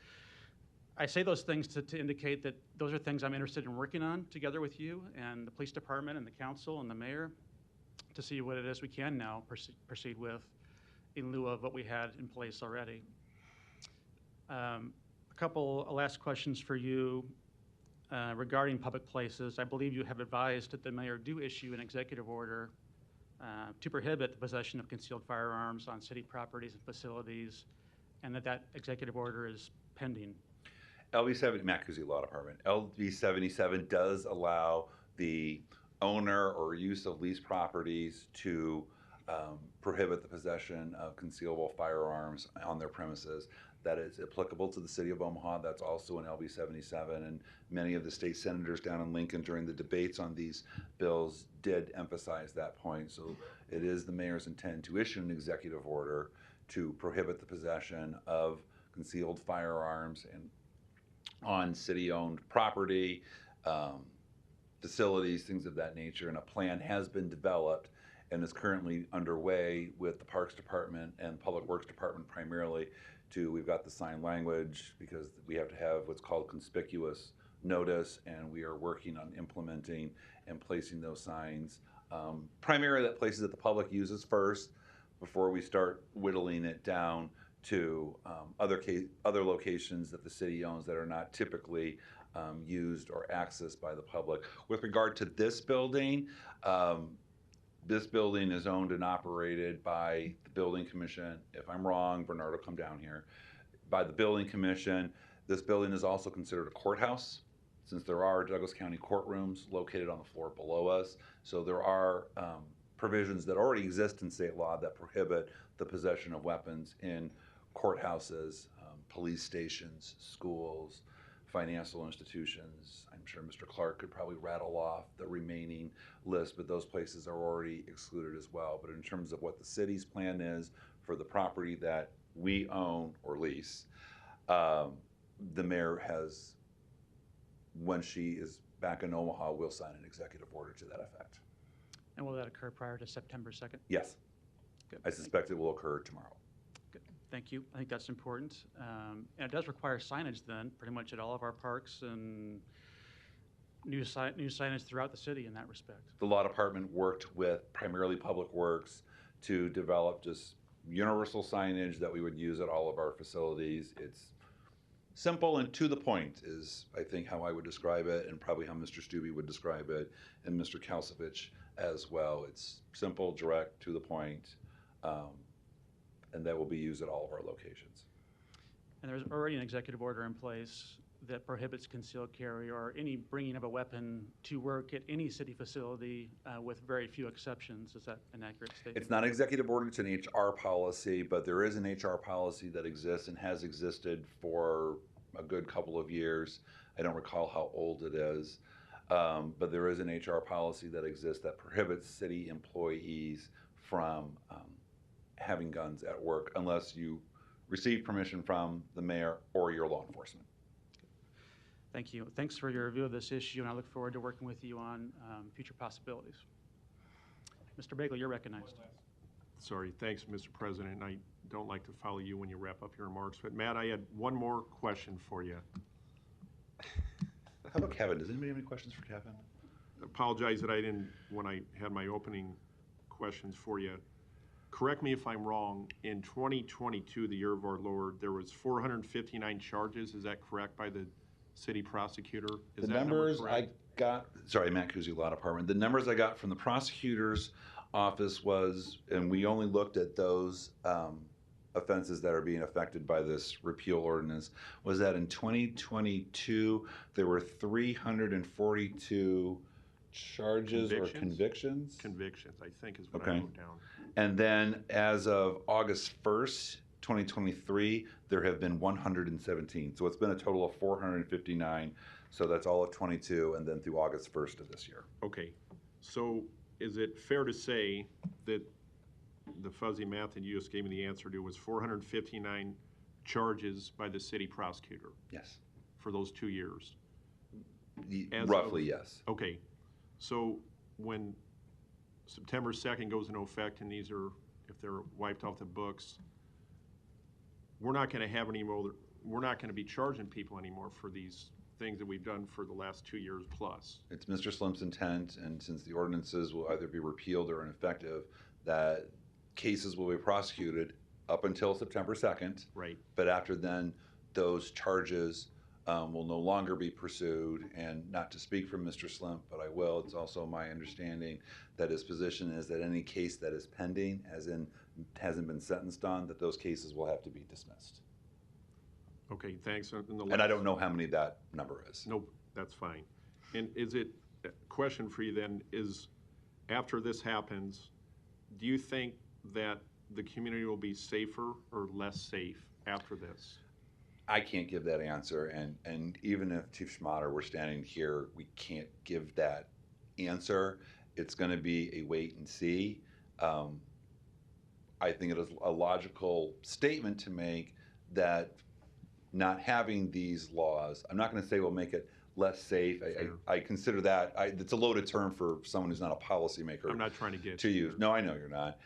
I say those things to indicate that those are things I'm interested in working on together with you and the police department and the council and the mayor to see what it is we can now proceed with in lieu of what we had in place already. A couple last questions for you regarding public places. I believe you have advised that the mayor do issue an executive order to prohibit the possession of concealed firearms on city properties and facilities, and that executive order is pending. Matt Kuzi Law Department. LB 77 does allow the owner or use of leased properties to prohibit the possession of concealable firearms on their premises. That is applicable to the city of Omaha. That's also in LB 77, and many of the state senators down in Lincoln during the debates on these bills did emphasize that point. So it is the mayor's intent to issue an executive order to prohibit the possession of concealed firearms and on city-owned property, facilities, things of that nature. And a plan has been developed and is currently underway with the Parks Department and Public Works Department primarily. We've got the sign language because we have to have what's called conspicuous notice, and we are working on implementing and placing those signs primarily at places that the public uses first before we start whittling it down to other locations that the city owns that are not typically used or accessed by the public. With regard to this building is owned and operated by the Building Commission. If I'm wrong, Bernard will come down here. By the Building Commission, this building is also considered a courthouse, since there are Douglas County courtrooms located on the floor below us. So there are provisions that already exist in state law that prohibit the possession of weapons in courthouses, police stations, schools, financial institutions. I'm sure Mr. Clark could probably rattle off the remaining list, but those places are already excluded as well. But in terms of what the city's plan is for the property that we own or lease, the mayor has, when she is back in Omaha, will sign an executive order to that effect. And will that occur prior to September 2nd? Yes. Good. I suspect it will occur tomorrow. Good. Thank you. I think that's important. And it does require signage then, pretty much at all of our parks, and new signage throughout the city in that respect. The law department worked with primarily Public Works to develop just universal signage that we would use at all of our facilities. It's simple and to the point is, I think, how I would describe it, and probably how Mr. Stubbe would describe it, and Mr. Kalsovich as well. It's simple, direct, to the point, and that will be used at all of our locations. And there's already an executive order in place that prohibits concealed carry or any bringing of a weapon to work at any city facility with very few exceptions. Is that an accurate statement? It's not an executive order, it's an HR policy, but there is an HR policy that exists and has existed for a good couple of years. I don't recall how old it is, but there is an HR policy that exists that prohibits city employees from having guns at work unless you receive permission from the mayor or your law enforcement. Thank you. Thanks for your review of this issue, and I look forward to working with you on future possibilities. Mr. Bagel, you're recognized. Sorry, thanks, Mr. President. I don't like to follow you when you wrap up your remarks, but Matt, I had one more question for you. How about Kevin? Does anybody have any questions for Kevin? I apologize that I didn't, when I had my opening questions for you. Correct me if I'm wrong, in 2022, the year of our Lord, there was 459 charges, is that correct, by the city prosecutor? Is The that number numbers I correct? got, sorry, Matt Kuzi, Law Department. The numbers I got from the prosecutor's office was, and we only looked at those offenses that are being affected by this repeal ordinance, was that in 2022, there were 342 charges or convictions? Convictions, I think is what I Okay. wrote down. And then as of August 1st, 2023, there have been 117. So it's been a total of 459. So that's all of 22 and then through August 1st of this year. Okay, so is it fair to say that the fuzzy math that you just gave me the answer to was 459 charges by the city prosecutor? Yes. For those 2 years? Roughly, yes. Okay, so when September 2nd goes into effect and these are, if they're wiped off the books, we're not going to have any we're not going to be charging people anymore for these things that we've done for the last 2 years plus. It's Mr. Slim's intent, and since the ordinances will either be repealed or ineffective, that cases will be prosecuted up until September 2nd. Right. But after then, those charges will no longer be pursued. And not to speak for Mr. Slim, but I will, it's also my understanding that his position is that any case that is pending, as in hasn't been sentenced on, that those cases will have to be dismissed. Okay, thanks. And I don't know how many that number is. Nope, that's fine. And is it, question for you then, is after this happens, do you think that the community will be safer or less safe after this? I can't give that answer, and even if Chief Schmatter were standing here, we can't give that answer. It's going to be a wait and see. I think it is a logical statement to make that not having these laws, I'm not going to say will make it less safe. I consider that, it's a loaded term for someone who's not a policymaker. I'm not trying to get to you. No, I know you're not.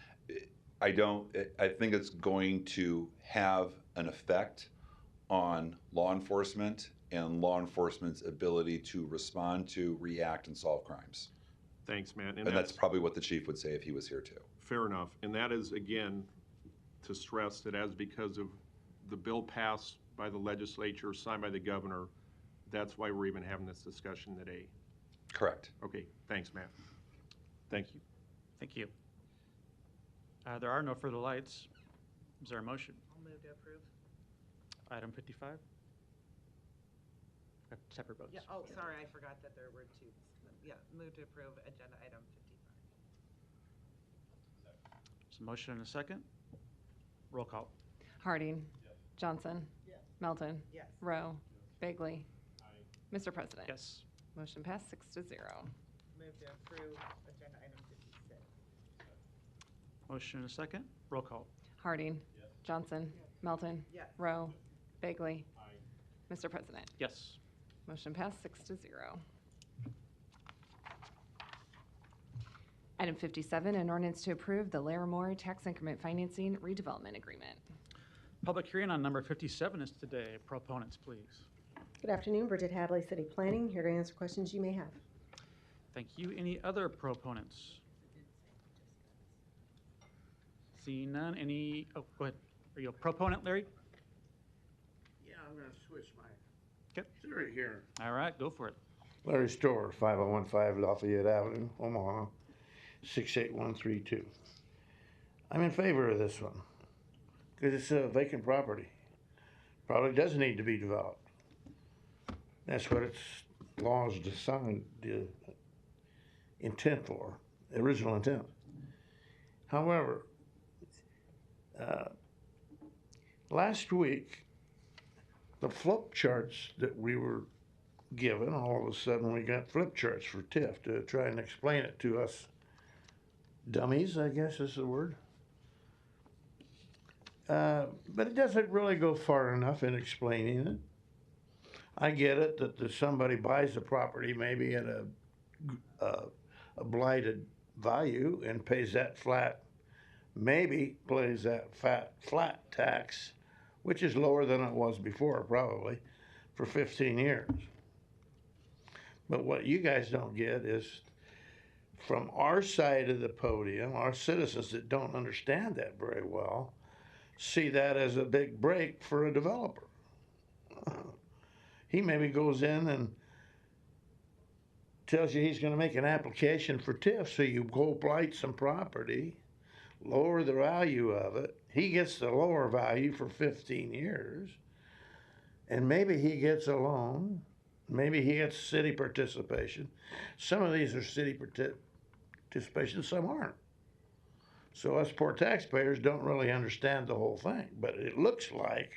I think it's going to have an effect on law enforcement and law enforcement's ability to respond to, react, and solve crimes. Thanks, Matt. And that's probably what the chief would say if he was here too. Fair enough. And that is, again, to stress that as because of the bill passed by the legislature, signed by the governor, that's why we're even having this discussion today. Correct. Okay, thanks, Matt. Thank you. Thank you. There are no further lights. Is there a motion? I'll move to approve. Item 55? Separate votes. Yeah, oh, sorry, I forgot that there were two. Yeah, move to approve agenda item 55. There's a motion and a second. Roll call. Harding. Johnson. Melton. Yes. Rowe. Bagley. Mr. President. Yes. Motion passed 6-0. Move to approve agenda item 56. Motion and a second. Roll call. Harding. Johnson. Melton. Yes. Rowe. Bagley. Mr. President. Yes. Motion passed 6-0. Item 57, an ordinance to approve the Larimore Tax Increment Financing Redevelopment Agreement. Public hearing on number 57 is today. Proponents, please. Good afternoon, Bridget Hadley, City Planning, here to answer questions you may have. Thank you. Any other proponents? Seeing none, any, oh, go ahead. Are you a proponent, Larry? Yeah, I'm gonna switch my Okay. theory here. All right, go for it. Larry Storr, 5015 Lafayette Avenue, Omaha, 68132. I'm in favor of this one, because it's a vacant property. Probably does need to be developed. That's what its laws designed, the intent for, the original intent. However, last week, the flip charts that we were given, all of a sudden we got flip charts for TIF to try and explain it to us dummies, I guess is the word. But it doesn't really go far enough in explaining it. I get it that somebody buys the property maybe at a blighted value and pays that flat, maybe pays that flat tax, which is lower than it was before probably, for 15 years. But what you guys don't get is from our side of the podium, our citizens that don't understand that very well, see that as a big break for a developer. He maybe goes in and tells you he's going to make an application for TIF, so you go blight some property, lower the value of it. He gets the lower value for 15 years, and maybe he gets a loan. Maybe he gets city participation. Some of these are city participation, some aren't. So us poor taxpayers don't really understand the whole thing, but it looks like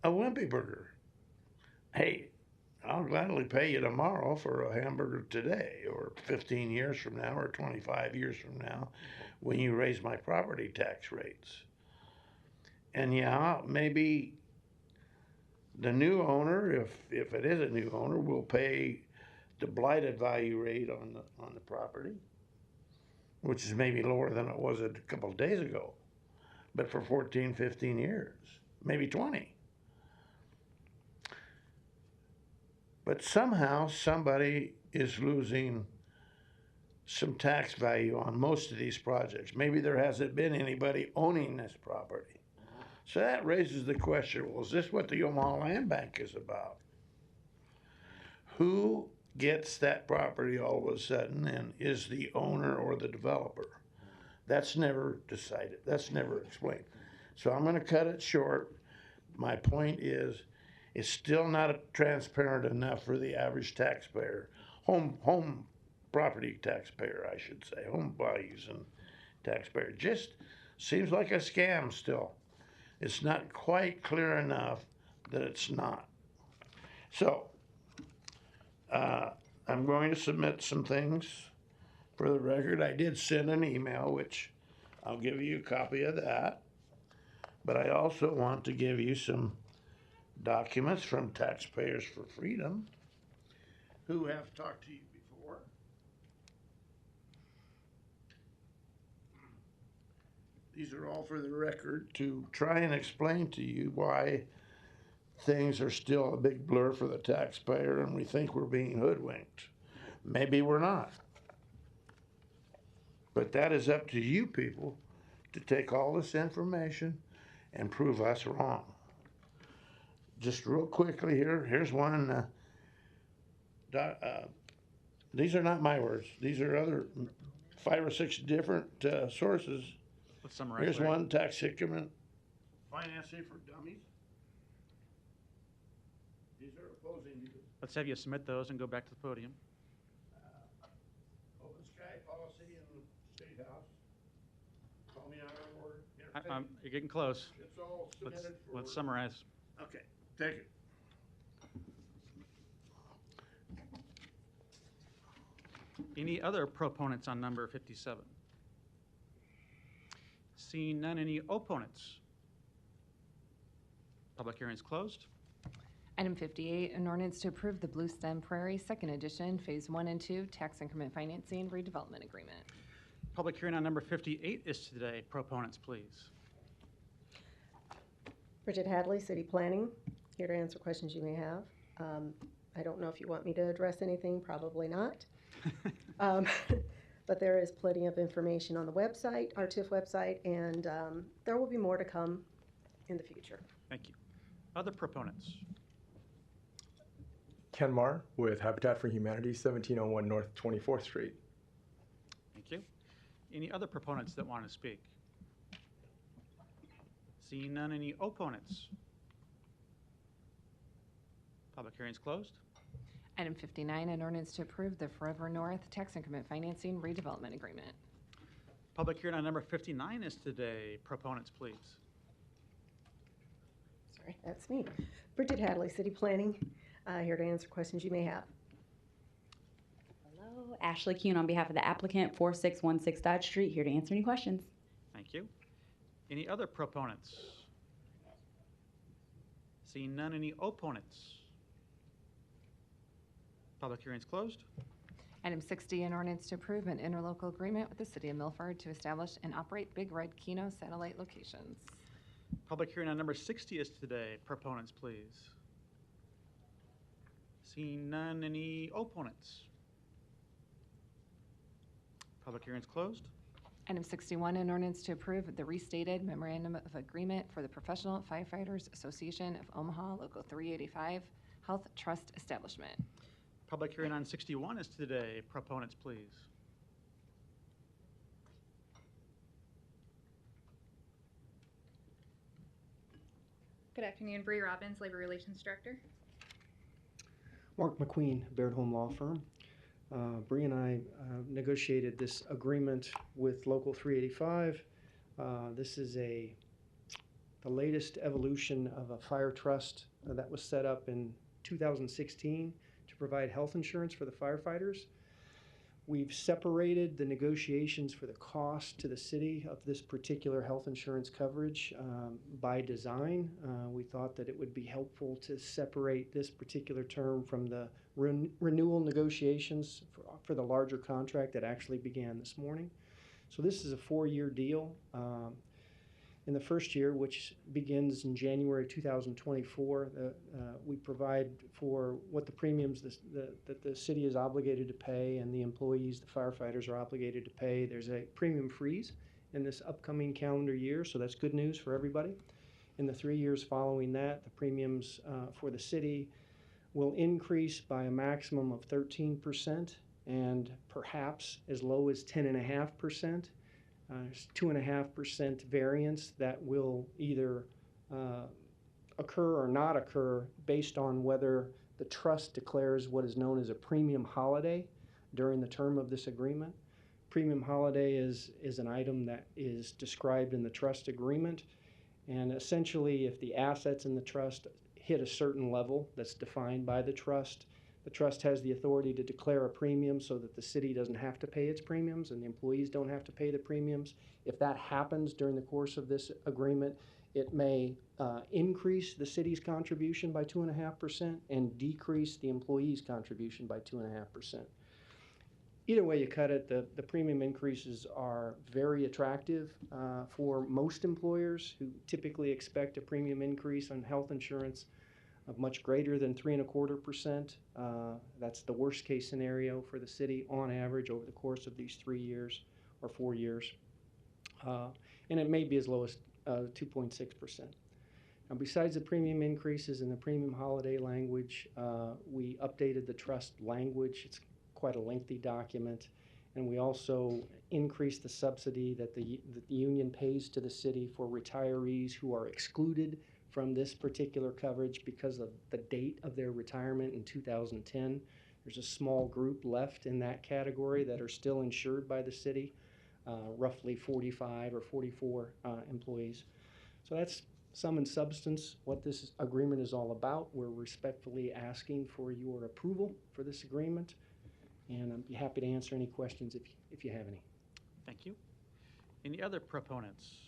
a wimpy burger. Hey, I'll gladly pay you tomorrow for a hamburger today, or 15 years from now, or 25 years from now, when you raise my property tax rates. And yeah, maybe the new owner, if it is a new owner, will pay the blighted value rate on the property, which is maybe lower than it was a couple of days ago, but for 14, 15 years. maybe 20. But somehow somebody is losing some tax value on most of these projects. Maybe there hasn't been anybody owning this property. So that raises the question, well, is this what the Omaha Land Bank is about? Who gets that property all of a sudden and is the owner or the developer? That's never decided. That's never explained. So I'm going to cut it short. My point is, it's still not transparent enough for the average taxpayer, home property taxpayer, I should say, home values and taxpayer. Just seems like a scam still. It's not quite clear enough that it's not. So I'm going to submit some things for the record. I did send an email, which I'll give you a copy of that. But I also want to give you some documents from Taxpayers for Freedom who have talked to you before. These are all for the record to try and explain to you why things are still a big blur for the taxpayer and we think we're being hoodwinked. Maybe we're not. But that is up to you people to take all this information and prove us wrong. Just real quickly here, here's one. These are not my words. These are other 5 or 6 different sources. Let's summarize. Here's Larry. one, tax increment financing for dummies. These are opposing you. Let's have you submit those and go back to the podium. Open sky policy in the State House. Call me out of order. You're getting close. It's all submitted for. Let's summarize. Okay, thank you. Any other proponents on number 57? Seeing none, any opponents? Public hearing is closed. Item 58, an ordinance to approve the Blue Stem Prairie Second Edition, Phase 1 and 2, Tax Increment Financing Redevelopment Agreement. Public hearing on number 58 is today. Proponents, please. Bridget Hadley, City Planning, here to answer questions you may have. I don't know if you want me to address anything, probably not. But there is plenty of information on the website, our TIF website, and there will be more to come in the future. Thank you. Other proponents? Ken Marr with Habitat for Humanity, 1701 North 24th Street. Thank you. Any other proponents that want to speak? Seeing none, any opponents? Public hearing is closed. Item 59, an ordinance to approve the Forever North Tax Increment Financing Redevelopment Agreement. Public hearing on number 59 is today. Proponents, please. Sorry, that's me. Bridget Hadley, City Planning, here to answer questions you may have. Hello, Ashley Kuhn on behalf of the applicant, 4616 Dodge Street, here to answer any questions. Thank you. Any other proponents? Seeing none, any opponents? Public hearing is closed. Item 60, an ordinance to approve an interlocal agreement with the City of Milford to establish and operate Big Red Keno satellite locations. Public hearing on number 60 is today. Proponents, please. Seeing none, any opponents? Public hearing is closed. Item 61, an ordinance to approve the restated memorandum of agreement for the Professional Firefighters Association of Omaha, Local 385 Health Trust Establishment. Public hearing on 61 is today. Proponents, please. Good afternoon, Bree Robbins, Labor Relations Director. Mark McQueen, Baird Home Law Firm. Bree and I negotiated this agreement with Local 385. This is the latest evolution of a fire trust that was set up in 2016 to provide health insurance for the firefighters. We've separated the negotiations for the cost to the city of this particular health insurance coverage by design. We thought that it would be helpful to separate this particular term from the renewal negotiations for the larger contract that actually began this morning. So this is a 4-year deal. In the first year, which begins in January 2024, we provide for what the premiums that the city is obligated to pay and the employees, the firefighters, are obligated to pay. There's a premium freeze in this upcoming calendar year, so that's good news for everybody. In the 3 years following that, the premiums for the city will increase by a maximum of 13% and perhaps as low as 10.5%. There's 2.5% variance that will either occur or not occur based on whether the trust declares what is known as a premium holiday during the term of this agreement. Premium holiday is an item that is described in the trust agreement, and essentially if the assets in the trust hit a certain level that's defined by the trust has the authority to declare a premium so that the city doesn't have to pay its premiums and the employees don't have to pay the premiums. If that happens during the course of this agreement, it may increase the city's contribution by 2.5% and decrease the employees' contribution by 2.5%. Either way you cut it, the premium increases are very attractive for most employers who typically expect a premium increase on health insurance of much greater than 3.25%. That's the worst case scenario for the city on average over the course of these 3 years or 4 years. And it may be as low as 2.6%. Now, besides the premium increases and the premium holiday language, we updated the trust language. It's quite a lengthy document. And we also increased the subsidy that the union pays to the city for retirees who are excluded from this particular coverage because of the date of their retirement in 2010. There's a small group left in that category that are still insured by the city, roughly 45 or 44 employees. So that's sum and substance what this agreement is all about. We're respectfully asking for your approval for this agreement, and I'd be happy to answer any questions if you have any. Thank you. Any other proponents?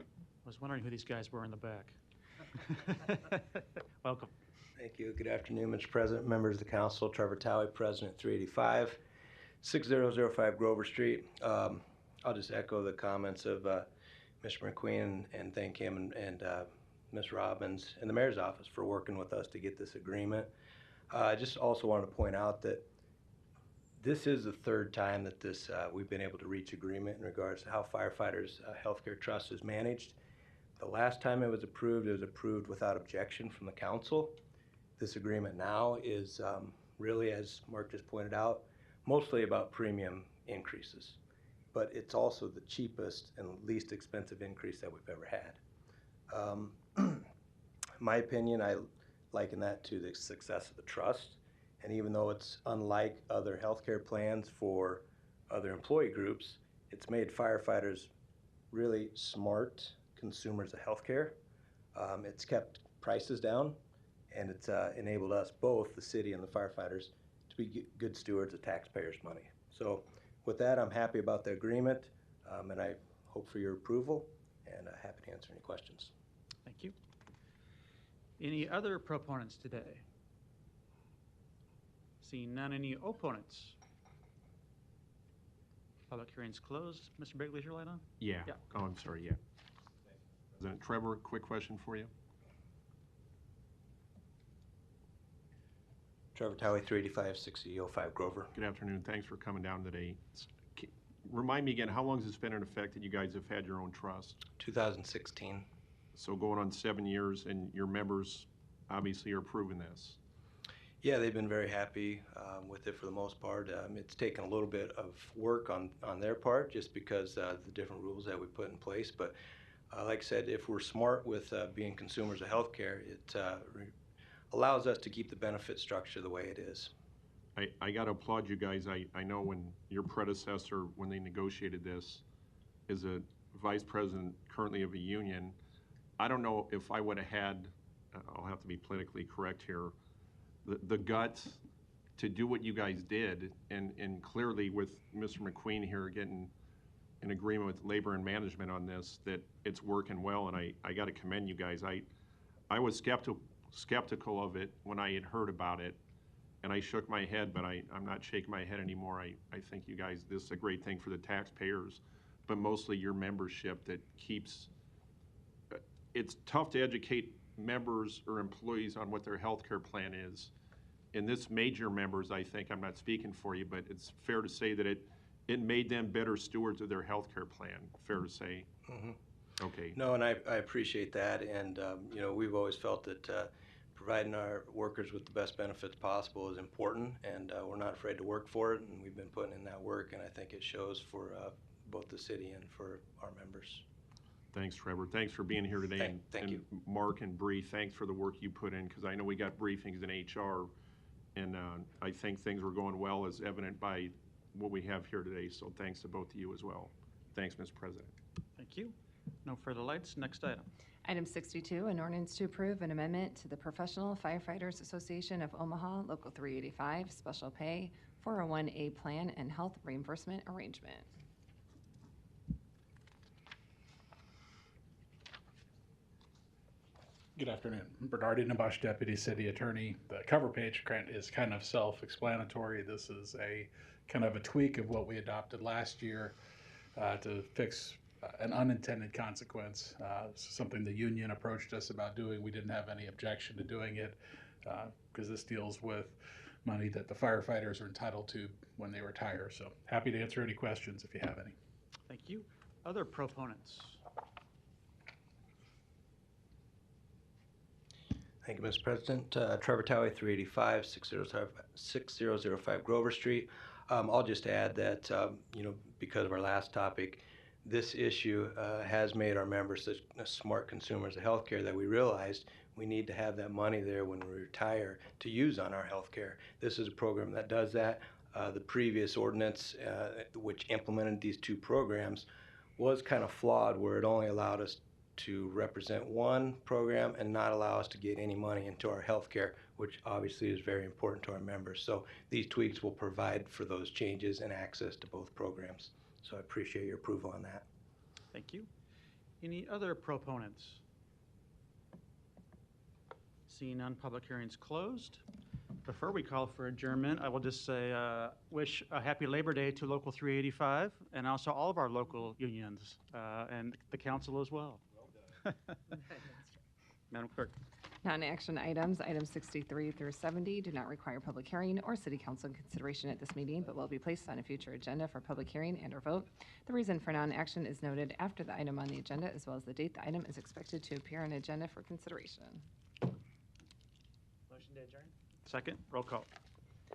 I was wondering who these guys were in the back. Welcome. Thank you. Good afternoon, Mr. President, members of the council. Trevor Towie, President, 385, 6005 Grover Street. I'll just echo the comments of Mr. McQueen and thank him and Ms. Robbins and the mayor's office for working with us to get this agreement. I just also wanted to point out that this is the third time that we've been able to reach agreement in regards to how firefighters' healthcare trust is managed. The last time it was approved without objection from the council. This agreement now is really, as Mark just pointed out, mostly about premium increases. But it's also the cheapest and least expensive increase that we've ever had. My opinion, I liken that to the success of the trust. And even though it's unlike other healthcare plans for other employee groups, it's made firefighters really smart consumers of healthcare. It's kept prices down, and it's enabled us, both the city and the firefighters, to be good stewards of taxpayers' money. So with that, I'm happy about the agreement, and I hope for your approval, and happy to answer any questions. Thank you. Any other proponents today? Seeing none, any opponents? Public hearing's closed. Mr. Bigley, is your light on? Yeah. Oh, I'm sorry, yeah. President Trevor, quick question for you. Trevor Towie, 385, 6005 Grover. Good afternoon. Thanks for coming down today. Remind me again, how long has this been in effect that you guys have had your own trust? 2016. So going on 7 years, and your members obviously are approving this. Yeah, they've been very happy with it for the most part. It's taken a little bit of work on their part just because the different rules that we put in place. But like I said, if we're smart with being consumers of healthcare, it allows us to keep the benefit structure the way it is. I got to applaud you guys. I know when your predecessor, when they negotiated this, is a vice president currently of a union, I don't know if I would have had, I'll have to be politically correct here, the guts to do what you guys did, and clearly with Mr. McQueen here getting an agreement with labor and management on this, that it's working well, and I got to commend you guys. I was skeptical of it when I had heard about it, and I shook my head, but I'm not shaking my head anymore. I think you guys, this is a great thing for the taxpayers, but mostly your membership that keeps, it's tough to educate members or employees on what their health care plan is. And this major members, I think, I'm not speaking for you, but it's fair to say that it made them better stewards of their health care plan, fair to say? Mhm. Okay. No, and I appreciate that, and, you know, we've always felt that providing our workers with the best benefits possible is important, and we're not afraid to work for it, and we've been putting in that work, and I think it shows for both the city and for our members. Thanks, Trevor. Thanks for being here today. Thank you. Mark and Bree, thanks for the work you put in, because I know we got briefings in HR, and I think things were going well, as evident by what we have here today, so thanks to both of you as well. Thanks, Mr. President. Thank you. No further lights. Next item. Item 62, an ordinance to approve an amendment to the Professional Firefighters Association of Omaha, Local 385, Special Pay 401A Plan and Health Reimbursement Arrangement. Good afternoon. Bernardi Nabash, Deputy City Attorney. The cover page is kind of self-explanatory. This is a kind of a tweak of what we adopted last year to fix an unintended consequence. Something the union approached us about doing. We didn't have any objection to doing it because this deals with money that the firefighters are entitled to when they retire. So happy to answer any questions if you have any. Thank you. Other proponents? Thank you, Mr. President. Trevor Towie, 385, 6005 Grover Street. I'll just add that, you know, because of our last topic, this issue has made our members such smart consumers of healthcare that we realized we need to have that money there when we retire to use on our healthcare. This is a program that does that. The previous ordinance, which implemented these two programs, was kind of flawed, where it only allowed us to represent one program and not allow us to get any money into our healthcare, which obviously is very important to our members. So these tweaks will provide for those changes and access to both programs. So I appreciate your approval on that. Thank you. Any other proponents? Seeing none, public hearing's closed. Before we call for adjournment, I will just say, wish a happy Labor Day to Local 385 and also all of our local unions and the council as well. Madam Clerk. Non-action items, items 63 through 70, do not require public hearing or city council consideration at this meeting, but will be placed on a future agenda for public hearing and/or vote. The reason for non-action is noted after the item on the agenda, as well as the date the item is expected to appear on agenda for consideration. Motion to adjourn. Second. Roll call.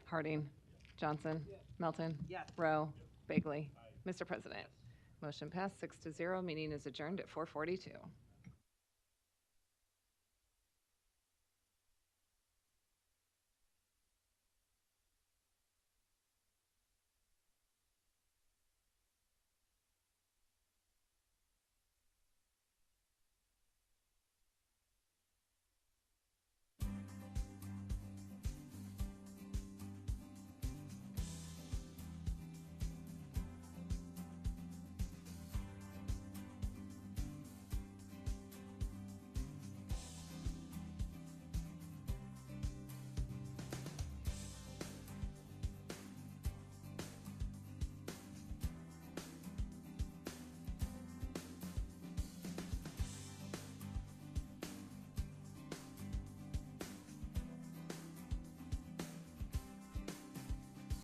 Harding. Johnson. Melton. Yes. Rowe. Bagley. Mr. President. Motion passed 6-0. Meeting is adjourned at 4:42.